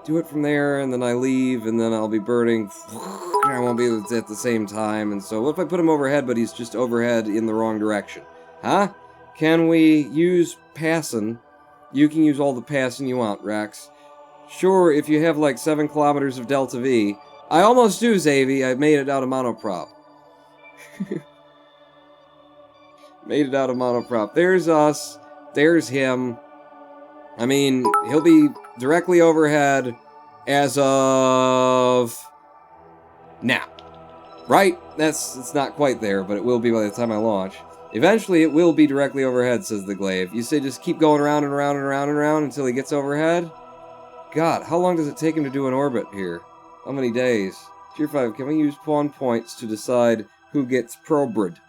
do it from there, and then I leave, and then I'll be burning. I won't be at the same time, and so what if I put him overhead, but he's just overhead in the wrong direction? Huh? Can we use passing? You can use all the passing you want, Rex. Sure, if you have like 7 kilometers of Delta V. I almost do, Xavi. I made it out of monoprop. Made it out of monoprop. There's us. There's him. I mean, he'll be directly overhead as of now. Right? It's not quite there, but it will be by the time I launch. Eventually, it will be directly overhead, says the glaive. You say just keep going around and around and around and around until he gets overhead? God, how long does it take him to do an orbit here? How many days? Tier 5, can we use pawn points to decide who gets probed?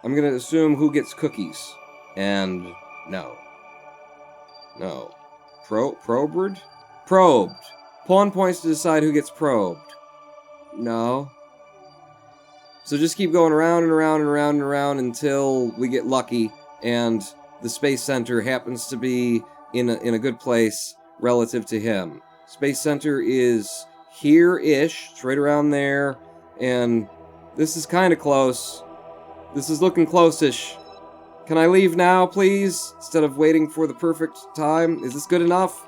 I'm gonna assume who gets cookies. And no. No. Probed? Probed. Pawn points to decide who gets probed. No. So just keep going around and around and around and around until we get lucky and the Space Center happens to be in a good place relative to him. Space Center is here-ish. It's right around there. And this is kind of close. This is looking close-ish. Can I leave now, please? Instead of waiting for the perfect time? Is this good enough?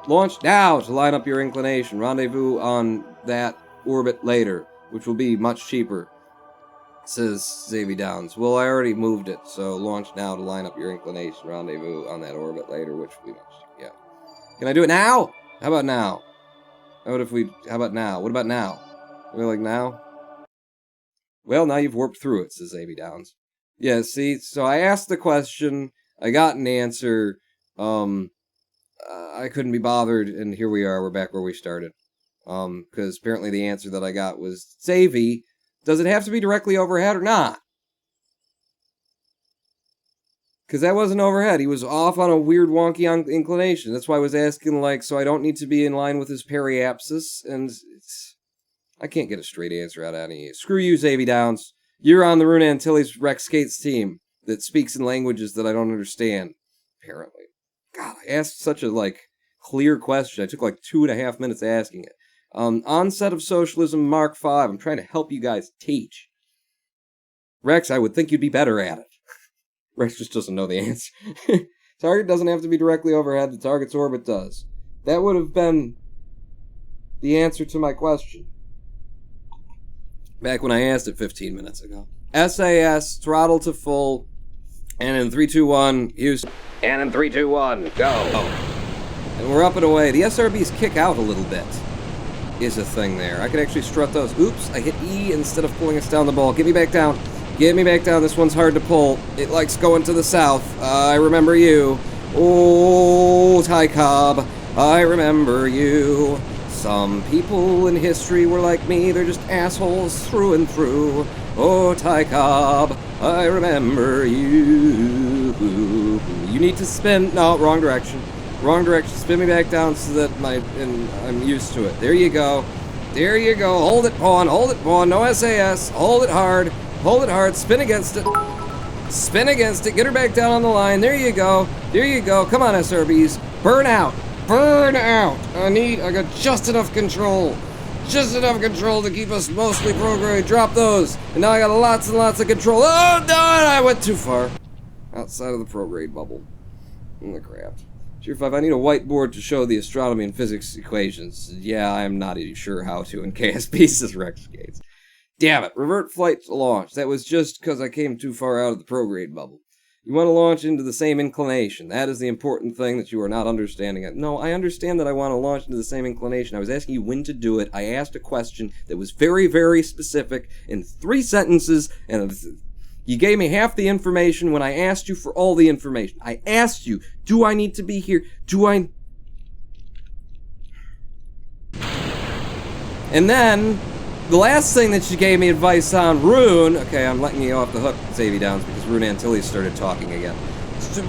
Launch now to line up your inclination. Rendezvous on that orbit later, which will be much cheaper. Says Xavi Downs. Well, I already moved it, so launch now to line up your inclination. Rendezvous on that orbit later, which will be much cheaper. Yeah. Can I do it now? How about now? How about now? What about now? Are we like now? Well, now you've warped through it, says Xavi Downs. Yeah, see, so I asked the question, I got an answer, I couldn't be bothered, and here we are, we're back where we started. Because apparently the answer that I got was, Xavi, does it have to be directly overhead or not? Because that wasn't overhead. He was off on a weird wonky inclination. That's why I was asking, like, so I don't need to be in line with his periapsis. And I can't get a straight answer out of any of you. Screw you, Xavi Downs. You're on the Rune Antilles Rex Skates team that speaks in languages that I don't understand. Apparently. God, I asked such a, like, clear question. I took, like, 2.5 minutes asking it. Onset of Socialism Mark 5. I'm trying to help you guys teach. Rex, I would think you'd be better at it. Rex just doesn't know the answer. Target doesn't have to be directly overhead. The target's orbit does. That would have been the answer to my question. Back when I asked it 15 minutes ago. SAS, throttle to full. And in 3, 2, 1, Houston. And in 3, 2, 1, go. Oh. And we're up and away. The SRBs kick out a little bit. Is a thing there. I could actually strut those. Oops, I hit E instead of pulling us down the ball. Get me back down. Get me back down. This one's hard to pull. It likes going to the south. I remember you. Oh, Ty Cobb. I remember you. Some people in history were like me. They're just assholes through and through. Oh, Ty Cobb. I remember you. You need to spin. No, wrong direction. Wrong direction. Spin me back down so that I'm used to it. There you go. There you go. Hold it, pawn. Hold it, pawn. No SAS. Hold it hard. Hold it hard. Spin against it. Spin against it. Get her back down on the line. There you go. There you go. Come on, SRBs. Burn out. Burn out. I got just enough control. Just enough control to keep us mostly programmed. Drop those. And now I got lots and lots of control. Oh, no, I went too far. Outside of the prograde bubble. In the craft. Tier 5, I need a whiteboard to show the astronomy and physics equations. Yeah, I'm not even sure how to in KSP, says Rex Gates. Damn it, revert flight to launch. That was just because I came too far out of the prograde bubble. You want to launch into the same inclination. That is the important thing that you are not understanding. No, I understand that I want to launch into the same inclination. I was asking you when to do it. I asked a question that was very, very specific in 3 sentences, and you gave me half the information when I asked you for all the information. I asked you, do I need to be here? And then, the last thing that you gave me advice on, Rune, okay, I'm letting you off the hook, Xavi Downs, because Rune Antilles started talking again,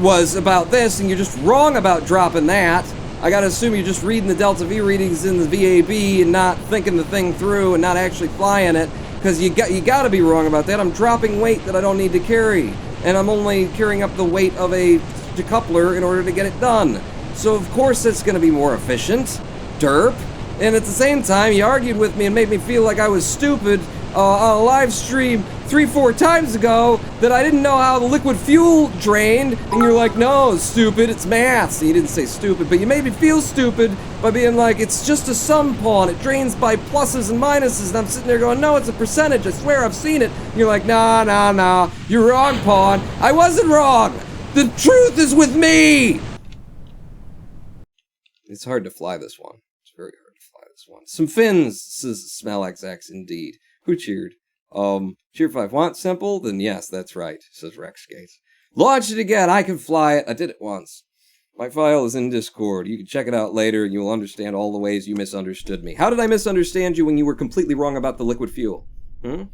was about this, and you're just wrong about dropping that. I gotta assume you're just reading the Delta V readings in the VAB and not thinking the thing through and not actually flying it. Because you gotta be wrong about that. I'm dropping weight that I don't need to carry. And I'm only carrying up the weight of a decoupler in order to get it done. so of course it's gonna be more efficient. Derp. And at the same time, you argued with me and made me feel like I was stupid on a live stream 3-4 times ago that I didn't know how the liquid fuel drained, and you're like, no, it's stupid, it's math. So you didn't say stupid, but you made me feel stupid by being like, it's just a sum, Pawn, it drains by pluses and minuses, and I'm sitting there going, no, it's a percentage, I swear I've seen it. And you're like, nah, you're wrong, Pawn. I wasn't wrong. The truth is with me. It's hard to fly this one. It's very hard to fly this one. Some fins, says Smell XX, indeed. Who cheered? Cheer 5. Want simple? Then yes, that's right, says Rex Gates. Launch it again, I can fly it. I did it once. My file is in Discord. You can check it out later and you will understand all the ways you misunderstood me. How did I misunderstand you when you were completely wrong about the liquid fuel? When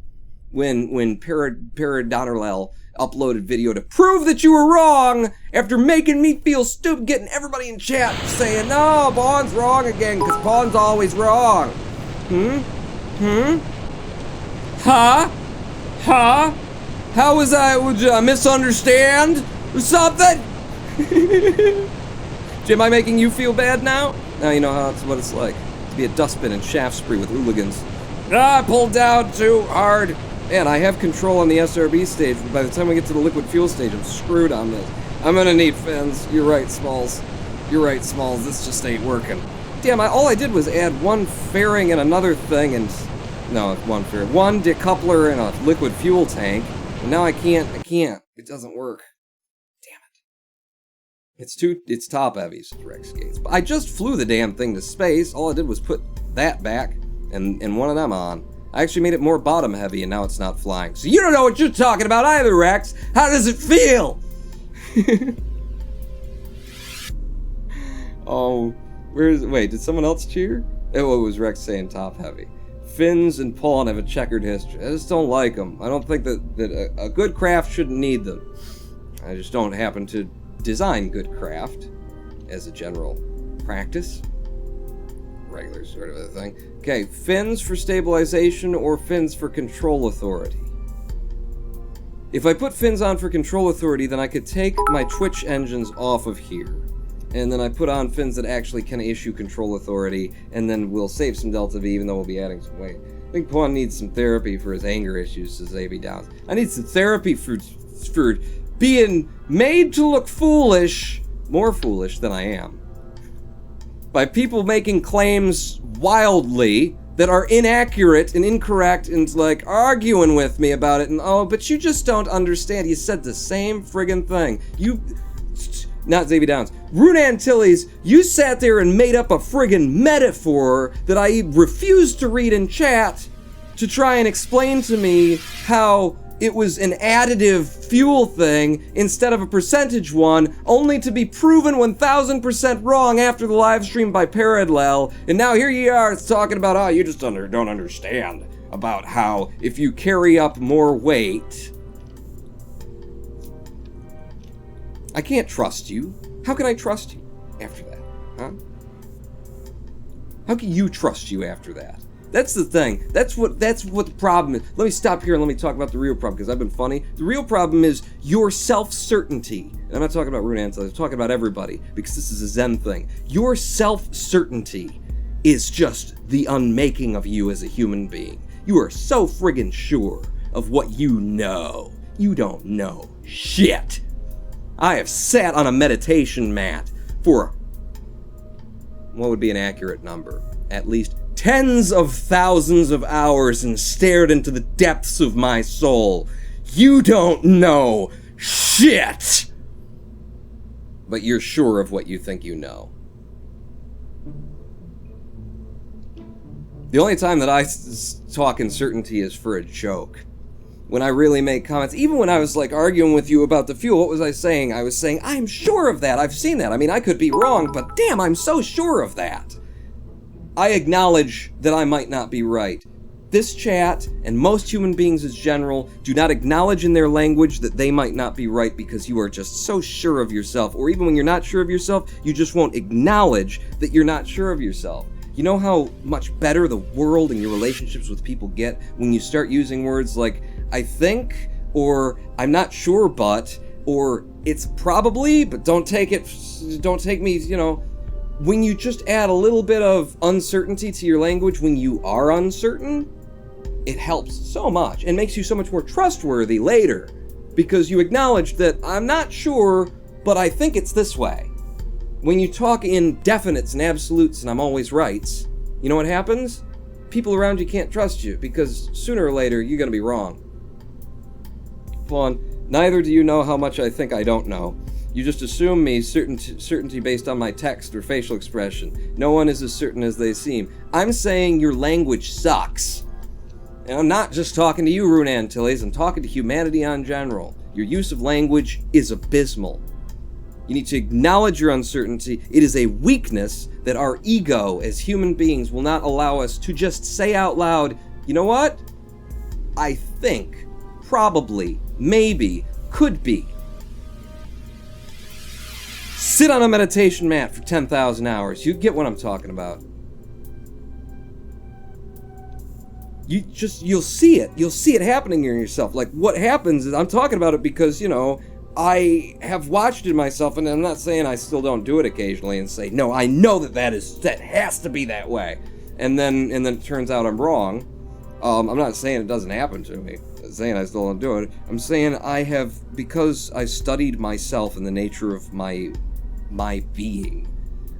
Paradonnerlel uploaded video to prove that you were wrong after making me feel stupid, getting everybody in chat saying, no, Pawn's wrong again, because Pawn's always wrong. Huh? How was I? Would I misunderstand or something? Am I making you feel bad now? Now you know what it's like to be a dustbin and shaft spree with hooligans. I pulled down too hard. And I have control on the SRB stage, but by the time we get to the liquid fuel stage, I'm screwed on this. I'm gonna need fins. You're right, Smalls. This just ain't working. Damn, all I did was add one fairing and another thing, and... No, one fairing. One decoupler and a liquid fuel tank, and now I can't. It doesn't work. Damn it. It's top heavy, says Rex Gates. But I just flew the damn thing to space. All I did was put that back, and one of them on. I actually made it more bottom heavy, and now it's not flying. So you don't know what you're talking about either, Rex. How does it feel? Wait, did someone else cheer? Oh, it was Rex saying top heavy. Fins and Pawn have a checkered history. I just don't like them. I don't think that a good craft shouldn't need them. I just don't happen to design good craft as a general practice. Regular sort of a thing. Okay, fins for stabilization or fins for control authority? If I put fins on for control authority, then I could take my Twitch engines off of here. And then I put on fins that actually can issue control authority, and then we'll save some Delta V, even though we'll be adding some weight. I think Pawn needs some therapy for his anger issues, says AB Downs. I need some therapy for being made to look foolish, more foolish than I am, by people making claims wildly that are inaccurate and incorrect and like arguing with me about it and oh, but you just don't understand. You said the same friggin' thing. Not Xavier Downs. Rune Antilles, you sat there and made up a friggin' metaphor that I refused to read in chat to try and explain to me how it was an additive fuel thing instead of a percentage one, only to be proven 1000% wrong after the live stream by Parallel. And now here you are talking about how you just don't understand about how if you carry up more weight. I can't trust you. How can I trust you after that? Huh? How can you trust you after that? That's the thing. That's what the problem is. Let me stop here and let me talk about the real problem, because I've been funny. The real problem is your self-certainty. And I'm not talking about Rune Antilles, I'm talking about everybody, because this is a Zen thing. Your self-certainty is just the unmaking of you as a human being. You are so friggin' sure of what you know. You don't know shit. I have sat on a meditation mat for, what would be an accurate number? At least tens of thousands of hours and stared into the depths of my soul. You don't know shit! But you're sure of what you think you know. The only time that I talk in certainty is for a joke. When I really make comments, even when I was like arguing with you about the fuel, what was I saying? I was saying, I'm sure of that, I've seen that. I mean, I could be wrong, but damn, I'm so sure of that. I acknowledge that I might not be right. This chat, and most human beings as general, do not acknowledge in their language that they might not be right because you are just so sure of yourself. Or even when you're not sure of yourself, you just won't acknowledge that you're not sure of yourself. You know how much better the world and your relationships with people get when you start using words like, I think, or I'm not sure but, or It's probably, but don't take me, when you just add a little bit of uncertainty to your language when you are uncertain, it helps so much and makes you so much more trustworthy later, because you acknowledge that I'm not sure, but I think it's this way. When you talk in definites and absolutes and I'm always right, you know what happens? People around you can't trust you, because sooner or later you're going to be wrong. Vaughn, neither do you know how much I think I don't know. You just assume me certainty based on my text or facial expression. No one is as certain as they seem. I'm saying your language sucks. And I'm not just talking to you, Rune Antilles. I'm talking to humanity in general. Your use of language is abysmal. You need to acknowledge your uncertainty. It is a weakness that our ego as human beings will not allow us to just say out loud, you know what? I think, probably, maybe, could be. Sit on a meditation mat for 10,000 hours. You get what I'm talking about. You'll see it. You'll see it happening in yourself. Like, what happens is, I'm talking about it because, I have watched it myself, and I'm not saying I still don't do it occasionally and say, no, I know that has to be that way. And then it turns out I'm wrong. I'm not saying it doesn't happen to me. I'm saying I still don't do it. I'm saying because I studied myself and the nature of my being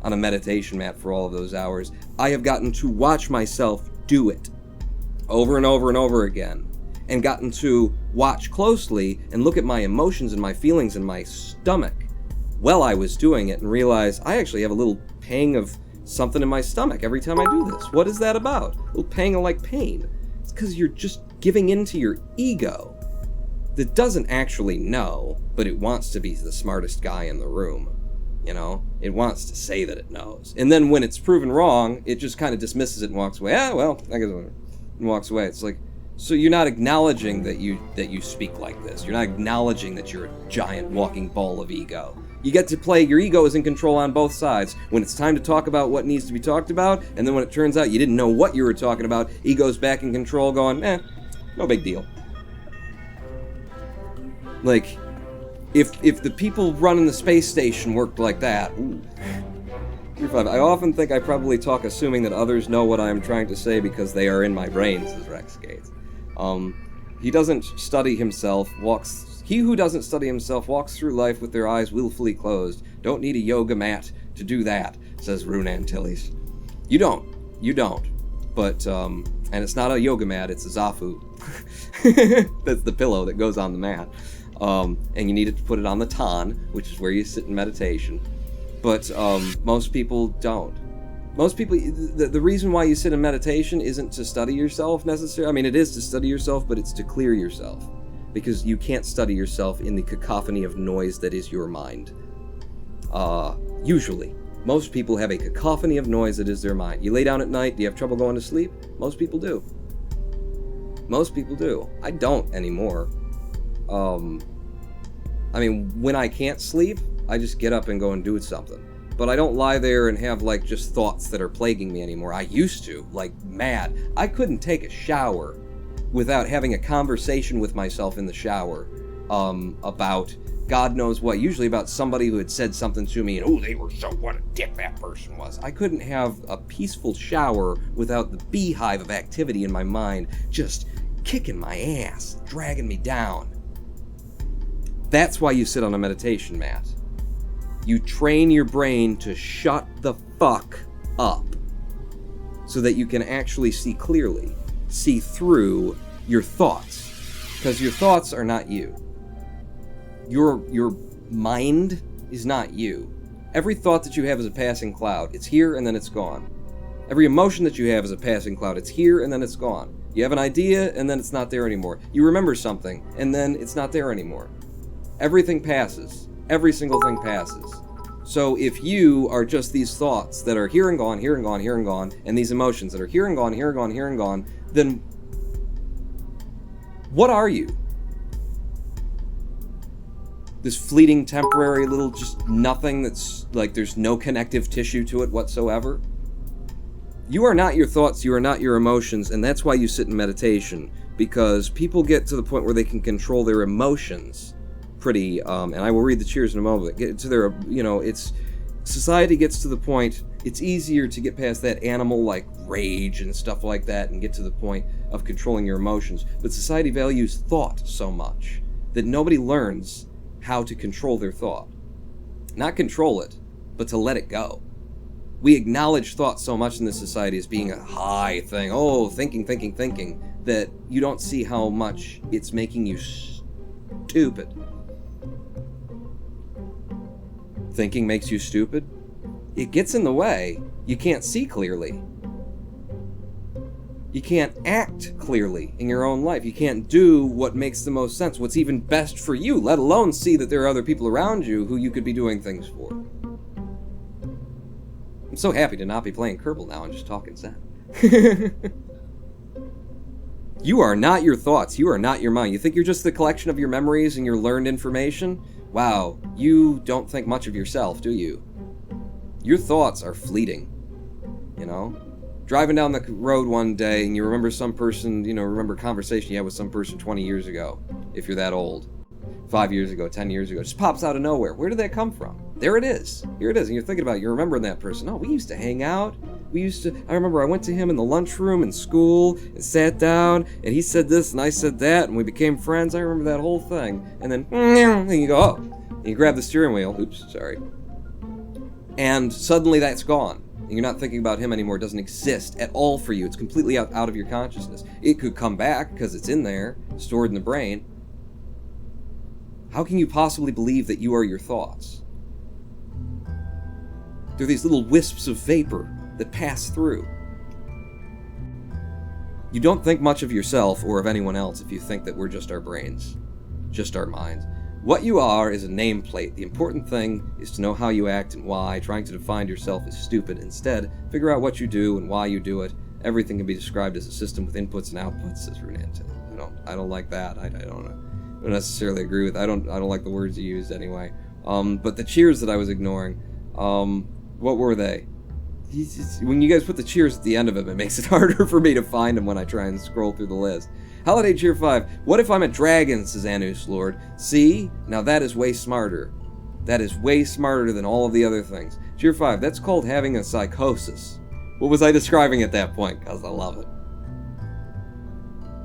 on a meditation mat for all of those hours, I have gotten to watch myself do it over and over and over again, and gotten to watch closely and look at my emotions and my feelings in my stomach while I was doing it, and realize I actually have a little pang of something in my stomach every time I do this. What is that about? A little pang of like pain. It's because you're just giving in to your ego that doesn't actually know, but it wants to be the smartest guy in the room. It wants to say that it knows. And then when it's proven wrong, it just kind of dismisses it and walks away. I guess whatever. And walks away. It's like, so you're not acknowledging that you speak like this. You're not acknowledging that you're a giant walking ball of ego. You get to play, your ego is in control on both sides. When it's time to talk about what needs to be talked about, and then when it turns out you didn't know what you were talking about, ego's back in control going, no big deal. Like, if the people running the space station worked like that, I often think I probably talk assuming that others know what I am trying to say because they are in my brain, says Rex Gates. He who doesn't study himself walks through life with their eyes willfully closed. Don't need a yoga mat to do that, says Rune Antilles. You don't. But, and it's not a yoga mat, it's a zafu. That's the pillow that goes on the mat. And you need to put it on the tan, which is where you sit in meditation. But most people don't. Most people, the reason why you sit in meditation isn't to study yourself necessarily. I mean, it is to study yourself, but it's to clear yourself. Because you can't study yourself in the cacophony of noise that is your mind. Usually. Most people have a cacophony of noise that is their mind. You lay down at night, do you have trouble going to sleep? Most people do. I don't anymore. I mean, when I can't sleep, I just get up and go and do something. But I don't lie there and have, just thoughts that are plaguing me anymore. I used to, mad. I couldn't take a shower without having a conversation with myself in the shower, about God knows what, usually about somebody who had said something to me, and, they were so, what a dick that person was. I couldn't have a peaceful shower without the beehive of activity in my mind just kicking my ass, dragging me down. That's why you sit on a meditation mat. You train your brain to shut the fuck up so that you can actually see clearly, see through your thoughts. Because your thoughts are not you. Your mind is not you. Every thought that you have is a passing cloud. It's here and then it's gone. Every emotion that you have is a passing cloud. It's here and then it's gone. You have an idea and then it's not there anymore. You remember something and then it's not there anymore. Everything passes. Every single thing passes. So if you are just these thoughts that are here and gone, here and gone, here and gone, and these emotions that are here and gone, here and gone, here and gone, then what are you? This fleeting, temporary little just nothing that's there's no connective tissue to it whatsoever? You are not your thoughts, you are not your emotions, and that's why you sit in meditation, because people get to the point where they can control their emotions pretty, and I will read the cheers in a moment. Get to their, it's society gets to the point. It's easier to get past that animal-like rage and stuff like that, and get to the point of controlling your emotions. But society values thought so much that nobody learns how to control their thought. Not control it, but to let it go. We acknowledge thought so much in this society as being a high thing. Oh, thinking, that you don't see how much it's making you stupid. Thinking makes you stupid? It gets in the way. You can't see clearly. You can't act clearly in your own life. You can't do what makes the most sense, what's even best for you, let alone see that there are other people around you who you could be doing things for. I'm so happy to not be playing Kerbal now and just talking Zen. You are not your thoughts. You are not your mind. You think you're just the collection of your memories and your learned information? Wow, you don't think much of yourself, do you? Your thoughts are fleeting, Driving down the road one day and you remember some person, remember a conversation you had with some person 20 years ago, if you're that old. 5 years ago, 10 years ago, it just pops out of nowhere. Where did that come from? There it is. Here it is. And you're thinking about it. You're remembering that person. Oh, we used to hang out. I remember I went to him in the lunchroom in school and sat down and he said this and I said that and we became friends. I remember that whole thing. And then you go, oh, and you grab the steering wheel. Oops, sorry. And suddenly that's gone. And you're not thinking about him anymore. It doesn't exist at all for you. It's completely out of your consciousness. It could come back because it's in there, stored in the brain. How can you possibly believe that you are your thoughts? They're these little wisps of vapor that pass through. You don't think much of yourself or of anyone else if you think that we're just our brains, just our minds. What you are is a nameplate. The important thing is to know how you act and why. Trying to define yourself is stupid. Instead, figure out what you do and why you do it. Everything can be described as a system with inputs and outputs, says Runanton. I don't like that. I don't necessarily agree with. I don't like the words you used anyway. But the cheers that I was ignoring, what were they? When you guys put the cheers at the end of it makes it harder for me to find them when I try and scroll through the list. Holiday Cheer 5. What if I'm a dragon, says Anus Lord. See? Now that is way smarter. That is way smarter than all of the other things. Cheer 5. That's called having a psychosis. What was I describing at that point? Because I love it.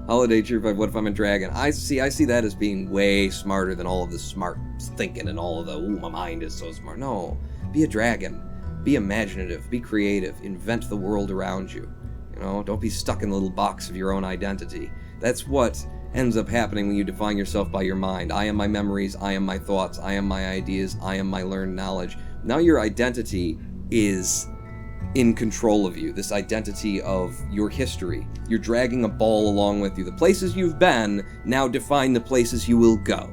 Holiday Cheer 5. What if I'm a dragon? I see that as being way smarter than all of the smart thinking and all of the, ooh, my mind is so smart. No. Be a dragon. Be imaginative. Be creative. Invent the world around you. Don't be stuck in the little box of your own identity. That's what ends up happening when you define yourself by your mind. I am my memories, I am my thoughts, I am my ideas, I am my learned knowledge. Now your identity is in control of you, this identity of your history. You're dragging a ball along with you. The places you've been now define the places you will go.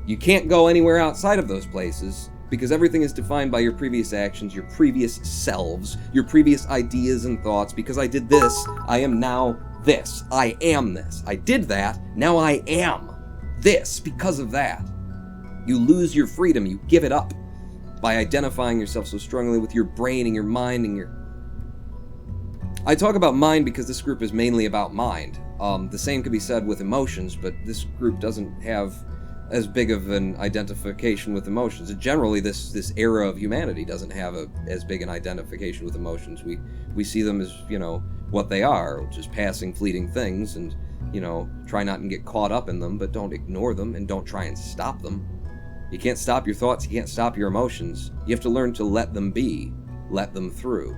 You can't go anywhere outside of those places because everything is defined by your previous actions, your previous selves, your previous ideas and thoughts. Because I did this, I am now this. I am this. I did that, now I am this because of that. You lose your freedom, you give it up by identifying yourself so strongly with your brain and your mind and your... I talk about mind because this group is mainly about mind. The same could be said with emotions, but this group doesn't have as big of an identification with emotions. Generally, this era of humanity doesn't have as big an identification with emotions. We see them as, what they are, which is passing, fleeting things, and, try not and get caught up in them, but don't ignore them, and don't try and stop them. You can't stop your thoughts, you can't stop your emotions. You have to learn to let them be, let them through.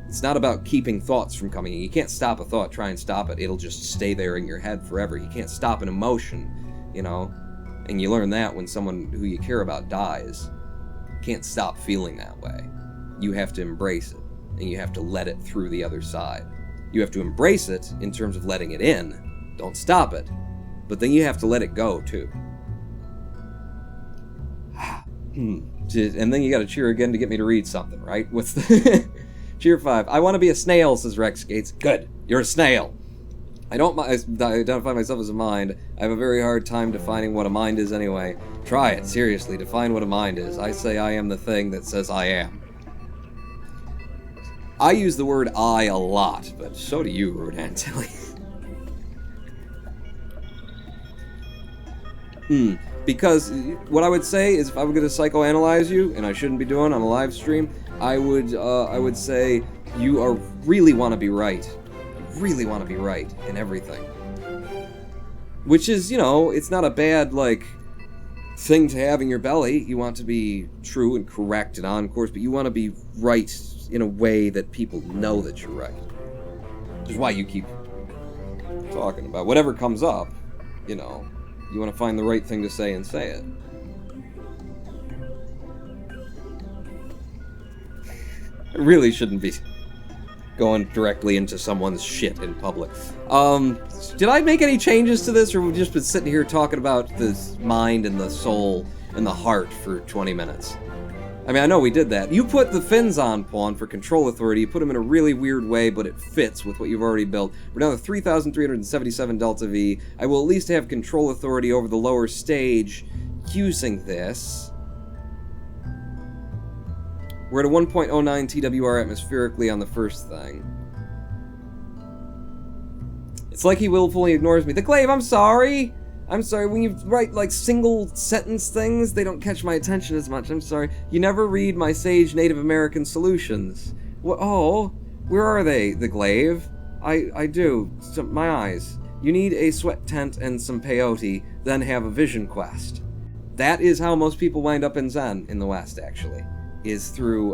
It's not about keeping thoughts from coming in. You can't stop a thought, try and stop it. It'll just stay there in your head forever. You can't stop an emotion, and you learn that when someone who you care about dies. You can't stop feeling that way. You have to embrace it, and you have to let it through the other side. You have to embrace it in terms of letting it in. Don't stop it. But then you have to let it go, too. And then you gotta cheer again to get me to read something, right? What's the... Cheer 5. I want to be a snail, says Rex Gates. Good. You're a snail. I don't identify myself as a mind. I have a very hard time defining what a mind is anyway. Try it, seriously. Define what a mind is. I say I am the thing that says I am. I use the word I a lot, but so do you, Rudantilly. Because what I would say is, if I were going to psychoanalyze you, and I shouldn't be doing on a live stream, I would say you really want to be right. Really want to be right in everything. Which is, it's not a bad, thing to have in your belly. You want to be true and correct and on course, but you want to be right in a way that people know that you're right. Which is why you keep talking about whatever comes up, you want to find the right thing to say and say it. I really shouldn't be going directly into someone's shit in public. Did I make any changes to this, or have we just been sitting here talking about the mind and the soul and the heart for 20 minutes? I mean, I know we did that. You put the fins on, Pawn, for control authority. You put them in a really weird way, but it fits with what you've already built. We're down to 3,377 Delta V. I will at least have control authority over the lower stage using this. We're at a 1.09 TWR atmospherically on the first thing. It's like he willfully ignores me. The Glaive, I'm sorry! I'm sorry, when you write, single sentence things, they don't catch my attention as much. I'm sorry. You never read my Sage Native American Solutions. Oh, where are they, the Glaive? I do. My eyes. You need a sweat tent and some peyote, then have a vision quest. That is how most people wind up in Zen in the West, actually. Is through,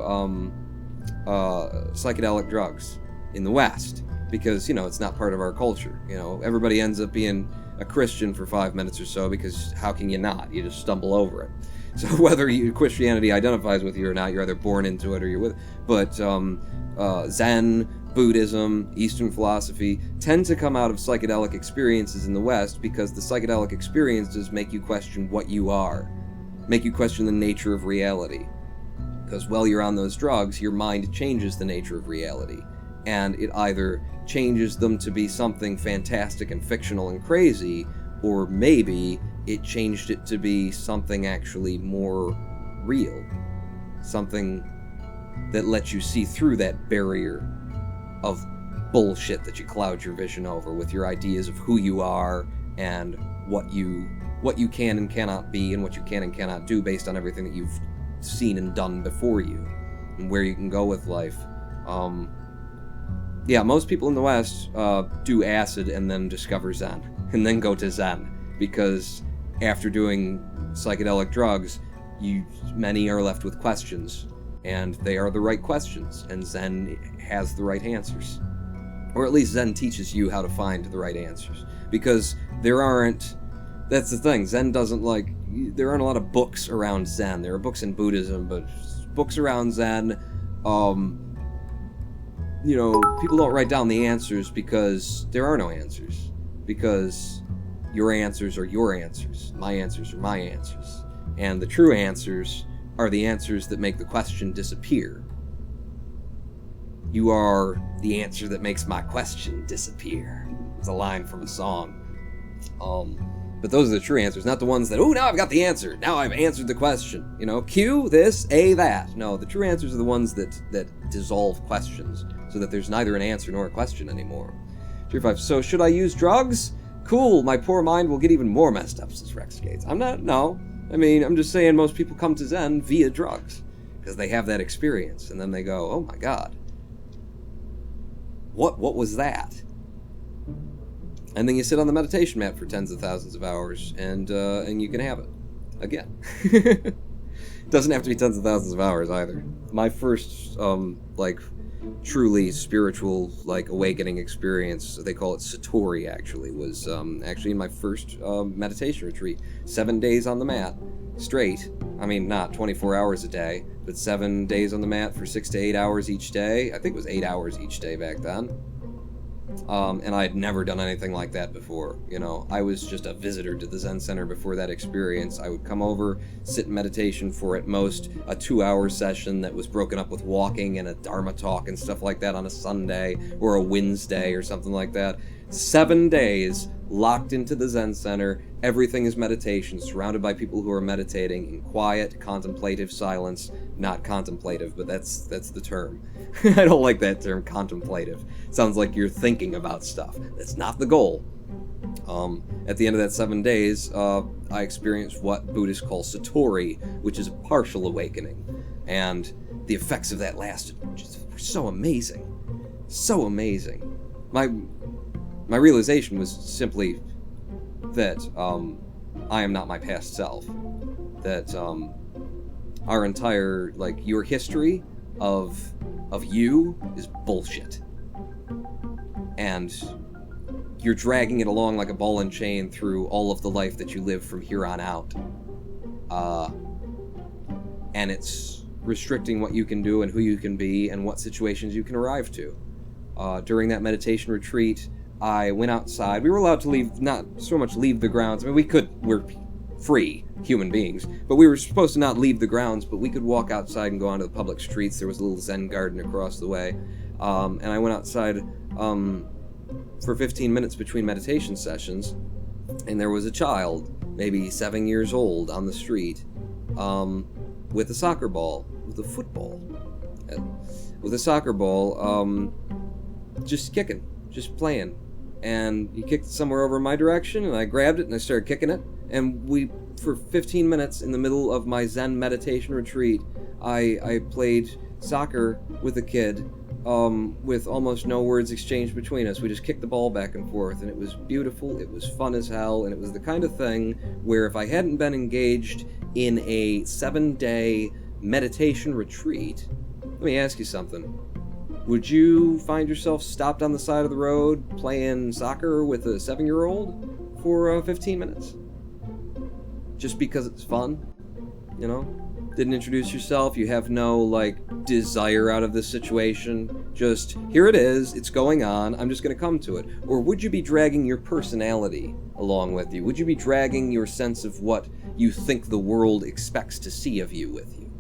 psychedelic drugs in the West. Because, it's not part of our culture. Everybody ends up being a Christian for 5 minutes or so, because how can you not? You just stumble over it. So whether Christianity identifies with you or not, you're either born into it or you're with it. But Zen, Buddhism, Eastern philosophy tend to come out of psychedelic experiences in the West, because the psychedelic experiences make you question what you are, make you question the nature of reality. Because while you're on those drugs, your mind changes the nature of reality. And it either changes them to be something fantastic and fictional and crazy, or maybe it changed it to be something actually more real. Something that lets you see through that barrier of bullshit that you cloud your vision over with your ideas of who you are and what you can and cannot be and what you can and cannot do based on everything that you've seen and done before you and where you can go with life. Yeah, most people in the West do acid and then discover Zen, and then go to Zen, because after doing psychedelic drugs, many are left with questions, and they are the right questions, and Zen has the right answers. Or at least Zen teaches you how to find the right answers, because that's the thing, Zen doesn't there aren't a lot of books around Zen. There are books in Buddhism, but books around Zen, people don't write down the answers because there are no answers. Because your answers are your answers. My answers are my answers. And the true answers are the answers that make the question disappear. You are the answer that makes my question disappear. It's a line from a song. But those are the true answers, not the ones that, now I've got the answer. Now I've answered the question. Q this, A that. No, the true answers are the ones that dissolve questions, so that there's neither an answer nor a question anymore. 3-5, so should I use drugs? Cool, my poor mind will get even more messed up, says Rex Gates. No. I'm just saying most people come to Zen via drugs, because they have that experience, and then they go, oh my god. What was that? And then you sit on the meditation mat for tens of thousands of hours, and you can have it. Again. Doesn't have to be tens of thousands of hours, either. My first, truly spiritual, awakening experience, they call it Satori, actually, was, actually in my first, meditation retreat. 7 days on the mat, straight. Not 24 hours a day, but 7 days on the mat for 6 to 8 hours each day. I think it was 8 hours each day back then. And I had never done anything like that before. I was just a visitor to the Zen Center before that experience. I would come over, sit in meditation for at most a 2-hour session that was broken up with walking and a Dharma talk and stuff like that on a Sunday or a Wednesday or something like that. 7 days locked into the Zen Center. Everything is meditation, surrounded by people who are meditating in quiet, contemplative silence. Not contemplative, but that's the term. I don't like that term, contemplative. Sounds like you're thinking about stuff. That's not the goal. At the end of that 7 days, I experienced what Buddhists call satori, which is a partial awakening. And the effects of that lasted just were so amazing. So amazing. My realization was simply that I am not my past self. That our entire, like, your history of you is bullshit. And you're dragging it along like a ball and chain through all of the life that you live from here on out. And it's restricting what you can do and who you can be and what situations you can arrive to. During that meditation retreat, I went outside. We were allowed to leave, not so much leave the grounds. I mean, we're free human beings, but we were supposed to not leave the grounds, but we could walk outside and go onto the public streets. There was a little Zen garden across the way. And I went outside for 15 minutes between meditation sessions, and there was a child, maybe 7 years old, on the street, with a soccer ball, with a football, with a soccer ball, just kicking, just playing. And he kicked it somewhere over in my direction, and I grabbed it and I started kicking it, and we, for 15 minutes in the middle of my Zen meditation retreat, I played soccer with a kid, with almost no words exchanged between us. We just kicked the ball back and forth, and it was beautiful, it was fun as hell, and it was the kind of thing where if I hadn't been engaged in a 7-day meditation retreat, let me ask you something. Would you find yourself stopped on the side of the road playing soccer with a 7-year-old for 15 minutes? Just because it's fun, you know? Didn't introduce yourself, you have no, like, desire out of this situation, just, here it is, it's going on, I'm just gonna come to it. Or would you be dragging your personality along with you? Would you be dragging your sense of what you think the world expects to see of you with you?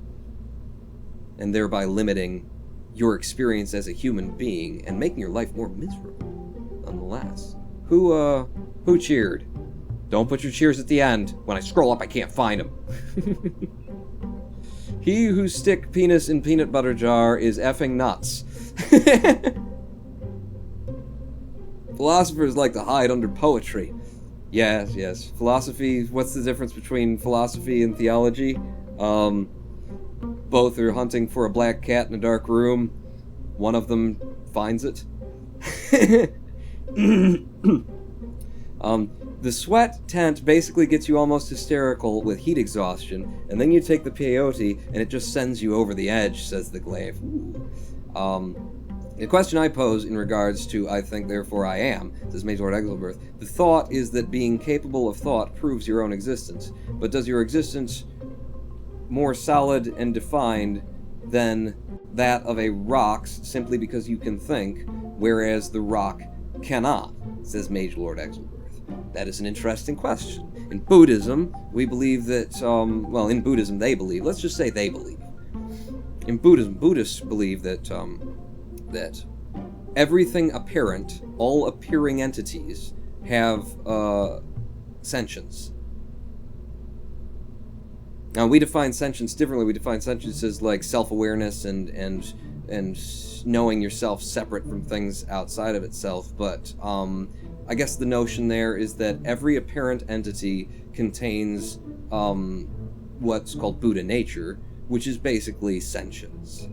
And thereby limiting your experience as a human being and making your life more miserable, nonetheless. Who cheered? Don't put your cheers at the end. When I scroll up, I can't find them. He who stick penis in peanut butter jar is effing nuts. Philosophers like to hide under poetry. Yes. Philosophy, what's the difference between philosophy and theology? Both are hunting for a black cat in a dark room. One of them finds it. The sweat tent basically gets you almost hysterical with heat exhaustion, and then you take the peyote, and it just sends you over the edge, says the glaive. The question I pose in regards to I think, therefore I am, says Major Lord Egglesworth, the thought is that being capable of thought proves your own existence, but does your existence more solid and defined than that of a rock simply because you can think, whereas the rock cannot, says Mage Lord Egglesworth. That is an interesting question. In Buddhism, we believe that, in Buddhism they believe, let's just say they believe. In Buddhism, Buddhists believe that, that everything apparent, all appearing entities, have, sentience. Now, we define sentience differently. We define sentience as, like, self-awareness and knowing yourself separate from things outside of itself, but, I guess the notion there is that every apparent entity contains what's called Buddha nature, which is basically sentience.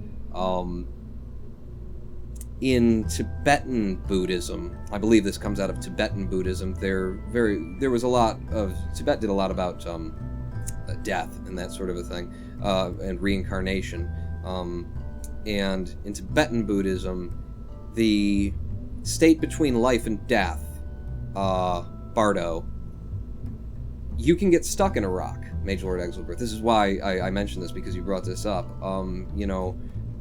In Tibetan Buddhism, I believe this comes out of Tibetan Buddhism, Tibet did a lot about death and that sort of a thing, and reincarnation. And in Tibetan Buddhism, the state between life and death, Bardo, you can get stuck in a rock, Major Lord Egglesworth. This is why I mentioned this, because you brought this up.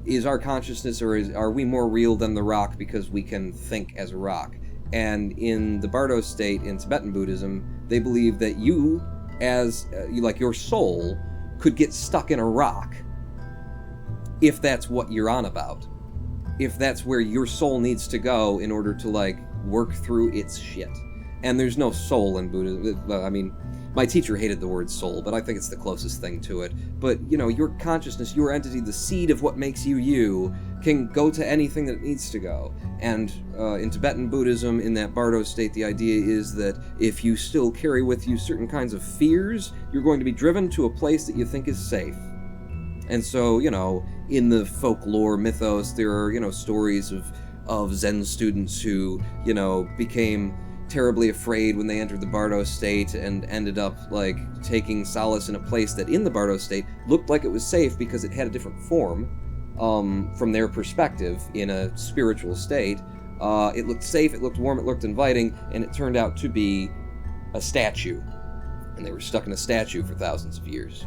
Is our consciousness, or are we more real than the rock because we can think as a rock? And in the Bardo state in Tibetan Buddhism, they believe that you, as your soul, could get stuck in a rock if that's what you're on about. If that's where your soul needs to go in order to, work through its shit. and there's no soul in Buddhism. Well, I mean, my teacher hated the word soul, but I think it's the closest thing to it. But, your consciousness, your entity, the seed of what makes you you, can go to anything that it needs to go. And in Tibetan Buddhism, in that Bardo state, the idea is that if you still carry with you certain kinds of fears, you're going to be driven to a place that you think is safe. And so, in the folklore mythos, there are, stories of Zen students who, became terribly afraid when they entered the Bardo state and ended up, taking solace in a place that in the Bardo state looked like it was safe because it had a different form, from their perspective, in a spiritual state. It looked safe, it looked warm, it looked inviting, and it turned out to be a statue. And they were stuck in a statue for thousands of years.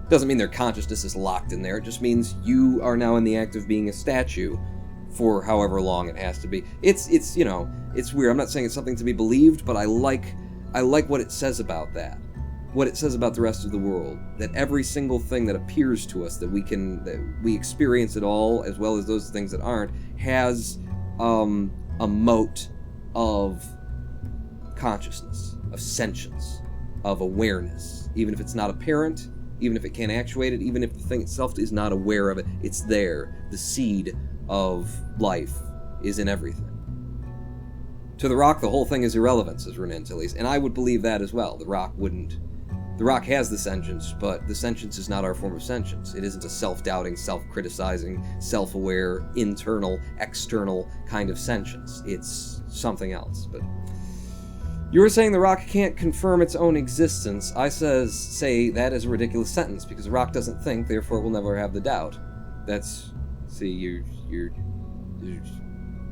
Doesn't mean their consciousness is locked in there. It just means you are now in the act of being a statue for however long it has to be. It's weird. I'm not saying it's something to be believed, but I like what it says about that. What it says about the rest of the world. That every single thing that appears to us, that we experience it all, as well as those things that aren't, has a mote of consciousness, of sentience, of awareness. Even if it's not apparent, even if it can't actuate it, even if the thing itself is not aware of it, it's there. The seed of life is in everything. To the rock, the whole thing is irrelevant, says Renan Tillies, and I would believe that as well. The rock has the sentience, but the sentience is not our form of sentience. It isn't a self-doubting, self-criticizing, self-aware, internal, external kind of sentience. It's something else. But you were saying the rock can't confirm its own existence. I say that is a ridiculous sentence, because the rock doesn't think, therefore it will never have the doubt. See, you're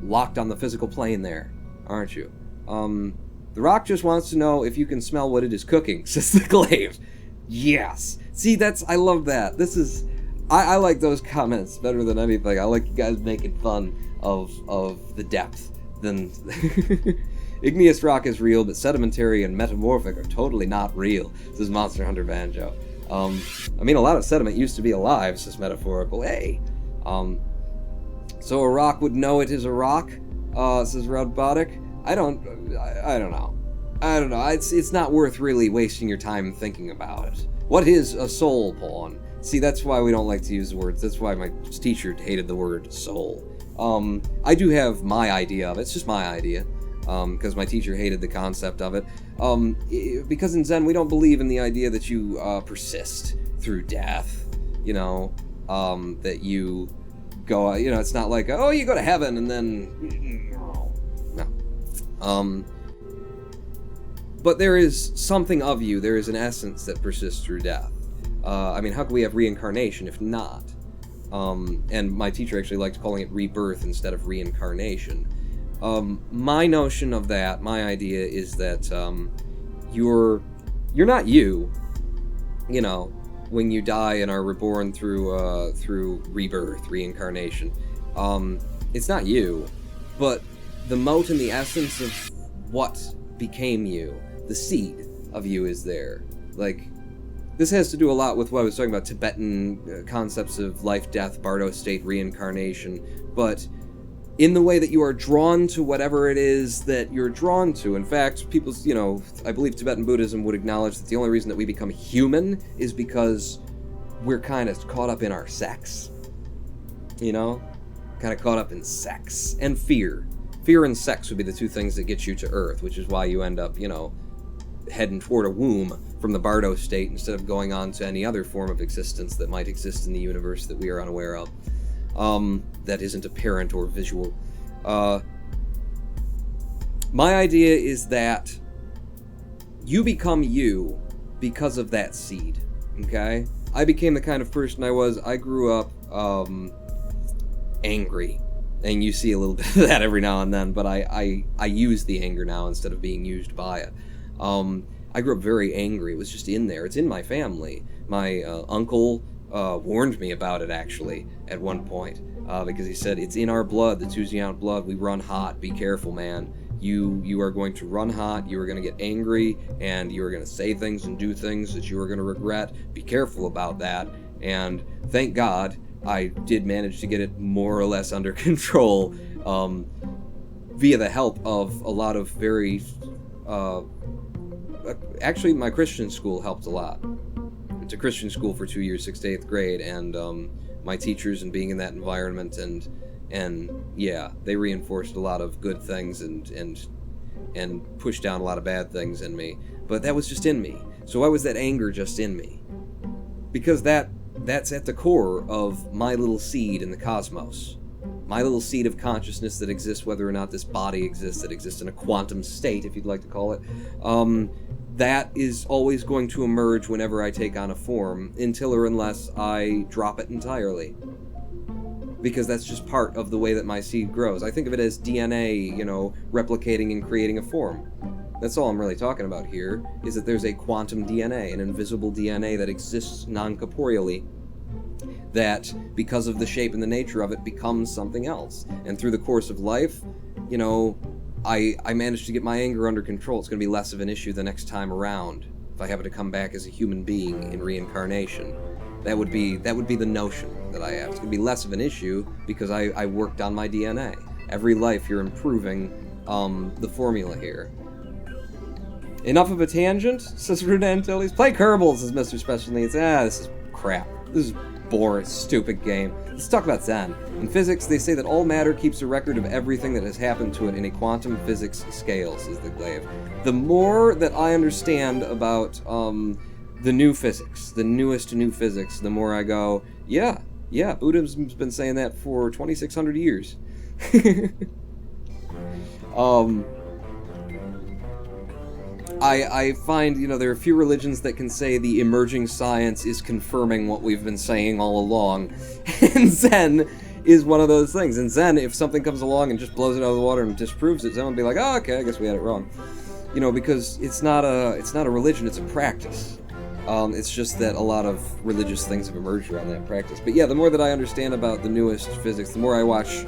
locked on the physical plane there, aren't you? The rock just wants to know if you can smell what it is cooking, says the glaive. Yes. See, I love that. I like those comments better than anything. I like you guys making fun of the depth than... Igneous rock is real, but sedimentary and metamorphic are totally not real, says Monster Hunter Banjo. A lot of sediment used to be alive, says Metaphorical. Hey! So a rock would know it is a rock, says Robotic. I don't know. It's not worth really wasting your time thinking about it. What is a soul, Pawn? See, that's why we don't like to use the words. That's why my teacher hated the word soul. I do have my idea of it. It's just my idea. Because my teacher hated the concept of it. Because in Zen, we don't believe in the idea that you to through death. That you go, it's not like, oh, you go to heaven and then... No. But there is something of you, there is an essence that persists through death. How can we have reincarnation if not? And my teacher actually liked calling it rebirth instead of reincarnation. My notion of that, my idea is that you're not you, when you die and are reborn through rebirth, reincarnation. It's not you, but the mote and the essence of what became you, the seed of you is there. This has to do a lot with what I was talking about, Tibetan concepts of life, death, Bardo state, reincarnation, but in the way that you are drawn to whatever it is that you're drawn to. In fact, I believe Tibetan Buddhism would acknowledge that the only reason that we become human is because we're kind of caught up in our sex. Kind of caught up in sex and fear. Fear and sex would be the two things that get you to Earth, which is why you end up, heading toward a womb from the Bardo state instead of going on to any other form of existence that might exist in the universe that we are unaware of. That isn't apparent or visual. My idea is that you become you because of that seed, okay? I became the kind of person I was. I grew up angry, and you see a little bit of that every now and then, but I use the anger now instead of being used by it. I grew up very angry. It was just in there. It's in my family. My uncle warned me about it, actually, at one point, because he said, it's in our blood, the Tuzian blood, we run hot, be careful, man. You are going to run hot, you are going to get angry, and you are going to say things and do things that you are going to regret. Be careful about that. And thank God I did manage to get it more or less under control via the help of a lot of very actually, my Christian school helped a lot. Went to Christian school for 2 years, 6th to 8th grade, and my teachers and being in that environment, and yeah, they reinforced a lot of good things and pushed down a lot of bad things in me. But that was just in me. So why was that anger just in me? Because that's at the core of my little seed in the cosmos. My little seed of consciousness that exists whether or not this body exists, that exists in a quantum state, if you'd like to call it. That is always going to emerge whenever I take on a form, until or unless I drop it entirely. Because that's just part of the way that my seed grows. I think of it as DNA, replicating and creating a form. That's all I'm really talking about here, is that there's a quantum DNA, an invisible DNA that exists non-corporeally, that, because of the shape and the nature of it, becomes something else. And through the course of life, I managed to get my anger under control. It's going to be less of an issue the next time around, if I happen to come back as a human being in reincarnation. That would be the notion that I have. It's going to be less of an issue because I worked on my DNA. Every life you're improving the formula here. Enough of a tangent, says Runa Antilles. Play Kerbal, says Mr. Special Needs. This is crap. This is boring, stupid game. Let's talk about Zen. In physics, they say that all matter keeps a record of everything that has happened to it in a quantum physics scale, says the Glaive. The more that I understand about the new physics, the newest new physics, the more I go, yeah, Buddhism's been saying that for 2,600 years. I find, there are a few religions that can say the emerging science is confirming what we've been saying all along. And Zen is one of those things. And Zen, if something comes along and just blows it out of the water and disproves it, Zen will be like, oh, okay, I guess we had it wrong. Because it's not a religion, it's a practice. It's just that a lot of religious things have emerged around that practice. But yeah, the more that I understand about the newest physics, the more I watch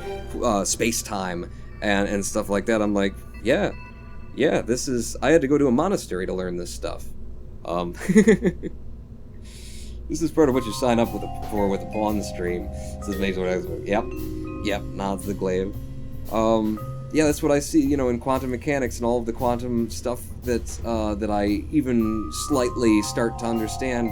space-time and stuff like that, I'm like, yeah, this is... I had to go to a monastery to learn this stuff. This is part of what you sign up with the Pawn stream. This is amazing what I was... Yep, nods the Glaive. Yeah, that's what I see, in quantum mechanics and all of the quantum stuff that I even slightly start to understand.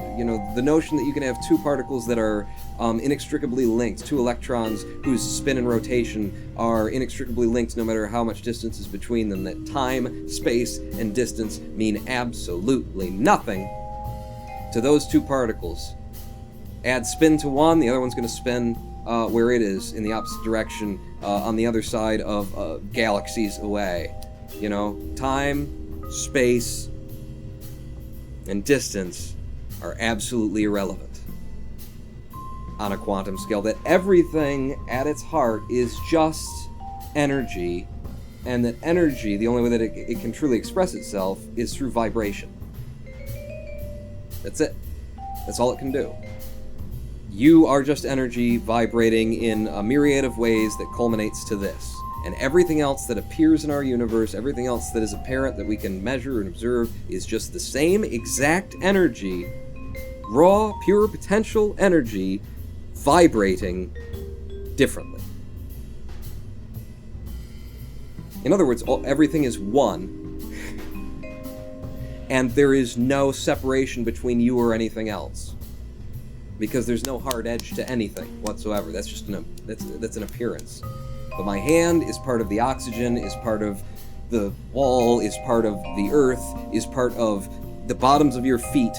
The notion that you can have two particles that are inextricably linked, two electrons whose spin and rotation are inextricably linked no matter how much distance is between them, that time, space, and distance mean absolutely nothing to those two particles. Add spin to one, the other one's going to spin where it is, in the opposite direction, on the other side of galaxies away. Time, space, and distance are absolutely irrelevant on a quantum scale. That everything at its heart is just energy, and that energy, the only way that it can truly express itself is through vibration. That's it. That's all it can do. You are just energy vibrating in a myriad of ways that culminates to this. And everything else that appears in our universe, everything else that is apparent that we can measure and observe, is just the same exact energy, raw, pure potential energy, vibrating differently. In other words, everything is one, and there is no separation between you or anything else. Because there's no hard edge to anything whatsoever. That's just that's an appearance. But my hand is part of the oxygen, is part of the wall, is part of the earth, is part of the bottoms of your feet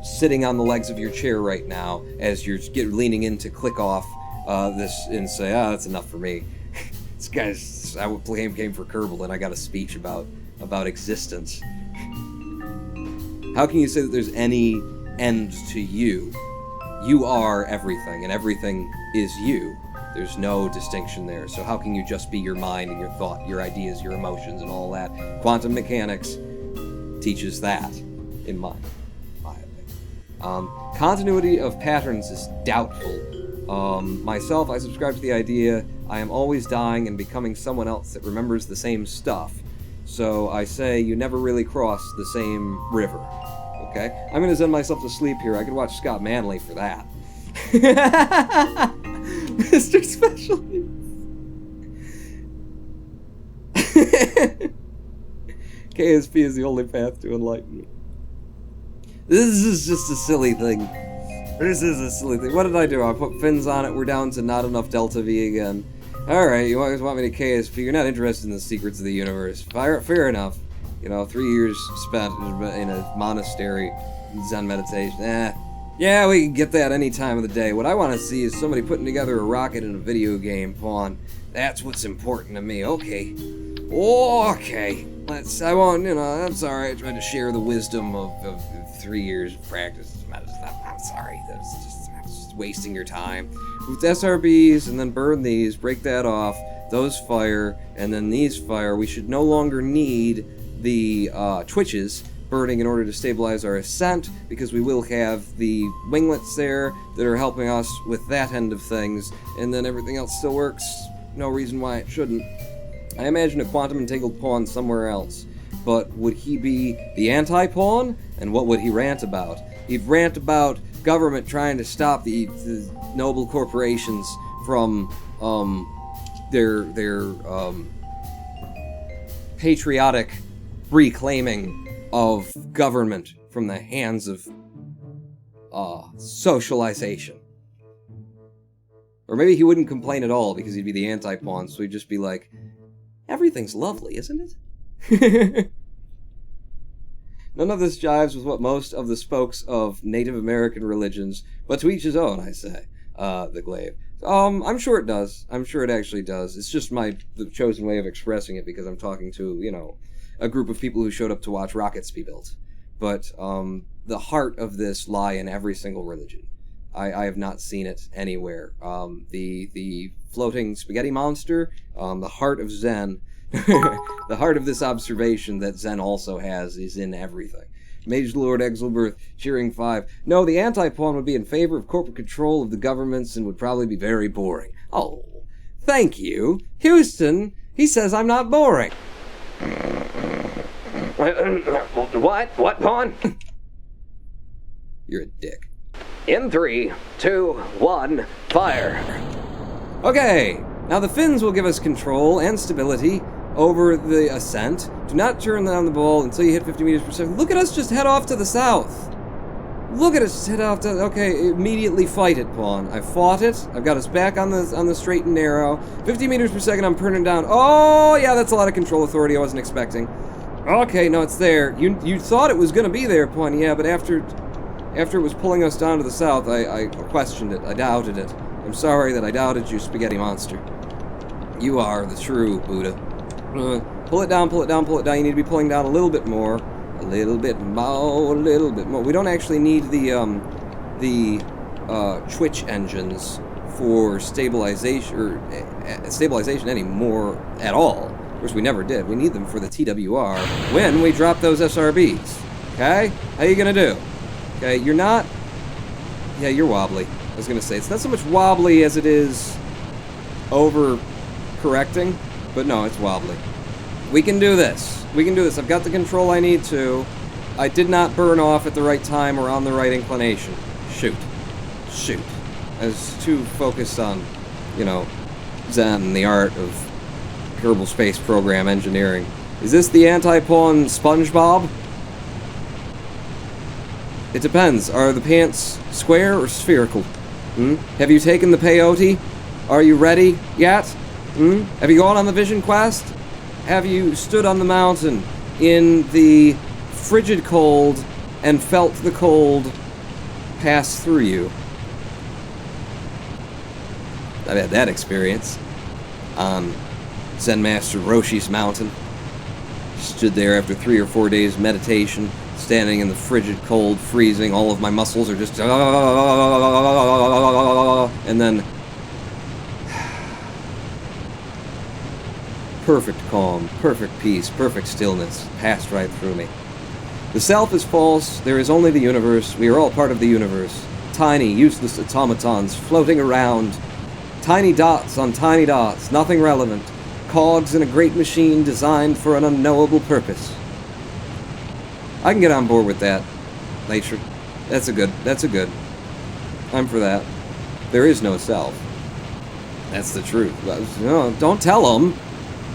sitting on the legs of your chair right now as you're leaning in to click off this and say, that's enough for me. This guy's... I came for Kerbal and I got a speech about existence. How can you say that there's any end to you? You are everything, and everything is you. There's no distinction there. So how can you just be your mind and your thought, your ideas, your emotions, and all that? Quantum mechanics teaches that, in my opinion. Continuity of patterns is doubtful. Myself, I subscribe to the idea I am always dying and becoming someone else that remembers the same stuff. So I say you never really cross the same river. Okay? I'm gonna zen myself to sleep here. I could watch Scott Manley for that. Mr. Special Needs. KSP is the only path to enlightenment. This is just a silly thing. This is a silly thing. What did I do? I put fins on it. We're down to not enough Delta V again. Alright, you always want me to KSP. You're not interested in the secrets of the universe. Fair enough. You know, 3 years spent in a monastery, Zen meditation. Yeah, we can get that any time of the day. What I want to see is somebody putting together a rocket in a video game, Pawn. That's what's important to me. Okay. Okay. I want, I'm sorry. I tried to share the wisdom of 3 years of practice. I'm sorry. I'm just wasting your time. With SRBs, and then burn these, break that off. Those fire, and then these fire. We should no longer need the twitches burning in order to stabilize our ascent, because we will have the winglets there that are helping us with that end of things, and then everything else still works. No reason why it shouldn't. I imagine a quantum entangled pawn somewhere else, but would he be the anti-pawn? And what would he rant about? He'd rant about government trying to stop the noble corporations from their patriotic reclaiming of government from the hands of socialization. Or maybe he wouldn't complain at all because he'd be the anti-pawn, so he'd just be like, everything's lovely, isn't it? None of this jives with what most of the spokes of Native American religions, but to each his own, I say, the glaive. I'm sure it does. I'm sure it actually does. It's just the chosen way of expressing it because I'm talking to, a group of people who showed up to watch rockets be built. But the heart of this lie in every single religion. I have not seen it anywhere. The floating spaghetti monster, the heart of Zen, the heart of this observation that Zen also has is in everything. Mage Lord Exelberth, cheering 5. No, the anti-pawn would be in favor of corporate control of the governments and would probably be very boring. Oh, thank you. Houston, he says I'm not boring. What? What, Pawn? You're a dick. In 3, 2, 1, fire. Okay, now the fins will give us control and stability over the ascent. Do not turn down the ball until you hit 50 meters per second. Look at us just head off to the south. Look at us head off to... Okay, immediately fight it, Pawn. I fought it. I've got us back on the straight and narrow. 50 meters per second, I'm turning down. Oh, yeah, that's a lot of control authority I wasn't expecting. Okay, no, it's there. You thought it was going to be there, Pawn, yeah, but after it was pulling us down to the south, I questioned it. I doubted it. I'm sorry that I doubted you, spaghetti monster. You are the true Buddha. Pull it down, pull it down, pull it down. You need to be pulling down a little bit more. A little bit more, a little bit more. We don't actually need the twitch engines for stabilization anymore at all. Of course, we never did. We need them for the TWR when we drop those SRBs. Okay? How you gonna do? Okay, you're not... Yeah, you're wobbly. I was gonna say, it's not so much wobbly as it is over-correcting, but no, it's wobbly. We can do this. We can do this. I've got the control I need to. I did not burn off at the right time or on the right inclination. Shoot. Shoot. I was too focused on, Zen and the art of Kerbal Space Program engineering. Is this the anti-pawn SpongeBob? It depends. Are the pants square or spherical? Have you taken the peyote? Are you ready yet? Have you gone on the vision quest? Have you stood on the mountain in the frigid cold and felt the cold pass through you? I've had that experience on Zen Master Roshi's mountain. Stood there after 3 or 4 days meditation, standing in the frigid cold, freezing. All of my muscles are just... And then... perfect calm, perfect peace, perfect stillness passed right through me. The self is false, there is only the universe, we are all part of the universe. Tiny, useless automatons floating around. Tiny dots on tiny dots, nothing relevant. Cogs in a great machine designed for an unknowable purpose. I can get on board with that, nature. That's a good. I'm for that. There is no self. That's the truth. No, don't tell them.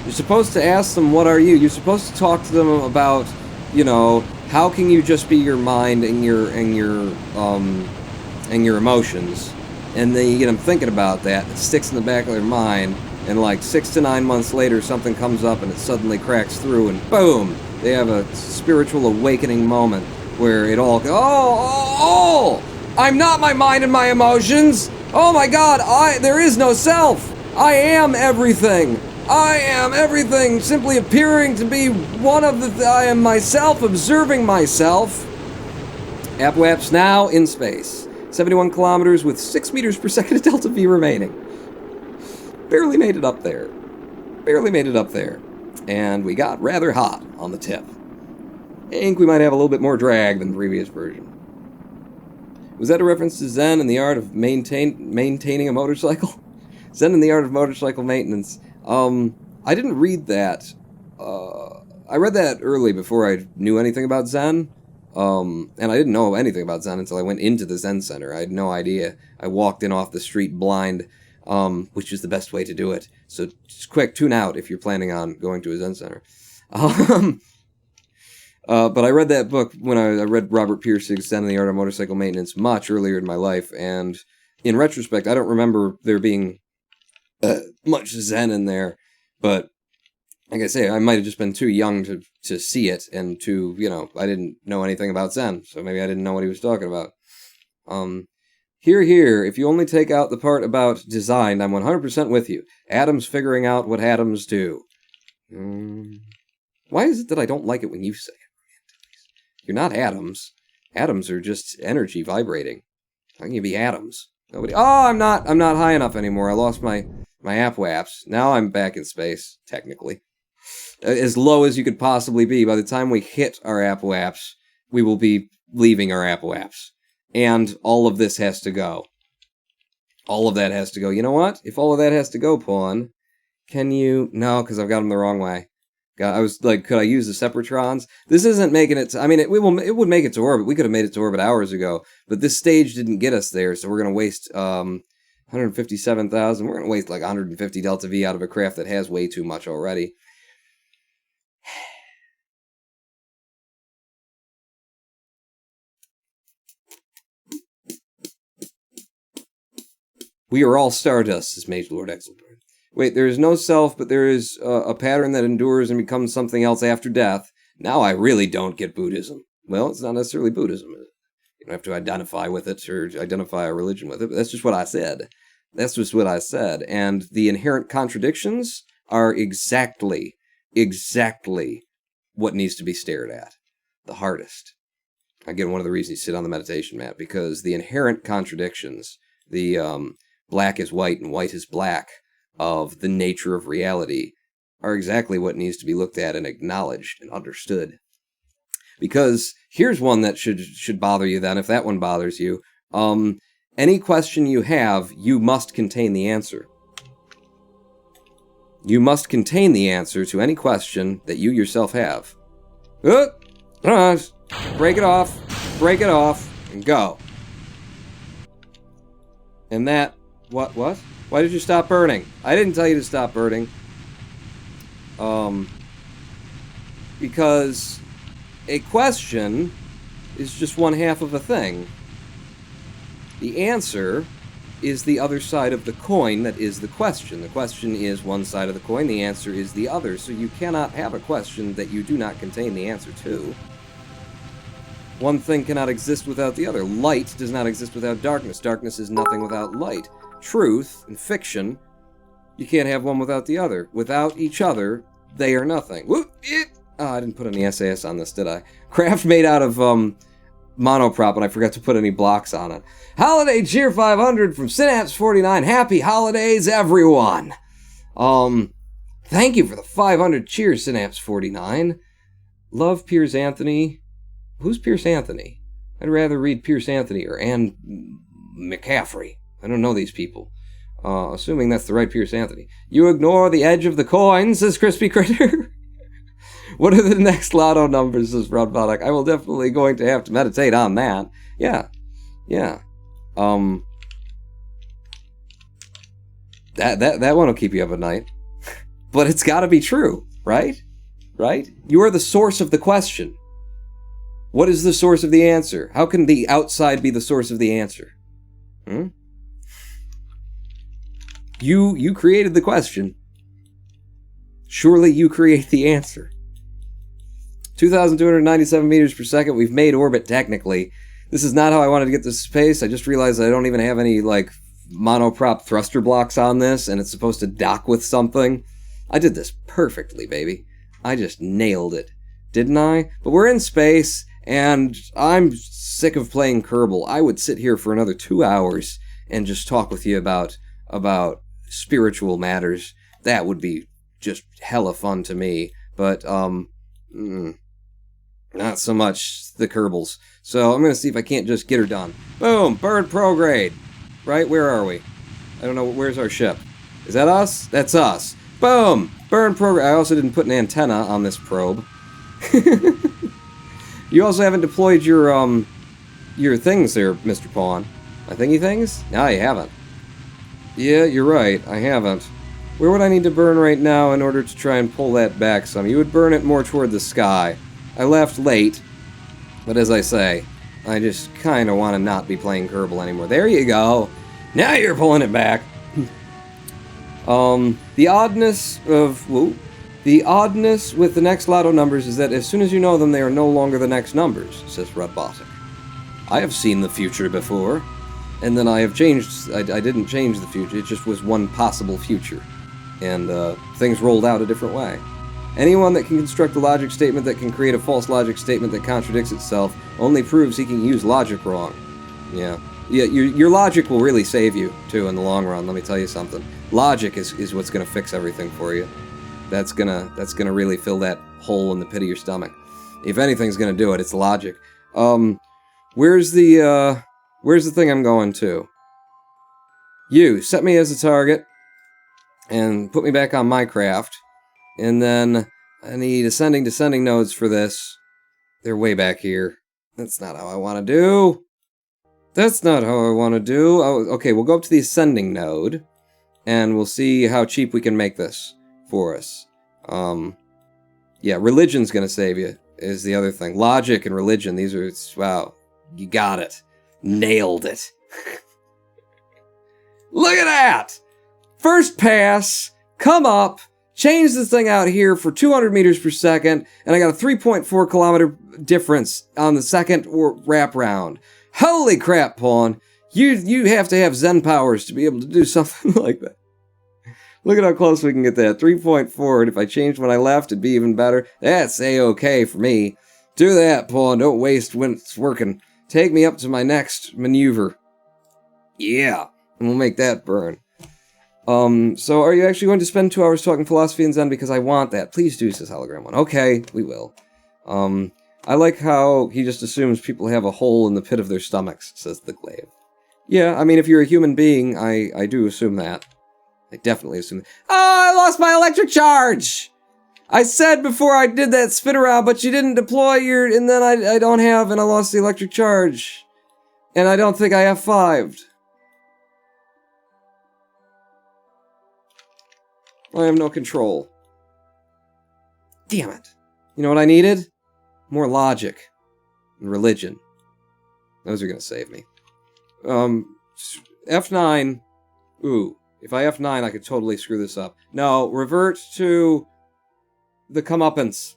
You're supposed to ask them, what are you? You're supposed to talk to them about, how can you just be your mind and your emotions, and then you get them thinking about that. It sticks in the back of their mind, and like 6 to 9 months later, something comes up and it suddenly cracks through, and boom, they have a spiritual awakening moment where it all goes, I'm not my mind and my emotions. Oh my God, there is no self. I am everything. I am everything, simply appearing to be one of the... I am myself, observing myself. Apoaps now in space. 71 kilometers with 6 meters per second of delta V remaining. Barely made it up there. Barely made it up there. And we got rather hot on the tip. I think we might have a little bit more drag than the previous version. Was that a reference to Zen and the art of maintaining a motorcycle? Zen and the art of motorcycle maintenance. I didn't read that. I read that early before I knew anything about Zen. And I didn't know anything about Zen until I went into the Zen Center. I had no idea. I walked in off the street blind, which is the best way to do it. So just quick, tune out if you're planning on going to a Zen Center. But I read that book when I read Robert Pierce's Zen and the Art of Motorcycle Maintenance much earlier in my life, and in retrospect, I don't remember there being much Zen in there, but like I say, I might have just been too young to see it, and I didn't know anything about Zen, so maybe I didn't know what he was talking about. Here, if you only take out the part about design, I'm 100% with you. Atoms figuring out what atoms do. Why is it that I don't like it when you say it? You're not atoms. Atoms are just energy vibrating. How can you be atoms? Nobody. Oh, I'm not high enough anymore. I lost my Apoaps. Now I'm back in space, technically. As low as you could possibly be. By the time we hit our Apoaps, we will be leaving our Apoaps. And all of this has to go. All of that has to go. You know what? If all of that has to go, Pawn, can you... No, because I've got them the wrong way. I was like, could I use the Separatrons? This isn't making it... it would make it to orbit. We could have made it to orbit hours ago. But this stage didn't get us there, so we're going to waste 157,000. We're going to waste like 150 Delta V out of a craft that has way too much already. We are all stardust, says Mage Lord Exelburn. Wait, there is no self, but there is a pattern that endures and becomes something else after death. Now I really don't get Buddhism. Well, it's not necessarily Buddhism. You don't have to identify with it or identify a religion with it, but that's just what I said. That's just what I said. And the inherent contradictions are exactly what needs to be stared at. The hardest. Again, one of the reasons you sit on the meditation mat, because the inherent contradictions, the black is white and white is black, of the nature of reality are exactly what needs to be looked at and acknowledged and understood. Because here's one that should bother you then, if that one bothers you. Any question you have, you must contain the answer. You must contain the answer to any question that you yourself have. Break it off, and go. And that... What? Why did you stop burning? I didn't tell you to stop burning. Because a question is just one half of a thing. The answer is the other side of the coin that is the question. The question is one side of the coin, the answer is the other. So you cannot have a question that you do not contain the answer to. One thing cannot exist without the other. Light does not exist without darkness. Darkness is nothing without light. Truth and fiction, you can't have one without the other. Without each other, they are nothing. I didn't put any SAS on this, did I? Craft made out of monoprop, and I forgot to put any blocks on it. Holiday Cheer 500 from Synapse 49. Happy holidays, everyone! Thank you for the 500 cheers, Synapse 49. Love Piers Anthony. Who's Pierce Anthony? I'd rather read Pierce Anthony or Anne McCaffrey. I don't know these people. Assuming that's the right Pierce Anthony. You ignore the edge of the coin, says Crispy Critter. What are the next lotto numbers, says Broad Product? I will definitely going to have to meditate on that. Yeah. That one will keep you up at night. but it's got to be true, right? Right? You are the source of the question. What is the source of the answer? How can the outside be the source of the answer? You created the question. Surely you create the answer. 2,297 meters per second. We've made orbit technically. This is not how I wanted to get to space. I just realized I don't even have any like monoprop thruster blocks on this, and it's supposed to dock with something. I did this perfectly, baby. I just nailed it. Didn't I? But we're in space, and I'm sick of playing Kerbal. I would sit here for another 2 hours and just talk with you about spiritual matters. That would be just hella fun to me. But, not so much the Kerbals. So I'm going to see if I can't just get her done. Boom! Bird prograde! Right? Where are we? I don't know. Where's our ship? Is that us? That's us. Boom! Burn prograde. I also didn't put an antenna on this probe. You also haven't deployed your things there, Mr. Pawn. My thingy things? No, you haven't. Yeah, you're right. I haven't. Where would I need to burn right now in order to try and pull that back some? You would burn it more toward the sky. I left late, but as I say, I just kind of want to not be playing Kerbal anymore. There you go. Now you're pulling it back. The oddness with the next lotto numbers is that as soon as you know them, they are no longer the next numbers, says Rudbossic. I have seen the future before, and then I have changed. I didn't change the future, it just was one possible future. And things rolled out a different way. Anyone that can construct a logic statement that can create a false logic statement that contradicts itself only proves he can use logic wrong. Yeah, your logic will really save you, too, in the long run, let me tell you something. Logic is what's going to fix everything for you. That's gonna really fill that hole in the pit of your stomach. If anything's gonna do it, it's logic. Where's the thing I'm going to? You, set me as a target, and put me back on my craft. And then I need ascending, descending nodes for this. They're way back here. That's not how I want to do. That's not how I want to do. Oh, okay, we'll go up to the ascending node, and we'll see how cheap we can make this for us. Yeah, religion's gonna save you, is the other thing. Logic and religion, these are, wow, you got it. Nailed it. Look at that! First pass, come up, change this thing out here for 200 meters per second, and I got a 3.4 kilometer difference on the second wrap round. Holy crap, Pawn! You have to have Zen powers to be able to do something like that. Look at how close we can get that. 3.4, and if I changed when I left, it'd be even better. That's A-okay for me. Do that, Pawn. Don't waste when it's working. Take me up to my next maneuver. Yeah, and we'll make that burn. So are you actually going to spend 2 hours talking philosophy and Zen? Because I want that. Please do, says Hologram 1. Okay, we will. I like how he just assumes people have a hole in the pit of their stomachs, says the Glaive. Yeah, I mean, if you're a human being, I do assume that. I definitely assume that. Oh, I lost my electric charge! I said before I did that spin around, but you didn't deploy your... And then I don't have, and I lost the electric charge. And I don't think I F5'd. I have no control. Damn it. You know what I needed? More logic. And religion. Those are gonna save me. F9. Ooh. If I F9, I could totally screw this up. No, revert to the comeuppance.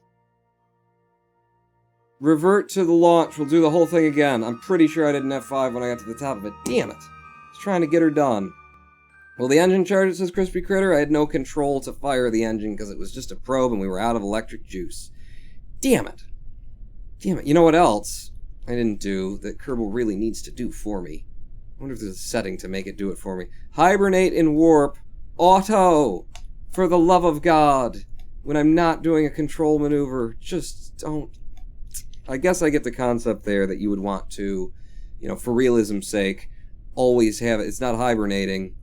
Revert to the launch. We'll do the whole thing again. I'm pretty sure I didn't F5 when I got to the top of it. Damn it. I was trying to get her done. Well, the engine charge, it says Crispy Critter. I had no control to fire the engine because it was just a probe and we were out of electric juice. Damn it. Damn it. You know what else I didn't do that Kerbal really needs to do for me? I wonder if there's a setting to make it do it for me. Hibernate in warp. Auto! For the love of God. When I'm not doing a control maneuver, just don't... I guess I get the concept there that you would want to, you know, for realism's sake, always have it. It's not hibernating.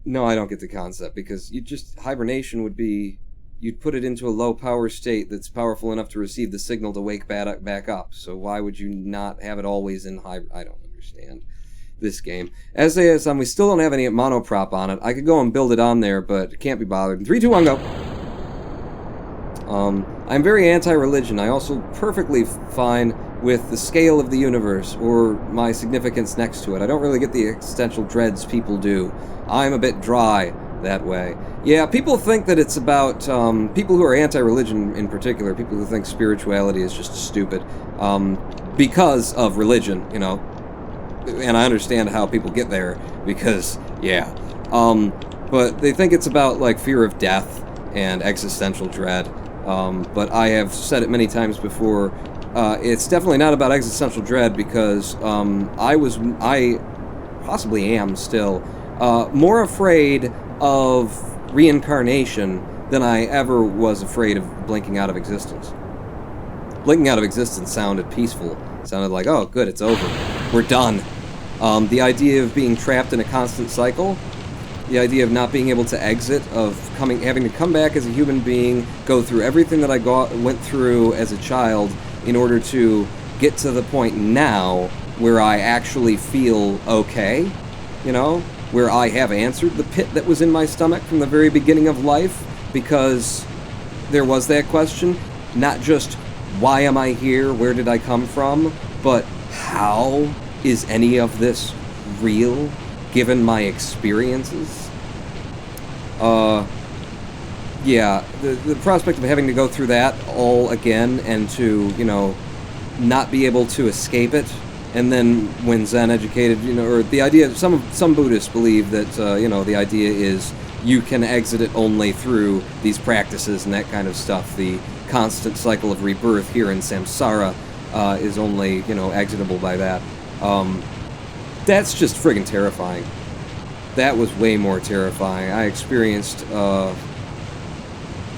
No, I don't get the concept, because you just... Hibernation would be... You'd put it into a low power state that's powerful enough to receive the signal to wake back up. So why would you not have it always in hibernation? I don't understand. this game. SAS, we still don't have any monoprop on it. I could go and build it on there, but can't be bothered. 3, 2, 1, go! I'm very anti-religion. I also perfectly fine with the scale of the universe, or my significance next to it. I don't really get the existential dreads people do. I'm a bit dry that way. Yeah, people think that it's about, people who are anti-religion in particular, people who think spirituality is just stupid, because of religion, you know. And I understand how people get there, because, yeah. But they think it's about, like, fear of death and existential dread. But I have said it many times before, it's definitely not about existential dread, because I possibly am still more afraid of reincarnation than I ever was afraid of blinking out of existence. Blinking out of existence sounded peaceful. It sounded like, oh, good, it's over. We're done. The idea of being trapped in a constant cycle, the idea of not being able to exit, of having to come back as a human being, go through everything that I went through as a child in order to get to the point now where I actually feel okay, you know, where I have answered the pit that was in my stomach from the very beginning of life, because there was that question, not just why am I here, where did I come from, but how is any of this real, given my experiences? Yeah, the prospect of having to go through that all again and to, you know, not be able to escape it, and then when Zen educated, you know, or the idea, some Buddhists believe that, you know, the idea is you can exit it only through these practices and that kind of stuff. The constant cycle of rebirth here in samsara is only, you know, exitable by that. That's just friggin' terrifying. That was way more terrifying. I experienced the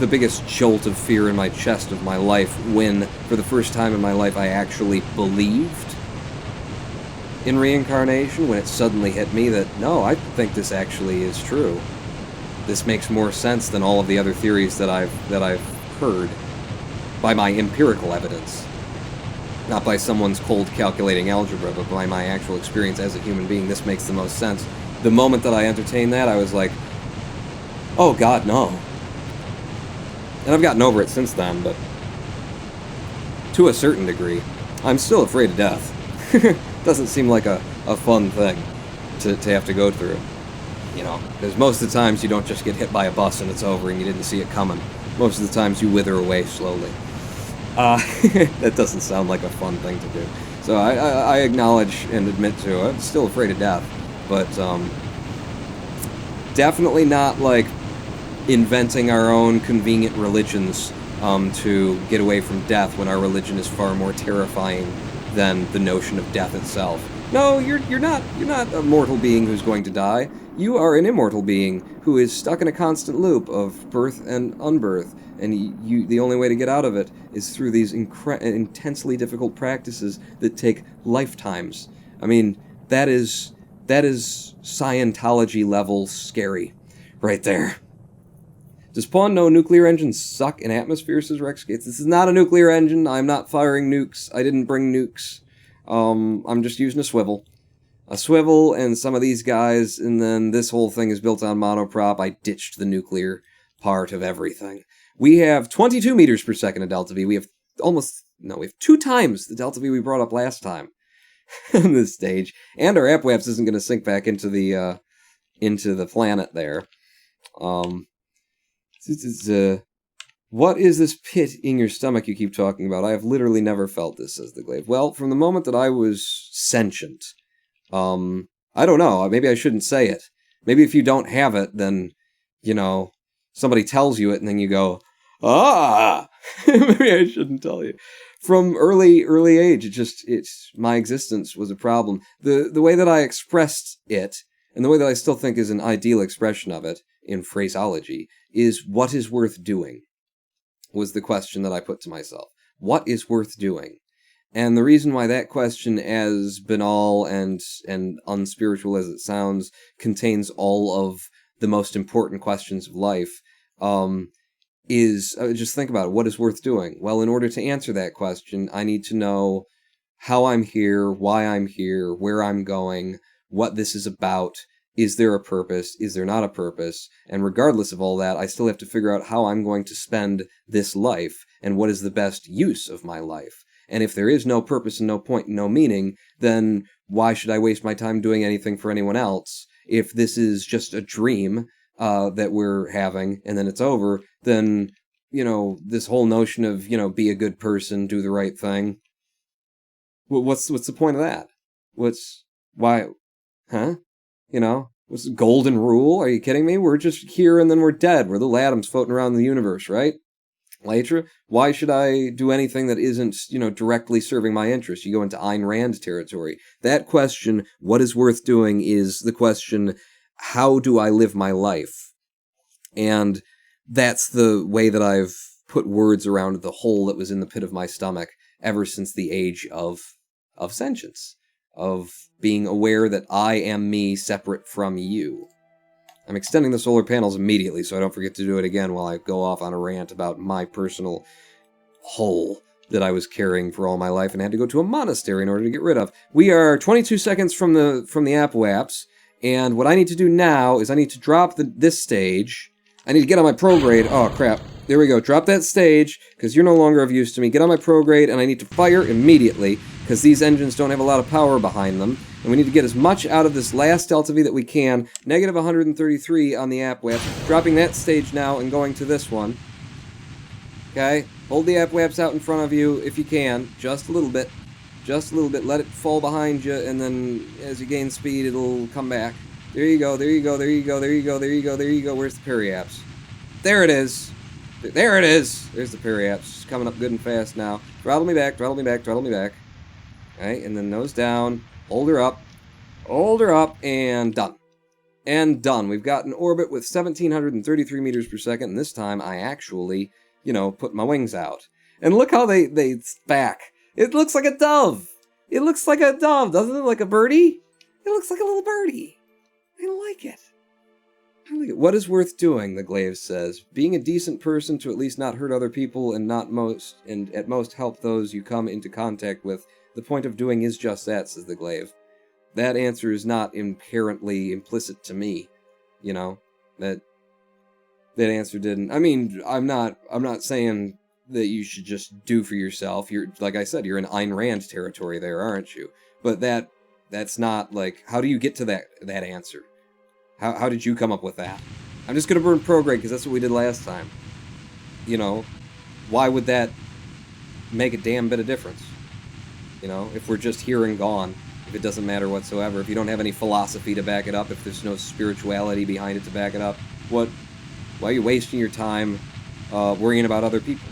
biggest jolt of fear in my chest of my life when, for the first time in my life, I actually believed in reincarnation, when it suddenly hit me that, no, I think this actually is true. This makes more sense than all of the other theories that I've heard by my empirical evidence. Not by someone's cold calculating algebra, but by my actual experience as a human being. This makes the most sense. The moment that I entertained that, I was like, oh god, no. And I've gotten over it since then, but to a certain degree. I'm still afraid of death. Doesn't seem like a fun thing to have to go through. You know, because most of the times you don't just get hit by a bus and it's over and you didn't see it coming. Most of the times you wither away slowly. That doesn't sound like a fun thing to do. So I acknowledge and admit to I'm still afraid of death, but definitely not like inventing our own convenient religions to get away from death when our religion is far more terrifying than the notion of death itself. No, you're not a mortal being who's going to die. You are an immortal being who is stuck in a constant loop of birth and unbirth, and the only way to get out of it is through these intensely difficult practices that take lifetimes. I mean, that is Scientology level scary, right there. Does Pawn know nuclear engines suck in atmosphere, says Rex Gates? This is not a nuclear engine. I'm not firing nukes. I didn't bring nukes. I'm just using a swivel. A swivel and some of these guys, and then this whole thing is built on monoprop. I ditched the nuclear part of everything. We have 22 meters per second of delta V. We have 2 times the delta V we brought up last time on this stage. And our APWAPS isn't going to sink back into the planet there. What is this pit in your stomach you keep talking about? I have literally never felt this, says the Glaive. Well, from the moment that I was sentient, I don't know, maybe I shouldn't say it. Maybe if you don't have it, then, you know, somebody tells you it and then you go, ah! Maybe I shouldn't tell you. From early age, my existence was a problem. The way that I expressed it, and the way that I still think is an ideal expression of it, in phraseology, is what is worth doing, was the question that I put to myself. What is worth doing? And the reason why that question, as banal and unspiritual as it sounds, contains all of the most important questions of life, is, just think about it, what is worth doing? Well, in order to answer that question, I need to know how I'm here, why I'm here, where I'm going, what this is about. Is there a purpose? Is there not a purpose? And regardless of all that, I still have to figure out how I'm going to spend this life and what is the best use of my life. And if there is no purpose and no point and no meaning, then why should I waste my time doing anything for anyone else? If this is just a dream that we're having and then it's over, then, this whole notion of, be a good person, do the right thing. What's the point of that? Why, huh? What's the golden rule? Are you kidding me? We're just here and then we're dead. We're little atoms floating around the universe, right? Later, why should I do anything that isn't, directly serving my interests? You go into Ayn Rand territory. That question, what is worth doing, is the question, how do I live my life? And that's the way that I've put words around the hole that was in the pit of my stomach ever since the age of sentience, of being aware that I am me separate from you. I'm extending the solar panels immediately so I don't forget to do it again while I go off on a rant about my personal hole that I was carrying for all my life and had to go to a monastery in order to get rid of. We are 22 seconds from the Apple apps, and what I need to do now is I need to drop this stage. I need to get on my prograde. Oh, crap. There we go. Drop that stage, because you're no longer of use to me. Get on my prograde, and I need to fire immediately, because these engines don't have a lot of power behind them. And we need to get as much out of this last Delta V that we can. Negative 133 on the AppWaps. Dropping that stage now and going to this one. Okay? Hold the AppWaps out in front of you if you can. Just a little bit. Just a little bit. Let it fall behind you, and then as you gain speed, it'll come back. There you go, there you go, there you go, there you go, there you go, there you go. Where's the periapps? There it is. There it is. There's the periapps. It's coming up good and fast now. Throttle me back, throttle me back, throttle me back. Okay, and then nose down. Hold her up, and done. And done. We've got an orbit with 1,733 meters per second, and this time I actually, put my wings out. And look how they back. It looks like a dove. It looks like a dove, doesn't it? Like a birdie? It looks like a little birdie. I like it. What is worth doing, the Glaive says. Being a decent person to at least not hurt other people and at most help those you come into contact with. The point of doing is just that, says the Glaive. That answer is not inherently implicit to me. That answer didn't. I mean, I'm not saying that you should just do for yourself. You're, like I said, you're in Ayn Rand territory there, aren't you? But that's not, like, how do you get to that answer? How did you come up with that? I'm just going to burn prograde because that's what we did last time. Why would that make a damn bit of difference? If we're just here and gone, if it doesn't matter whatsoever, if you don't have any philosophy to back it up, if there's no spirituality behind it to back it up, why are you wasting your time worrying about other people?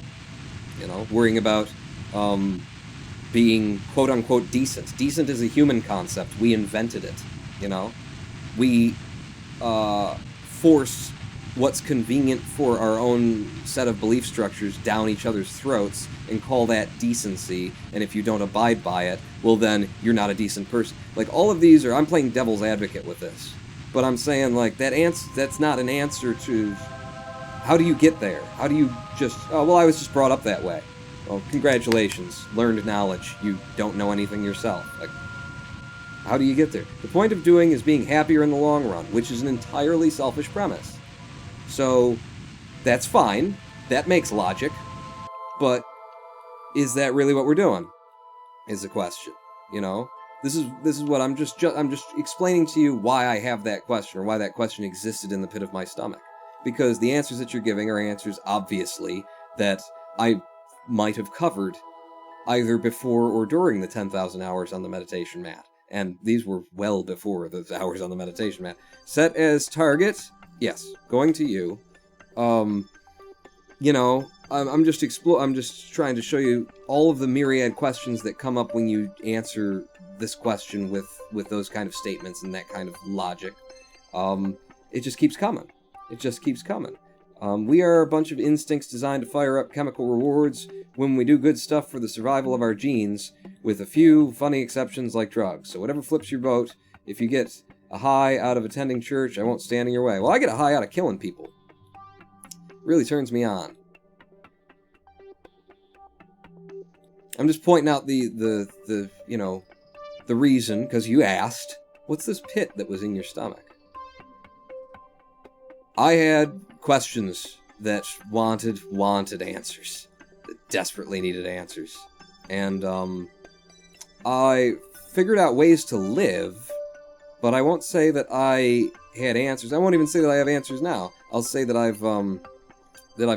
Worrying about being quote-unquote decent. Decent is a human concept. We invented it, We force what's convenient for our own set of belief structures down each other's throats and call that decency, and if you don't abide by it, well then, you're not a decent person. Like, all of these I'm playing devil's advocate with this, but I'm saying, like, that's not an answer to, how do you get there? How do you just, oh, well, I was just brought up that way. Well, congratulations, learned knowledge. You don't know anything yourself. Like, how do you get there? The point of doing is being happier in the long run, which is an entirely selfish premise. So, that's fine. That makes logic. But, is that really what we're doing? Is the question. This is what I'm just explaining to you why I have that question, or why that question existed in the pit of my stomach. Because the answers that you're giving are answers, obviously, that I might have covered either before or during the 10,000 hours on the meditation mat. And these were well before those hours on the meditation mat. Set as target. Yes, going to you. I'm just trying to show you all of the myriad questions that come up when you answer this question with those kind of statements and that kind of logic. It just keeps coming. It just keeps coming. We are a bunch of instincts designed to fire up chemical rewards when we do good stuff for the survival of our genes, with a few funny exceptions like drugs. So whatever flips your boat, if you get a high out of attending church, I won't stand in your way. Well, I get a high out of killing people. It really turns me on. I'm just pointing out the reason, because you asked, What's this pit that was in your stomach? I had questions that wanted answers. That desperately needed answers. And, I figured out ways to live, but I won't say that I had answers. I won't even say that I have answers now. I'll say that I've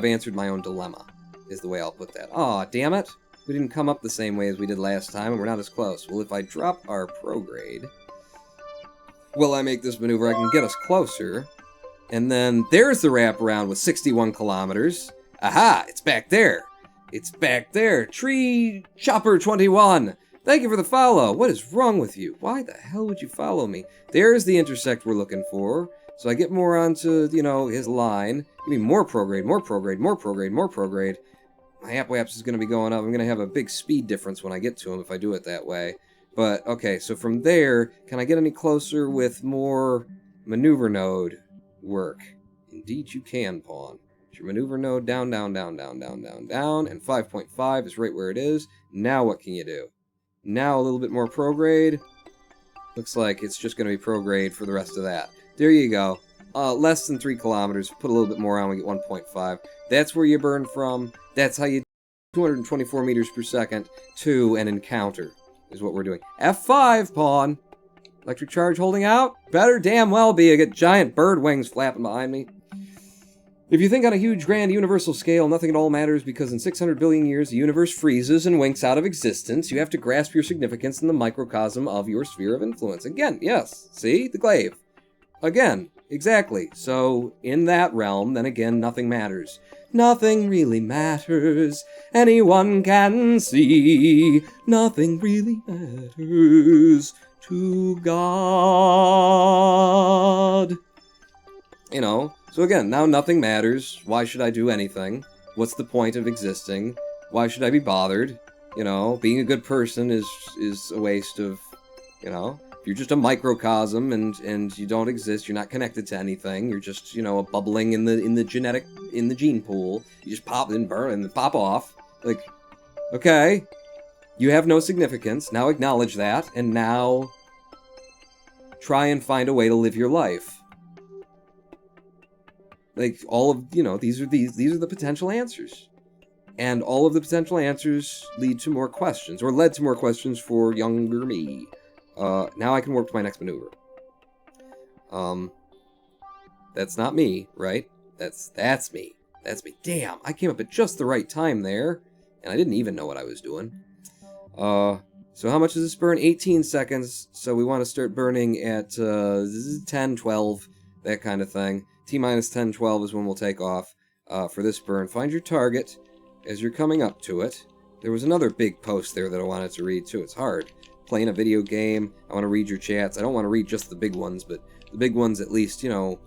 answered my own dilemma, is the way I'll put that. Aw, damn it! We didn't come up the same way as we did last time, and we're not as close. Well, if I drop our prograde, will I make this maneuver? I can get us closer. And then there's the wraparound with 61 kilometers. Aha! It's back there! It's back there! Tree Chopper 21! Thank you for the follow! What is wrong with you? Why the hell would you follow me? There's the intersect we're looking for. So I get more onto, you know, his line. Give me more prograde, more prograde, more prograde, more prograde. My Apwaps is going to be going up. I'm going to have a big speed difference when I get to him if I do it that way. But, okay, so from there, can I get any closer with more maneuver node work? Indeed you can, Pawn. Your maneuver node down, down, down, down, down, down, down, and 5.5 is right where it is. Now what can you do? Now a little bit more prograde. Looks like it's just going to be prograde for the rest of that. There you go. Less than 3 kilometers. Put a little bit more on, we get 1.5. That's where you burn from. That's how you 224 meters per second to an encounter, is what we're doing. F5, Pawn. Electric charge holding out? Better damn well be. I get giant bird wings flapping behind me. If you think on a huge, grand, universal scale, nothing at all matters because in 600 billion years the universe freezes and winks out of existence, you have to grasp your significance in the microcosm of your sphere of influence. Again, yes. See? The glaive. Again. Exactly. So, in that realm, then again, nothing matters. Nothing really matters. Anyone can see. Nothing really matters to God. You know, so again, now nothing matters. Why should I do anything? What's the point of existing? Why should I be bothered? You know, being a good person is a waste of, you know, if you're just a microcosm and you don't exist, you're not connected to anything, you're just, you know, a bubbling in the gene pool. You just pop and burn and pop off. Like, okay, you have no significance. Now acknowledge that, and now try and find a way to live your life. Like, all of, you know, these are the potential answers. And all of the potential answers lead to more questions, or led to more questions for younger me. Now I can warp to my next maneuver. That's not me, right? That's me. That's me. Damn, I came up at just the right time there, and I didn't even know what I was doing. So how much does this burn? 18 seconds, so we want to start burning at 10, 12, that kind of thing. T-minus 10, 12 is when we'll take off for this burn. Find your target as you're coming up to it. There was another big post there that I wanted to read, too. It's hard. Playing a video game, I want to read your chats. I don't want to read just the big ones, but the big ones at least, you know,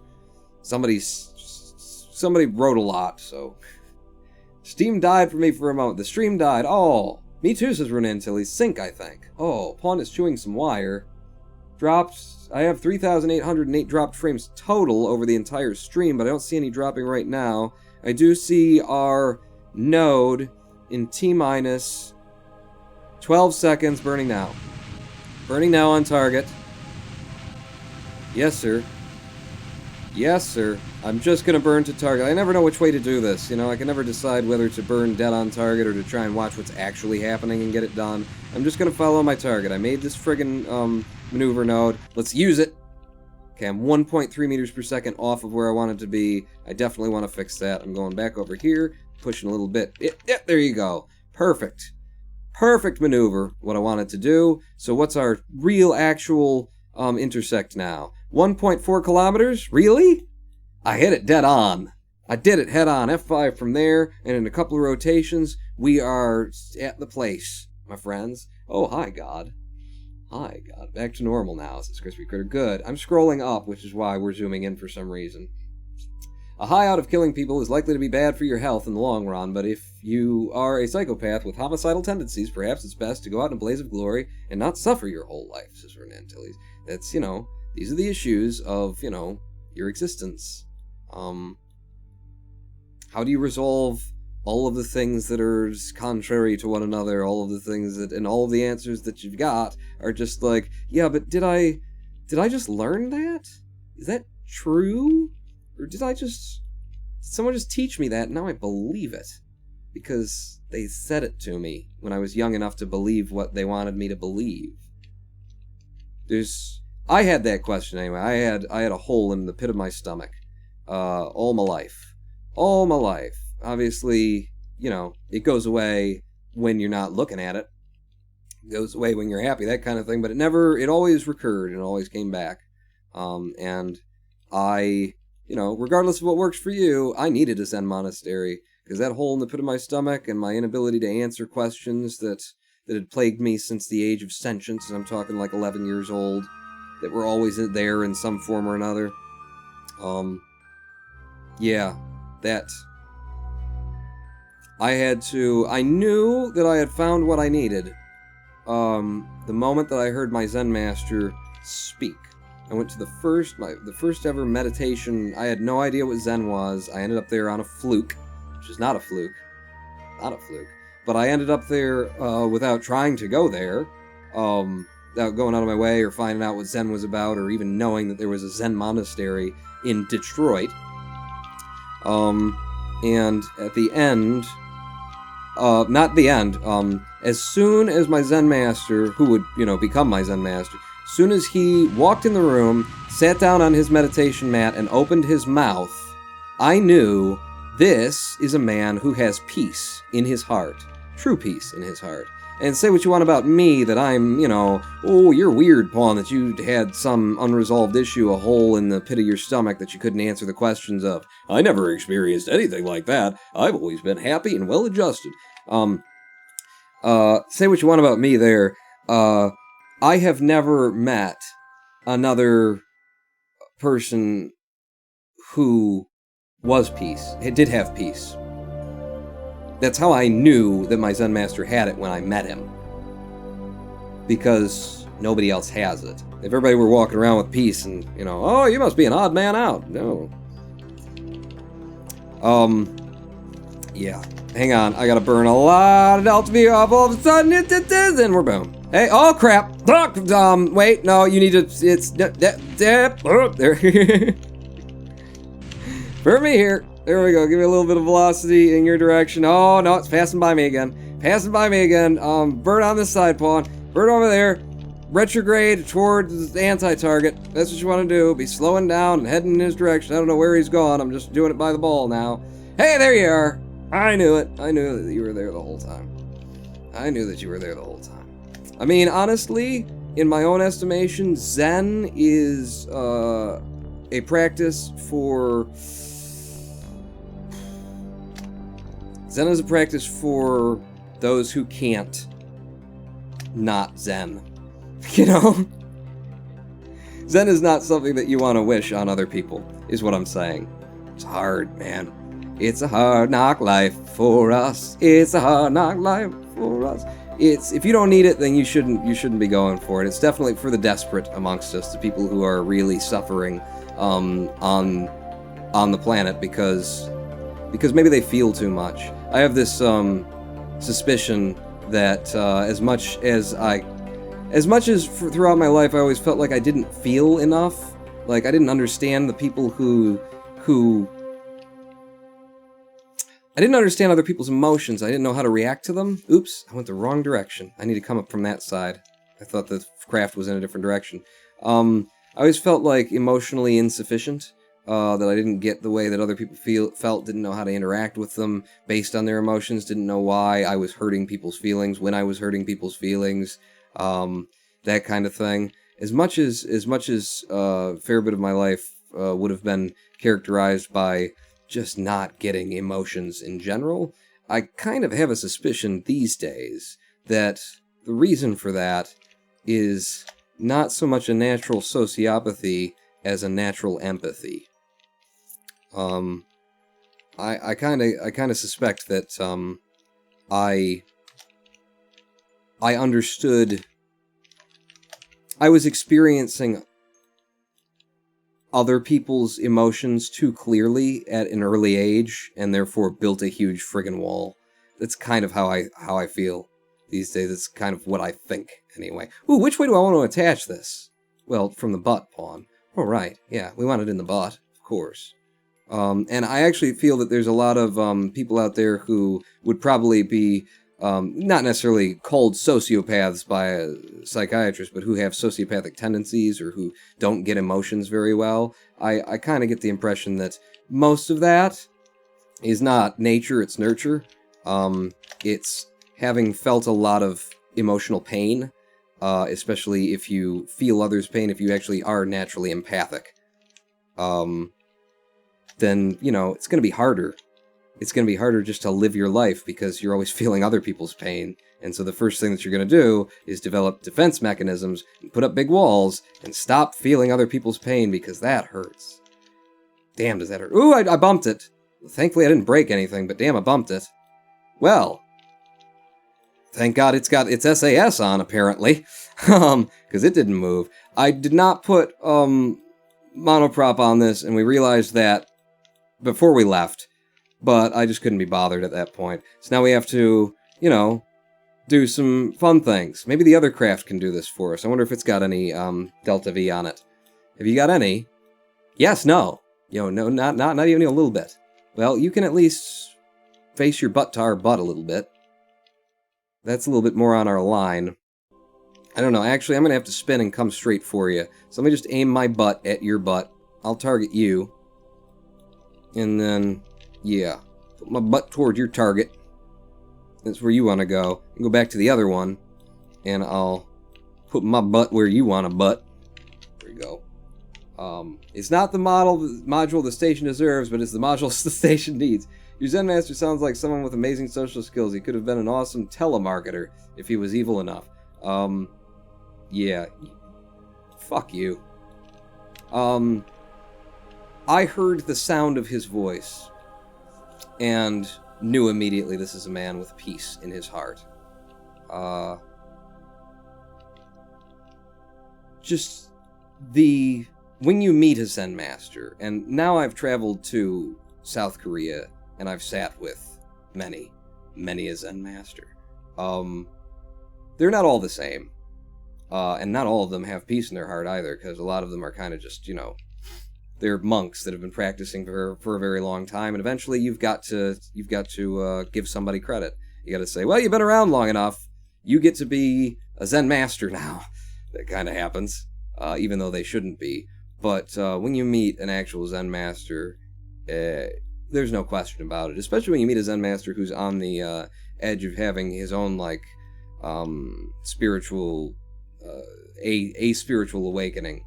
somebody wrote a lot, so. Steam died for me for a moment. The stream died. Oh, me too, says Ronan Tilly. Sync, I think. Oh, Pawn is chewing some wire. Dropped. I have 3,808 dropped frames total over the entire stream, but I don't see any dropping right now. I do see our node in T-minus 12 seconds burning now. Burning now on target. Yes, sir. Yes, sir. I'm just gonna burn to target. I never know which way to do this, you know? I can never decide whether to burn dead on target or to try and watch what's actually happening and get it done. I'm just gonna follow my target. I made this friggin' maneuver node. Let's use it! Okay, I'm 1.3 meters per second off of where I wanted to be. I definitely want to fix that. I'm going back over here, pushing a little bit. Yeah, there you go. Perfect. Perfect maneuver, what I wanted to do. So what's our real actual intersect now? 1.4 kilometers? Really? I hit it dead on. I did it head on. F5 from there, and in a couple of rotations, we are at the place, my friends. Oh, hi, God. Hi, God. Back to normal now, says Crispy Critter. Good. I'm scrolling up, which is why we're zooming in for some reason. A high out of killing people is likely to be bad for your health in the long run, but if you are a psychopath with homicidal tendencies, perhaps it's best to go out in a blaze of glory and not suffer your whole life, says Renan Tillies. That's, you know, these are the issues of, you know, your existence. How do you resolve all of the things that are contrary to one another, all of the things that, and all of the answers that you've got are just like, yeah, but did I Did I just learn that? Is that true? Or did someone just teach me that and now I believe it? Because they said it to me when I was young enough to believe what they wanted me to believe. I had that question anyway. I had a hole in the pit of my stomach, all my life. All my life. Obviously, it goes away when you're not looking at it. It goes away when you're happy, that kind of thing, but it always recurred and always came back. And I, regardless of what works for you, I needed a Zen monastery, because that hole in the pit of my stomach and my inability to answer questions that had plagued me since the age of sentience, and I'm talking like 11 years old, that were always there in some form or another. I knew that I had found what I needed, the moment that I heard my Zen master speak. I went to the first ever meditation. I had no idea what Zen was. I ended up there on a fluke, which is not a fluke. But I ended up there without trying to go there, without going out of my way or finding out what Zen was about or even knowing that there was a Zen monastery in Detroit. And at the end, as soon as my Zen master, who would, become my Zen master, as soon as he walked in the room, sat down on his meditation mat, and opened his mouth, I knew this is a man who has peace in his heart. True peace in his heart. And say what you want about me, that I'm, oh, you're weird, Pawn, that you had some unresolved issue, a hole in the pit of your stomach that you couldn't answer the questions of. I never experienced anything like that. I've always been happy and well-adjusted. Say what you want about me there. I have never met another person who was peace. It did have peace. That's how I knew that my Zen master had it when I met him. Because nobody else has it. If everybody were walking around with peace and, oh, you must be an odd man out. No. Yeah. Hang on, I gotta burn a lot of Delta V off all of a sudden, and we're boom. Hey, oh crap! Wait, no, you need to, there. For me here. There we go, give me a little bit of velocity in your direction. Oh, no, it's passing by me again. Burn on this side, Pawn. Burn over there. Retrograde towards the anti-target. That's what you want to do. Be slowing down and heading in his direction. I don't know where he's gone. I'm just doing it by the ball now. Hey, there you are. I knew it. I knew that you were there the whole time. I mean, honestly, in my own estimation, Zen is a practice for... Zen is a practice for those who can't not Zen. Zen is not something that you want to wish on other people, is what I'm saying. It's hard, man. It's a hard knock life for us. If you don't need it, then you shouldn't be going for it. It's definitely for the desperate amongst us, the people who are really suffering on the planet because maybe they feel too much. I have this suspicion that as much as throughout my life I always felt like I didn't feel enough, like I didn't understand the people who I didn't understand other people's emotions. I didn't know how to react to them. Oops, I went the wrong direction. I need to come up from that side. I thought the craft was in a different direction. I always felt like emotionally insufficient, that I didn't get the way that other people felt, didn't know how to interact with them based on their emotions, didn't know why I was hurting people's feelings, when I was hurting people's feelings, that kind of thing. As much as a fair bit of my life would have been characterized by just not getting emotions in general, I kind of have a suspicion these days that the reason for that is not so much a natural sociopathy as a natural empathy. I kind of suspect that I understood. I was experiencing other people's emotions too clearly at an early age, and therefore built a huge friggin' wall. That's kind of how I feel these days. That's kind of what I think, anyway. Ooh, which way do I want to attach this? Well, from the butt, pawn. Oh, right. Yeah, we want it in the butt, of course. And I actually feel that there's a lot of people out there who would probably be not necessarily called sociopaths by a psychiatrist, but who have sociopathic tendencies or who don't get emotions very well. I kind of get the impression that most of that is not nature, it's nurture. It's having felt a lot of emotional pain, especially if you feel others' pain, if you actually are naturally empathic. Then, it's going to be harder. It's going to be harder just to live your life because you're always feeling other people's pain. And so the first thing that you're going to do is develop defense mechanisms and put up big walls and stop feeling other people's pain because that hurts. Damn, does that hurt? Ooh, I bumped it. Thankfully, I didn't break anything, but damn, I bumped it. Well, thank God it's got its SAS on, apparently, because it didn't move. I did not put monoprop on this, and we realized that before we left, but I just couldn't be bothered at that point. So now we have to, do some fun things. Maybe the other craft can do this for us. I wonder if it's got any Delta V on it. Have you got any? Yes, no. No, not even a little bit. Well, you can at least face your butt to our butt a little bit. That's a little bit more on our line. I don't know. Actually, I'm going to have to spin and come straight for you. So let me just aim my butt at your butt. I'll target you. And then, yeah, put my butt toward your target. That's where you want to go. And go back to the other one. And I'll put my butt where you want a butt. There you go. It's not the module the station deserves, but it's the module the station needs. Your Zen Master sounds like someone with amazing social skills. He could have been an awesome telemarketer if he was evil enough. Yeah. Fuck you. I heard the sound of his voice and knew immediately this is a man with peace in his heart. Just when you meet a Zen Master, and now I've traveled to South Korea and I've sat with many a Zen Master. They're not all the same. And not all of them have peace in their heart either, because a lot of them are kind of just, they're monks that have been practicing for a very long time, and eventually you've got to give somebody credit. You got to say, well, you've been around long enough. You get to be a Zen Master now. That kind of happens, even though they shouldn't be. But when you meet an actual Zen Master, there's no question about it. Especially when you meet a Zen Master who's on the edge of having his own spiritual. A spiritual awakening,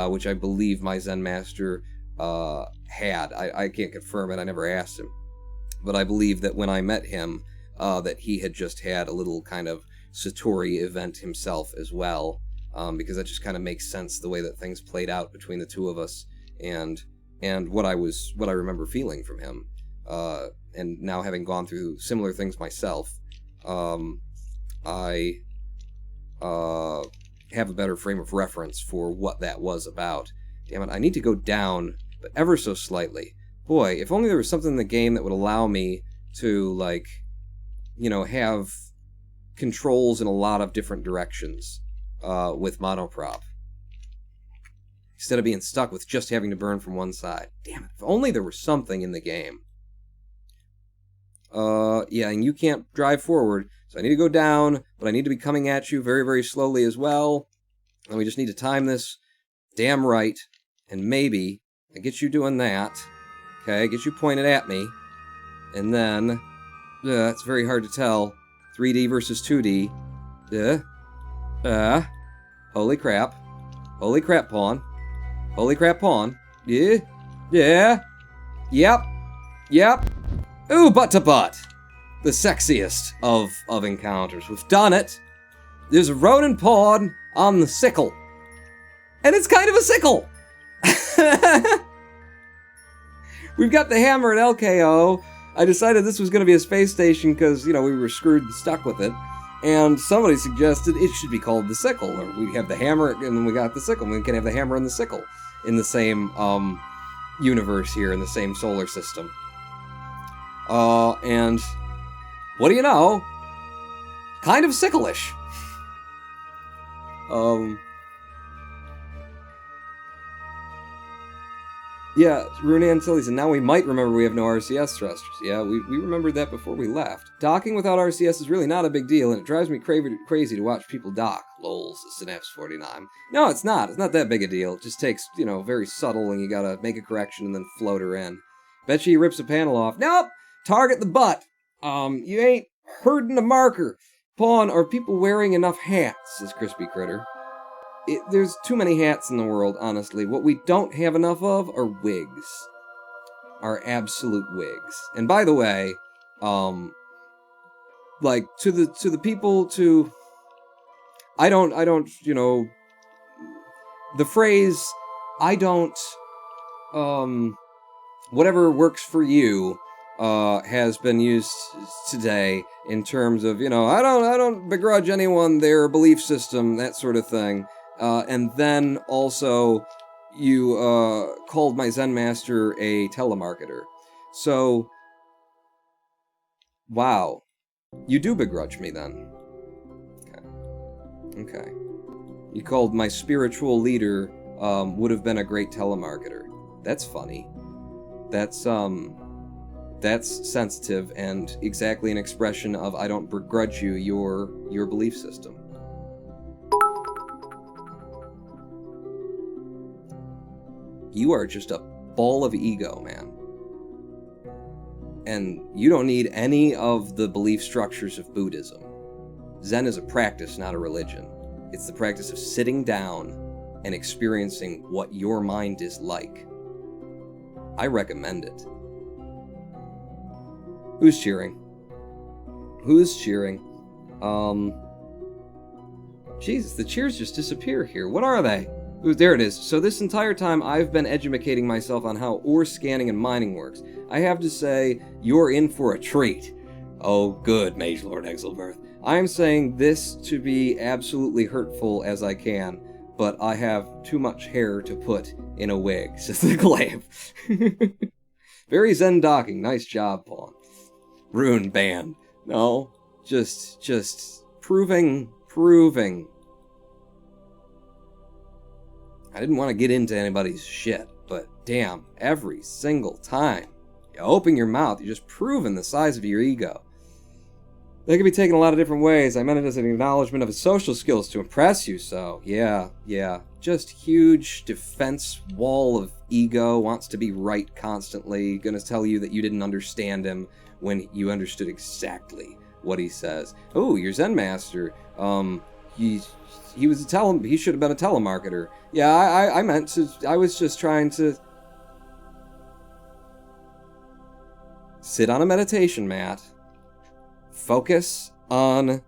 which I believe my Zen Master had. I can't confirm it, I never asked him. But I believe that when I met him, that he had just had a little kind of Satori event himself as well, because that just kind of makes sense, the way that things played out between the two of us, and what I remember feeling from him. And now having gone through similar things myself, I have a better frame of reference for what that was about. Damn it, I need to go down, but ever so slightly. Boy, if only there was something in the game that would allow me to, have controls in a lot of different directions with monoprop. Instead of being stuck with just having to burn from one side. Damn it, if only there was something in the game. Yeah, and you can't drive forward, so I need to go down, but I need to be coming at you very, very slowly as well. And we just need to time this damn right, and maybe I get you doing that. Okay, get you pointed at me, and then, it's very hard to tell. 3D versus 2D. Holy crap. Holy crap, pawn. Holy crap, pawn. Yeah. Yep. Ooh, butt to butt. The sexiest of encounters. We've done it. There's a Ronin pawn on the sickle. And it's kind of a sickle. We've got the hammer at LKO. I decided this was going to be a space station because, we were screwed and stuck with it. And somebody suggested it should be called the sickle. Or we have the hammer and then we got the sickle. We can have the hammer and the sickle in the same universe here, in the same solar system. And what do you know? Kind of sickle-ish. Yeah, Rune Antilles, and now we might remember we have no RCS thrusters. Yeah, we remembered that before we left. Docking without RCS is really not a big deal, and it drives me crazy to watch people dock. Lols, Synapse 49. No, it's not. It's not that big a deal. It just takes, very subtle, and you gotta make a correction and then float her in. Bet he rips a panel off. Nope! Target the butt! You ain't herding a marker. Pawn, are people wearing enough hats, says Crispy Critter. There's too many hats in the world, honestly. What we don't have enough of are wigs. Are absolute wigs. And by the way, to the people I don't, the phrase, whatever works for you, has been used today in terms of, I don't begrudge anyone their belief system, that sort of thing. And then also, you called my Zen master a telemarketer. So, wow. You do begrudge me then. Okay. You called my spiritual leader would have been a great telemarketer. That's funny. That's sensitive and exactly an expression of I don't begrudge you your belief system. You are just a ball of ego, man. And you don't need any of the belief structures of Buddhism. Zen is a practice, not a religion. It's the practice of sitting down and experiencing what your mind is like. I recommend it. Who's cheering? Who's cheering? Jesus, the cheers just disappear here. What are they? Ooh, there it is. So this entire time I've been educating myself on how ore scanning and mining works. I have to say, you're in for a treat. Oh, good, Mage Lord Exilbirth. I am saying this to be absolutely hurtful as I can, but I have too much hair to put in a wig, says the glaive. Very Zen docking. Nice job, Pawn. Rune banned. No, just proving. I didn't want to get into anybody's shit, but damn, every single time you open your mouth, you're just proving the size of your ego. That can be taken a lot of different ways. I meant it as an acknowledgement of his social skills to impress you, so yeah. Just huge defense wall of ego, wants to be right constantly, gonna tell you that you didn't understand him when you understood exactly what he says. Oh, your Zen master, he should have been a telemarketer. Yeah, I was just trying to sit on a meditation mat, focus on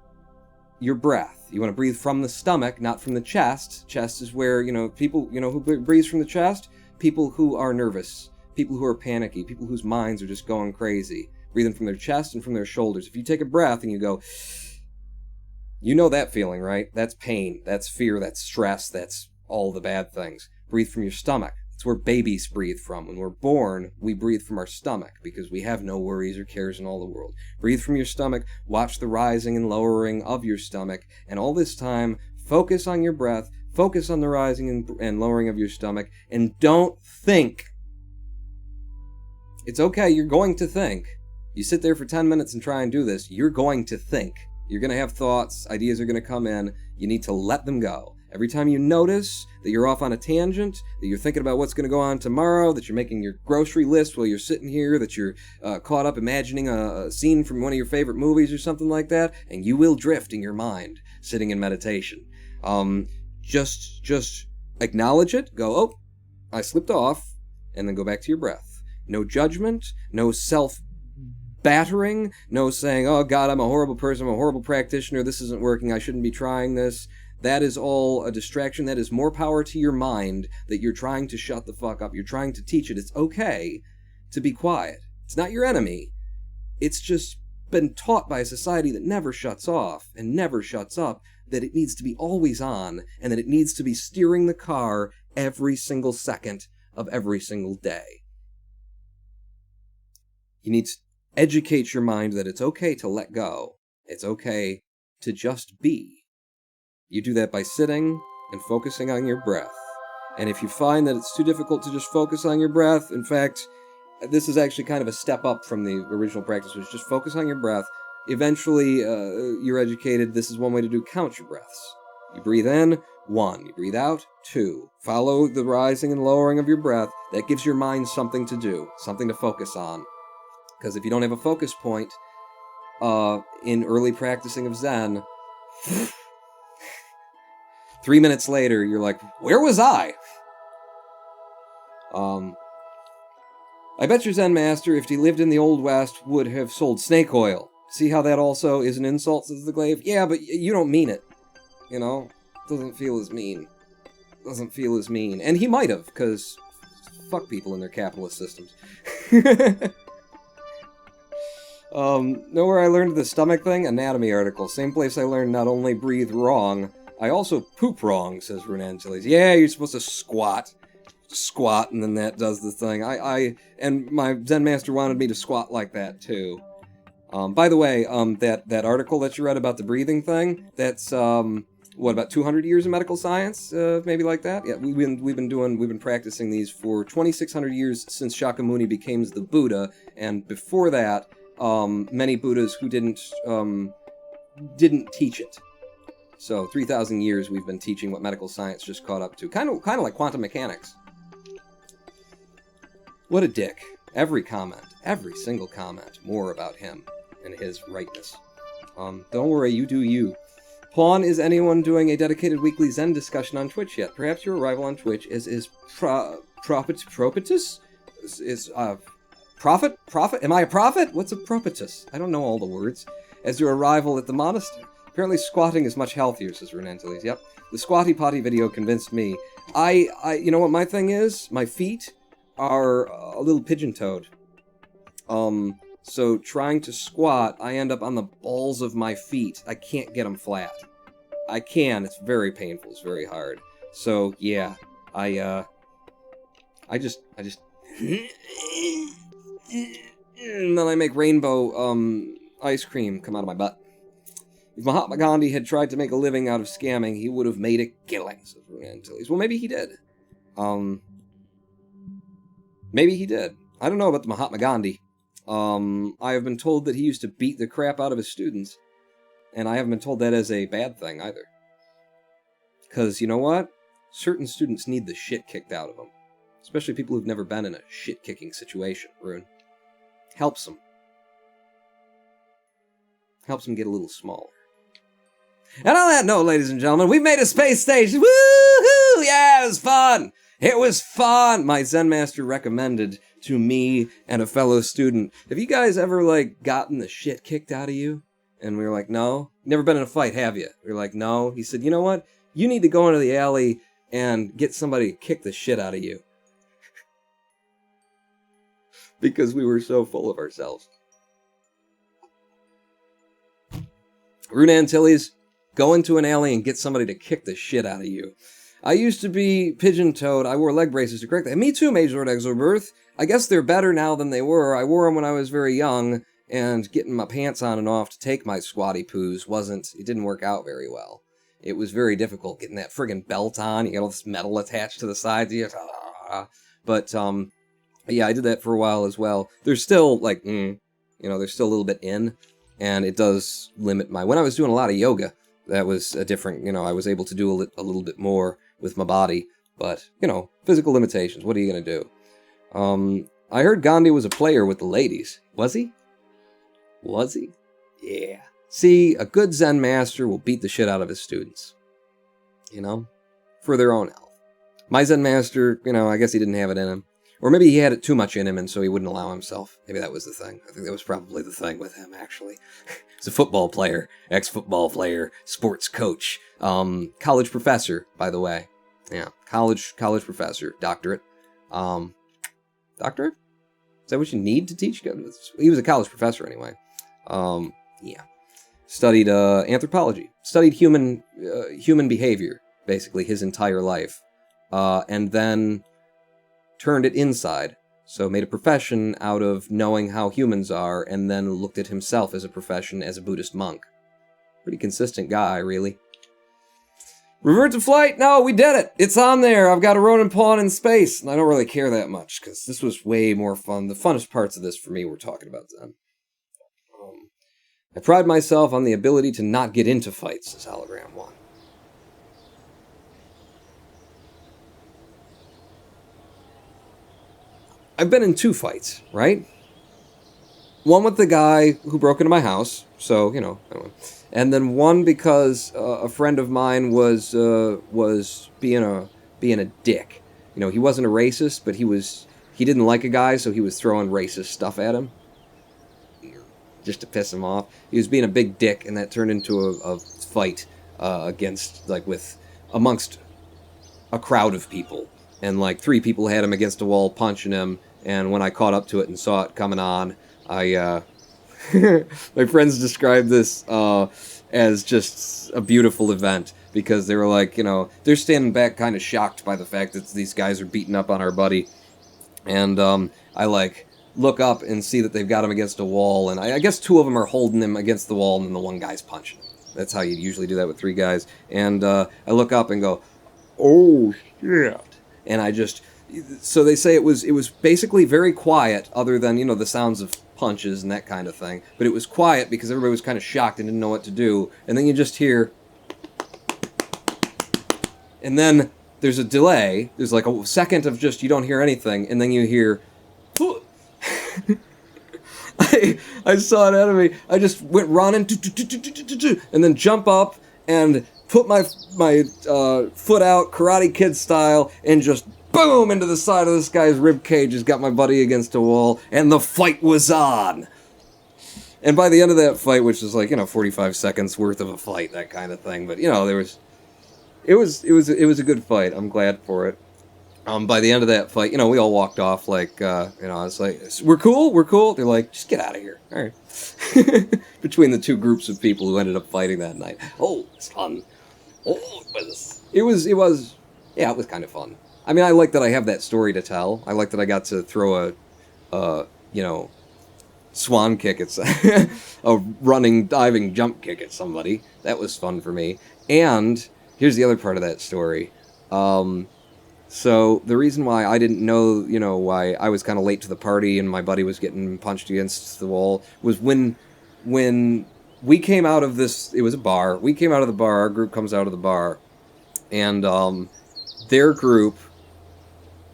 your breath. You want to breathe from the stomach, not from the chest. Chest is where, people, who breathes from the chest? People who are nervous, people who are panicky, people whose minds are just going crazy. Breathing from their chest and from their shoulders. If you take a breath and you go, you know that feeling, right? That's pain, that's fear, that's stress, that's all the bad things. Breathe from your stomach. That's where babies breathe from. When we're born, we breathe from our stomach because we have no worries or cares in all the world. Breathe from your stomach, watch the rising and lowering of your stomach, and all this time, focus on your breath, focus on the rising and lowering of your stomach, and don't think. It's okay, you're going to think. You sit there for 10 minutes and try and do this, you're going to think. You're going to have thoughts, ideas are going to come in, you need to let them go. Every time you notice that you're off on a tangent, that you're thinking about what's going to go on tomorrow, that you're making your grocery list while you're sitting here, that you're caught up imagining a scene from one of your favorite movies or something like that, and you will drift in your mind, sitting in meditation. Just acknowledge it, go, oh, I slipped off, and then go back to your breath. No judgment, no self-battering, no saying, oh God, I'm a horrible person, I'm a horrible practitioner, this isn't working, I shouldn't be trying this. That is all a distraction. That is more power to your mind that you're trying to shut the fuck up. You're trying to teach it. It's okay to be quiet. It's not your enemy. It's just been taught by a society that never shuts off and never shuts up that it needs to be always on and that it needs to be steering the car every single second of every single day. You need to educate your mind that it's okay to let go. It's okay to just be. You do that by sitting and focusing on your breath. And if you find that it's too difficult to just focus on your breath, in fact, this is actually kind of a step up from the original practice, which is just focus on your breath. Eventually, you're educated. This is one way to do count your breaths. You breathe in, 1. You breathe out, 2. Follow the rising and lowering of your breath. That gives your mind something to do, something to focus on. Because if you don't have a focus point, in early practicing of Zen, 3 minutes later, you're like, where was I? I bet your Zen master, if he lived in the Old West, would have sold snake oil. See how that also is an insult, says the glaive? Yeah, but you don't mean it. You know? Doesn't feel as mean. Doesn't feel as mean. And he might have, because fuck people in their capitalist systems. Know where I learned the stomach thing? Anatomy article. Same place I learned not only breathe wrong, I also poop wrong, says Runan Chili's. Yeah, you're supposed to squat, and then that does the thing. And my Zen master wanted me to squat like that, too. By the way, that article that you read about the breathing thing, that's, about 200 years of medical science? Maybe like that? Yeah, we've been practicing these for 2,600 years since Shakyamuni became the Buddha, and before that, many Buddhas who didn't teach it. So 3,000 years we've been teaching what medical science just caught up to. Kind of like quantum mechanics. What a dick. Every single comment, more about him and his rightness. Don't worry, you do you. Pawn, is anyone doing a dedicated weekly Zen discussion on Twitch yet? Perhaps your arrival on Twitch is propitus? Prophet? Am I a prophet? What's a propitus? I don't know all the words. As your arrival at the monastery. Apparently squatting is much healthier, says Renanteles. Yep. The squatty potty video convinced me. You know what my thing is? My feet are a little pigeon-toed. So trying to squat, I end up on the balls of my feet. I can't get them flat. I can. It's very painful. It's very hard. So, yeah. I just... And then I make rainbow, ice cream come out of my butt. If Mahatma Gandhi had tried to make a living out of scamming, he would have made a killing, says Runan. Well, maybe he did. Maybe he did. I don't know about the Mahatma Gandhi. I have been told that he used to beat the crap out of his students. And I haven't been told that as a bad thing, either. Because, you know what? Certain students need the shit kicked out of them. Especially people who've never been in a shit-kicking situation, Rune. Helps them. Helps them get a little smaller. And on that note, ladies and gentlemen, we've made a space station! Woohoo! Yeah, it was fun! It was fun! My Zen master recommended to me and a fellow student. Have you guys ever, gotten the shit kicked out of you? And we were like, no. Never been in a fight, have you? We were like, no. He said, you know what? You need to go into the alley and get somebody to kick the shit out of you. Because we were so full of ourselves. Runan Tillies, go into an alley and get somebody to kick the shit out of you. I used to be pigeon-toed. I wore leg braces to correct that. Me too, Major Lord Exobirth. I guess they're better now than they were. I wore them when I was very young, and getting my pants on and off to take my squatty poos it didn't work out very well. It was very difficult getting that friggin' belt on. You got all this metal attached to the sides. But, yeah, I did that for a while as well. There's still, there's still a little bit in, and it does limit when I was doing a lot of yoga, that was a different, I was able to do a little bit more with my body, but, physical limitations, what are you going to do? I heard Gandhi was a player with the ladies. Was he? Was he? Yeah. See, a good Zen master will beat the shit out of his students. For their own health. My Zen master, I guess he didn't have it in him. Or maybe he had it too much in him, and so he wouldn't allow himself. Maybe that was the thing. I think that was probably the thing with him, actually. He's a football player, ex-football player, sports coach, college professor, by the way. Yeah, college professor, doctorate. Doctorate? Is that what you need to teach? He was a college professor, anyway. Yeah. Studied anthropology. Studied human behavior, basically, his entire life. And then turned it inside, so made a profession out of knowing how humans are, and then looked at himself as a profession as a Buddhist monk. Pretty consistent guy, really. Revert to flight? No, we did it. It's on there. I've got a Ronin pawn in space. And I don't really care that much, because this was way more fun. The funnest parts of this for me we're talking about then. I pride myself on the ability to not get into fights, says Hologram 1. I've been in 2 fights, right? One with the guy who broke into my house, so, you know, and then one because a friend of mine was being a dick. You know, he wasn't a racist, but he didn't like a guy, so he was throwing racist stuff at him just to piss him off. He was being a big dick, and that turned into a fight amongst a crowd of people, and like 3 people had him against a wall punching him. And when I caught up to it and saw it coming on, my friends described this as just a beautiful event, because they were like, you know, they're standing back kind of shocked by the fact that these guys are beating up on our buddy. And I like look up and see that they've got him against a wall, and I guess 2 of them are holding him against the wall, and then the one guy's punching him. That's how you usually do that with 3 guys. And I look up and go, oh shit. And I just... So they say it was basically very quiet, other than, you know, the sounds of punches and that kind of thing. But it was quiet because everybody was kind of shocked and didn't know what to do. And then you just hear... And then there's a delay. There's like a second of just you don't hear anything. And then you hear... I saw it out of me. I just went running, and then jump up and put my foot out, Karate Kid style, and just boom into the side of this guy's rib cage. Has got my buddy against a wall, and the fight was on. And by the end of that fight, which is like, you know, 45 seconds worth of a fight, that kind of thing, but you know, it was a good fight. I'm glad for it. By the end of that fight, you know, we all walked off like, you know, it's like, we're cool. They're like, just get out of here. All right. Between the 2 groups of people who ended up fighting that night. Oh, it's fun. Oh, it was kind of fun. I mean, I like that I have that story to tell. I like that I got to throw a you know, swan kick at a running, diving jump kick at somebody. That was fun for me. And here's the other part of that story. So the reason why I didn't know, you know, why I was kind of late to the party and my buddy was getting punched against the wall was when we came out of this, it was a bar. We came out of the bar, our group comes out of the bar, and their group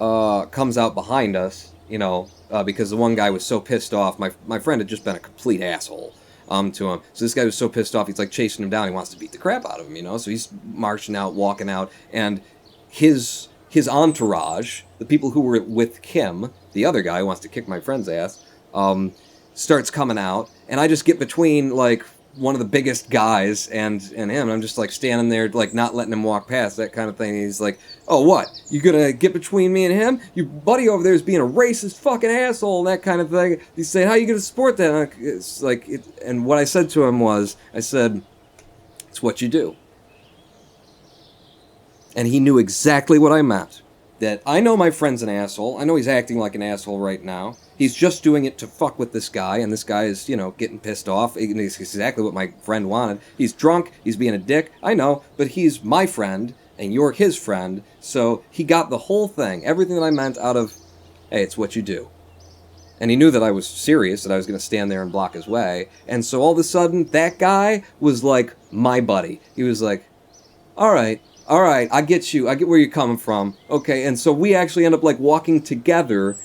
comes out behind us, you know, because the one guy was so pissed off. My friend had just been a complete asshole to him. So this guy was so pissed off, he's like chasing him down. He wants to beat the crap out of him, you know. So he's marching out, walking out, and his entourage, the people who were with Kim, the other guy who wants to kick my friend's ass, starts coming out, and I just get between, like, one of the biggest guys and him, and I'm just, like, standing there, like, not letting him walk past, that kind of thing, and he's like, oh, what? You gonna get between me and him? Your buddy over there is being a racist fucking asshole, and that kind of thing. He's saying, how are you gonna support that? And it's like, and what I said to him was, I said, it's what you do. And he knew exactly what I meant. That I know my friend's an asshole. I know he's acting like an asshole right now. He's just doing it to fuck with this guy, and this guy is, you know, getting pissed off. It's exactly what my friend wanted. He's drunk, he's being a dick, I know, but he's my friend, and you're his friend, so he got the whole thing, everything that I meant out of, hey, it's what you do. And he knew that I was serious, that I was going to stand there and block his way, and so all of a sudden, that guy was like my buddy. He was like, all right, I get you. I get where you're coming from. Okay, and so we actually end up, like, walking together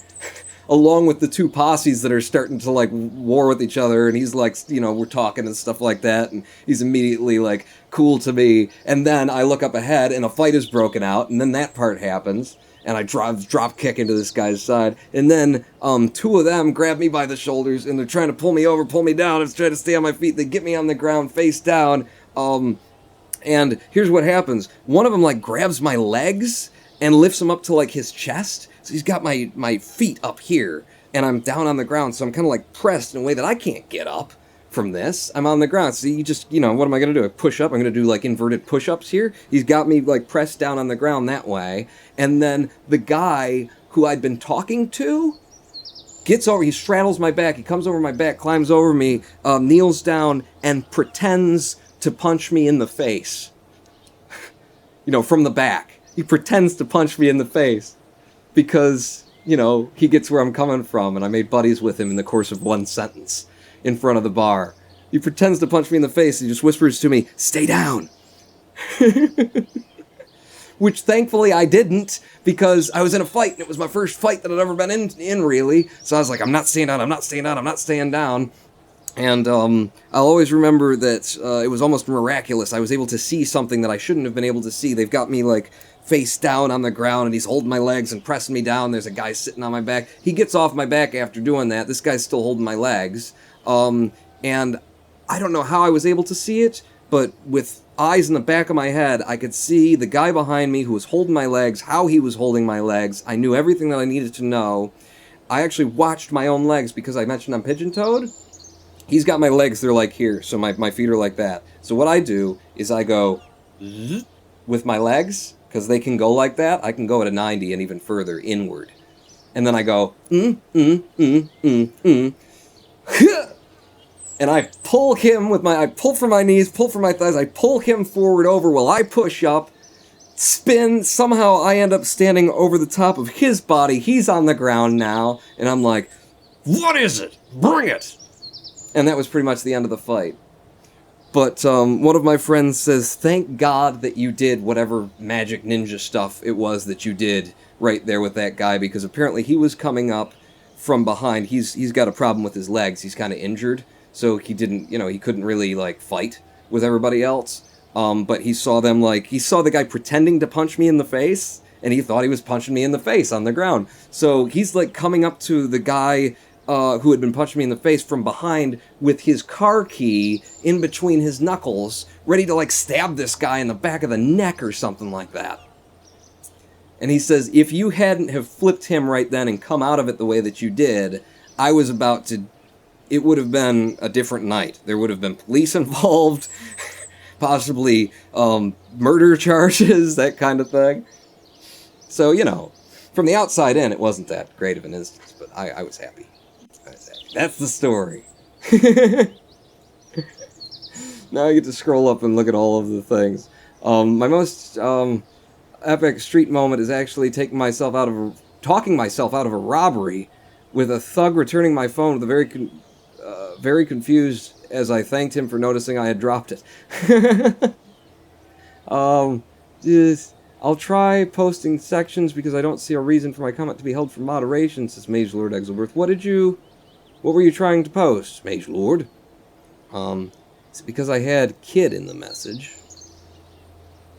along with the 2 posses that are starting to, like, war with each other, and he's like, you know, we're talking and stuff like that, and he's immediately, like, cool to me. And then I look up ahead, and a fight is broken out, and then that part happens, and I drop kick into this guy's side, and then 2 of them grab me by the shoulders, and they're trying to pull me over, pull me down. I'm trying to stay on my feet. They get me on the ground, face down, and here's what happens. One of them, like, grabs my legs and lifts them up to, like, his chest. So he's got my feet up here, and I'm down on the ground, so I'm kind of, like, pressed in a way that I can't get up from this. I'm on the ground, so you just, you know, what am I going to do? I push up? I'm going to do, like, inverted push-ups here? He's got me, like, pressed down on the ground that way, and then the guy who I'd been talking to gets over, he straddles my back, he comes over my back, climbs over me, kneels down, and pretends to punch me in the face. from the back. He pretends to punch me in the face because, he gets where I'm coming from, and I made buddies with him in the course of one sentence in front of the bar. He pretends to punch me in the face. He just whispers to me, "Stay down." Which thankfully I didn't, because I was in a fight, and it was my first fight that I'd ever been in really. So I was like, I'm not staying down, I'm not staying down, I'm not staying down. And I'll always remember that it was almost miraculous. I was able to see something that I shouldn't have been able to see. They've got me, face down on the ground, and he's holding my legs and pressing me down. There's a guy sitting on my back. He gets off my back after doing that. This guy's still holding my legs. And I don't know how I was able to see it, but with eyes in the back of my head, I could see the guy behind me who was holding my legs, how he was holding my legs. I knew everything that I needed to know. I actually watched my own legs because I mentioned I'm pigeon-toed. He's got my legs, they're like here, so my feet are like that. So what I do is I go with my legs, because they can go like that. I can go at a 90 and even further inward. And then I go, and I pull him I pull from my knees, pull from my thighs, I pull him forward over while I push up, spin, somehow I end up standing over the top of his body, he's on the ground now, and I'm like, "What is it? Bring it!" And that was pretty much the end of the fight. But one of my friends says, "Thank God that you did whatever magic ninja stuff it was that you did right there with that guy, because apparently he was coming up from behind. He's got a problem with his legs, he's kind of injured. So he didn't, he couldn't really, fight with everybody else. But he saw them, he saw the guy pretending to punch me in the face, and he thought he was punching me in the face on the ground. So he's, coming up to the guy who had been punching me in the face from behind with his car key in between his knuckles, ready to, stab this guy in the back of the neck or something like that. And he says, if you hadn't have flipped him right then and come out of it the way that you did, I was about to... It would have been a different night. There would have been police involved, possibly murder charges, that kind of thing. So, from the outside in, it wasn't that great of an instance, but I was happy. That's the story. Now I get to scroll up and look at all of the things. My most epic street moment is actually talking myself out of a robbery, with a thug returning my phone with a very confused as I thanked him for noticing I had dropped it. I'll try posting sections because I don't see a reason for my comment to be held for moderation, says Mage Lord Exelberth. What were you trying to post, Mage Lord? It's because I had kid in the message.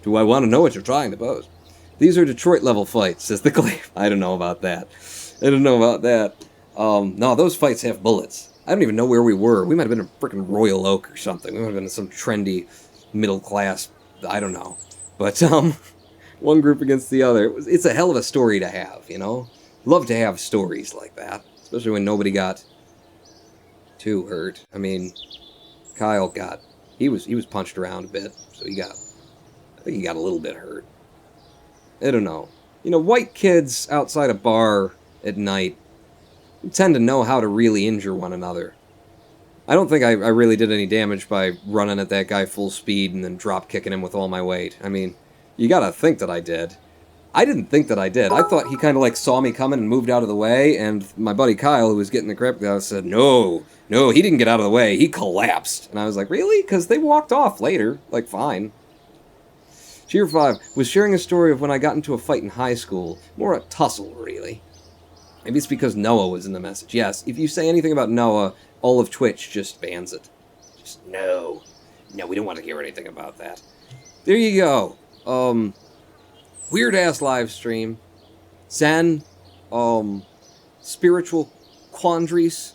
Do I want to know what you're trying to post? These are Detroit-level fights, says the Glaive. I don't know about that. No, those fights have bullets. I don't even know where we were. We might have been in frickin' Royal Oak or something. We might have been in some trendy, middle-class... I don't know. But, one group against the other. It's a hell of a story to have, Love to have stories like that. Especially when nobody got too hurt. I mean, Kyle got... He was punched around a bit, so I think he got a little bit hurt. I don't know. White kids outside a bar at night tend to know how to really injure one another. I don't think I really did any damage by running at that guy full speed and then drop kicking him with all my weight. I mean, you gotta think that I did. I didn't think that I did. I thought he kind of saw me coming and moved out of the way, and my buddy Kyle, who was getting the crap out, said, no, he didn't get out of the way, he collapsed. And I was like, really? Because they walked off later, fine. Cheer 5 was sharing a story of when I got into a fight in high school. More a tussle, really. Maybe it's because Noah was in the message. Yes, if you say anything about Noah, all of Twitch just bans it. Just, no, we don't want to hear anything about that. There you go. Weird-ass live stream. Zen. Spiritual quandaries.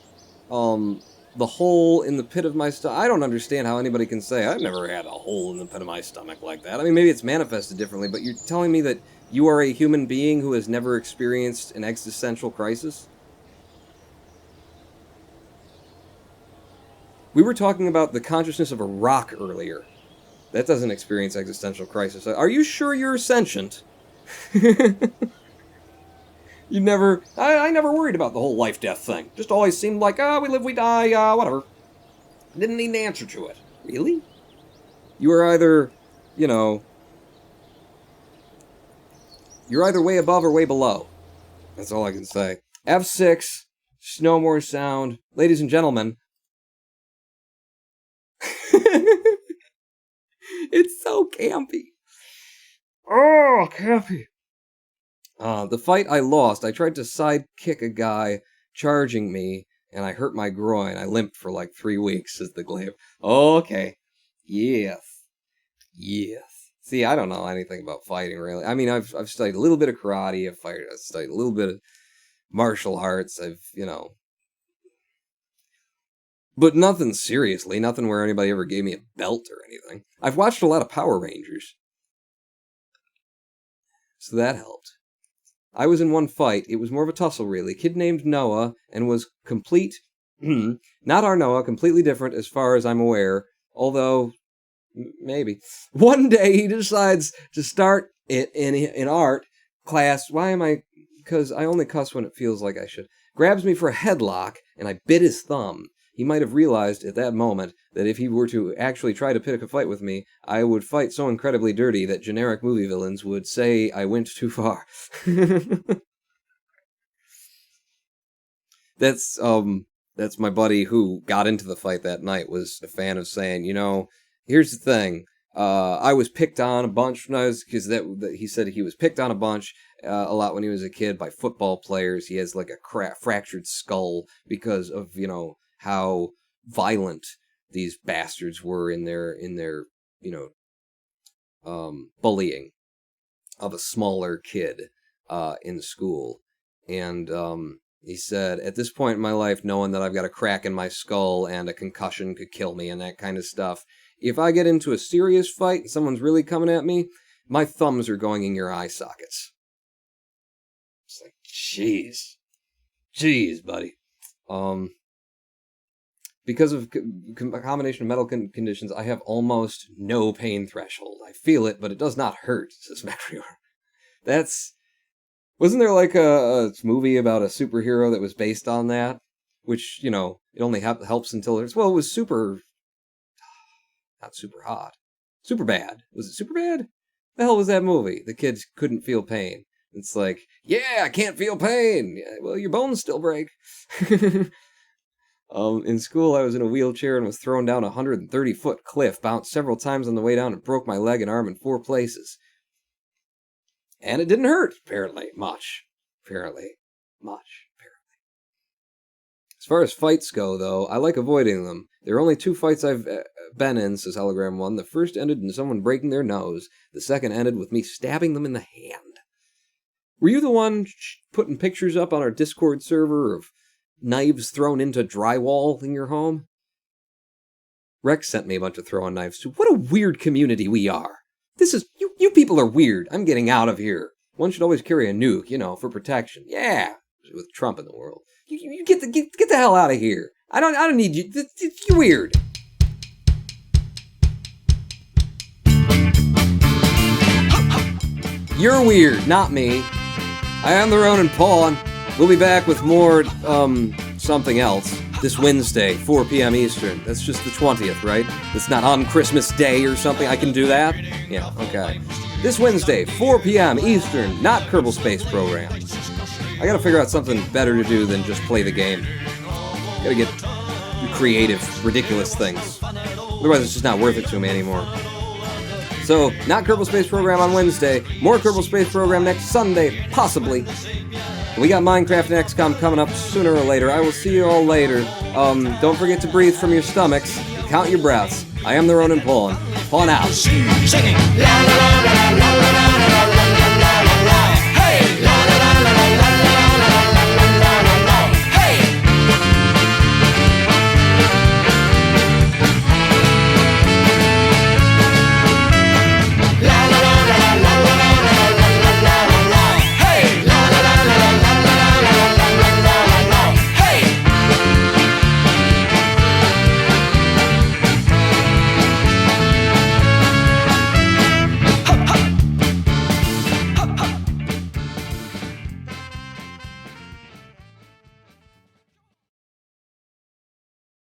The hole in the pit of my stomach. I don't understand how anybody can say, I've never had a hole in the pit of my stomach like that. I mean, maybe it's manifested differently, but you're telling me that you are a human being who has never experienced an existential crisis? We were talking about the consciousness of a rock earlier. That doesn't experience existential crisis. Are you sure you're sentient? You never... I never worried about the whole life-death thing. Just always seemed like, we live, we die, whatever. Didn't need an answer to it. Really? You were either, You're either way above or way below. That's all I can say. F6, no more sound. Ladies and gentlemen. It's so campy. Oh, campy. The fight I lost, I tried to sidekick a guy charging me, and I hurt my groin. I limped for like 3 weeks, says the glaive. Okay. Yes. Yes. See, I don't know anything about fighting, really. I mean, I've studied a little bit of karate, I've studied a little bit of martial arts, but nothing seriously, nothing where anybody ever gave me a belt or anything. I've watched a lot of Power Rangers. So that helped. I was in one fight, it was more of a tussle, really. Kid named Noah, and was not our Noah, completely different as far as I'm aware, although... maybe. One day he decides to start it in art class. Why am I... because I only cuss when it feels like I should. Grabs me for a headlock, and I bit his thumb. He might have realized at that moment that if he were to actually try to pick a fight with me, I would fight so incredibly dirty that generic movie villains would say I went too far. That's my buddy who got into the fight that night, was a fan of saying, here's the thing. I was picked on a bunch when I was, because he said he was picked on a bunch a lot when he was a kid by football players. He has like a fractured skull because of how violent these bastards were in their bullying of a smaller kid in school. And he said, at this point in my life, knowing that I've got a crack in my skull and a concussion could kill me and that kind of stuff, if I get into a serious fight and someone's really coming at me, my thumbs are going in your eye sockets. It's like, jeez, buddy. Because of a combination of medical conditions, I have almost no pain threshold. I feel it, but it does not hurt, says Macrior. Wasn't there like a movie about a superhero that was based on that? Which, it only helps until it was super... not super hot. Super bad. Was it super bad? The hell was that movie? The kids couldn't feel pain. It's like, yeah, I can't feel pain. Yeah, well, your bones still break. In school, I was in a wheelchair and was thrown down a 130-foot cliff, bounced several times on the way down and broke my leg and arm in 4 places. And it didn't hurt, apparently. Much. As far as fights go, though, I like avoiding them. There are only 2 fights I've been in, says Hologram 1. The first ended in someone breaking their nose. The second ended with me stabbing them in the hand. Were you the one putting pictures up on our Discord server of knives thrown into drywall in your home? Rex sent me a bunch of throwing knives too. What a weird community we are. You people are weird. I'm getting out of here. One should always carry a nuke, for protection. Yeah, with Trump in the world. You get the hell out of here. I don't need you. You're weird. You're weird, not me. I am the Ronin Pawn. We'll be back with more, something else this Wednesday, 4 p.m. Eastern. That's just the 20th, right? That's not on Christmas Day or something. I can do that? Yeah, okay. This Wednesday, 4 p.m. Eastern, not Kerbal Space Program. I gotta figure out something better to do than just play the game. Gotta get creative, ridiculous things. Otherwise, it's just not worth it to me anymore. So, not Kerbal Space Program on Wednesday. More Kerbal Space Program next Sunday, possibly. We got Minecraft and XCOM coming up sooner or later. I will see you all later. Don't forget to breathe from your stomachs. Count your breaths. I am the Ronin Pawn. Pawn out. Singing, la la la.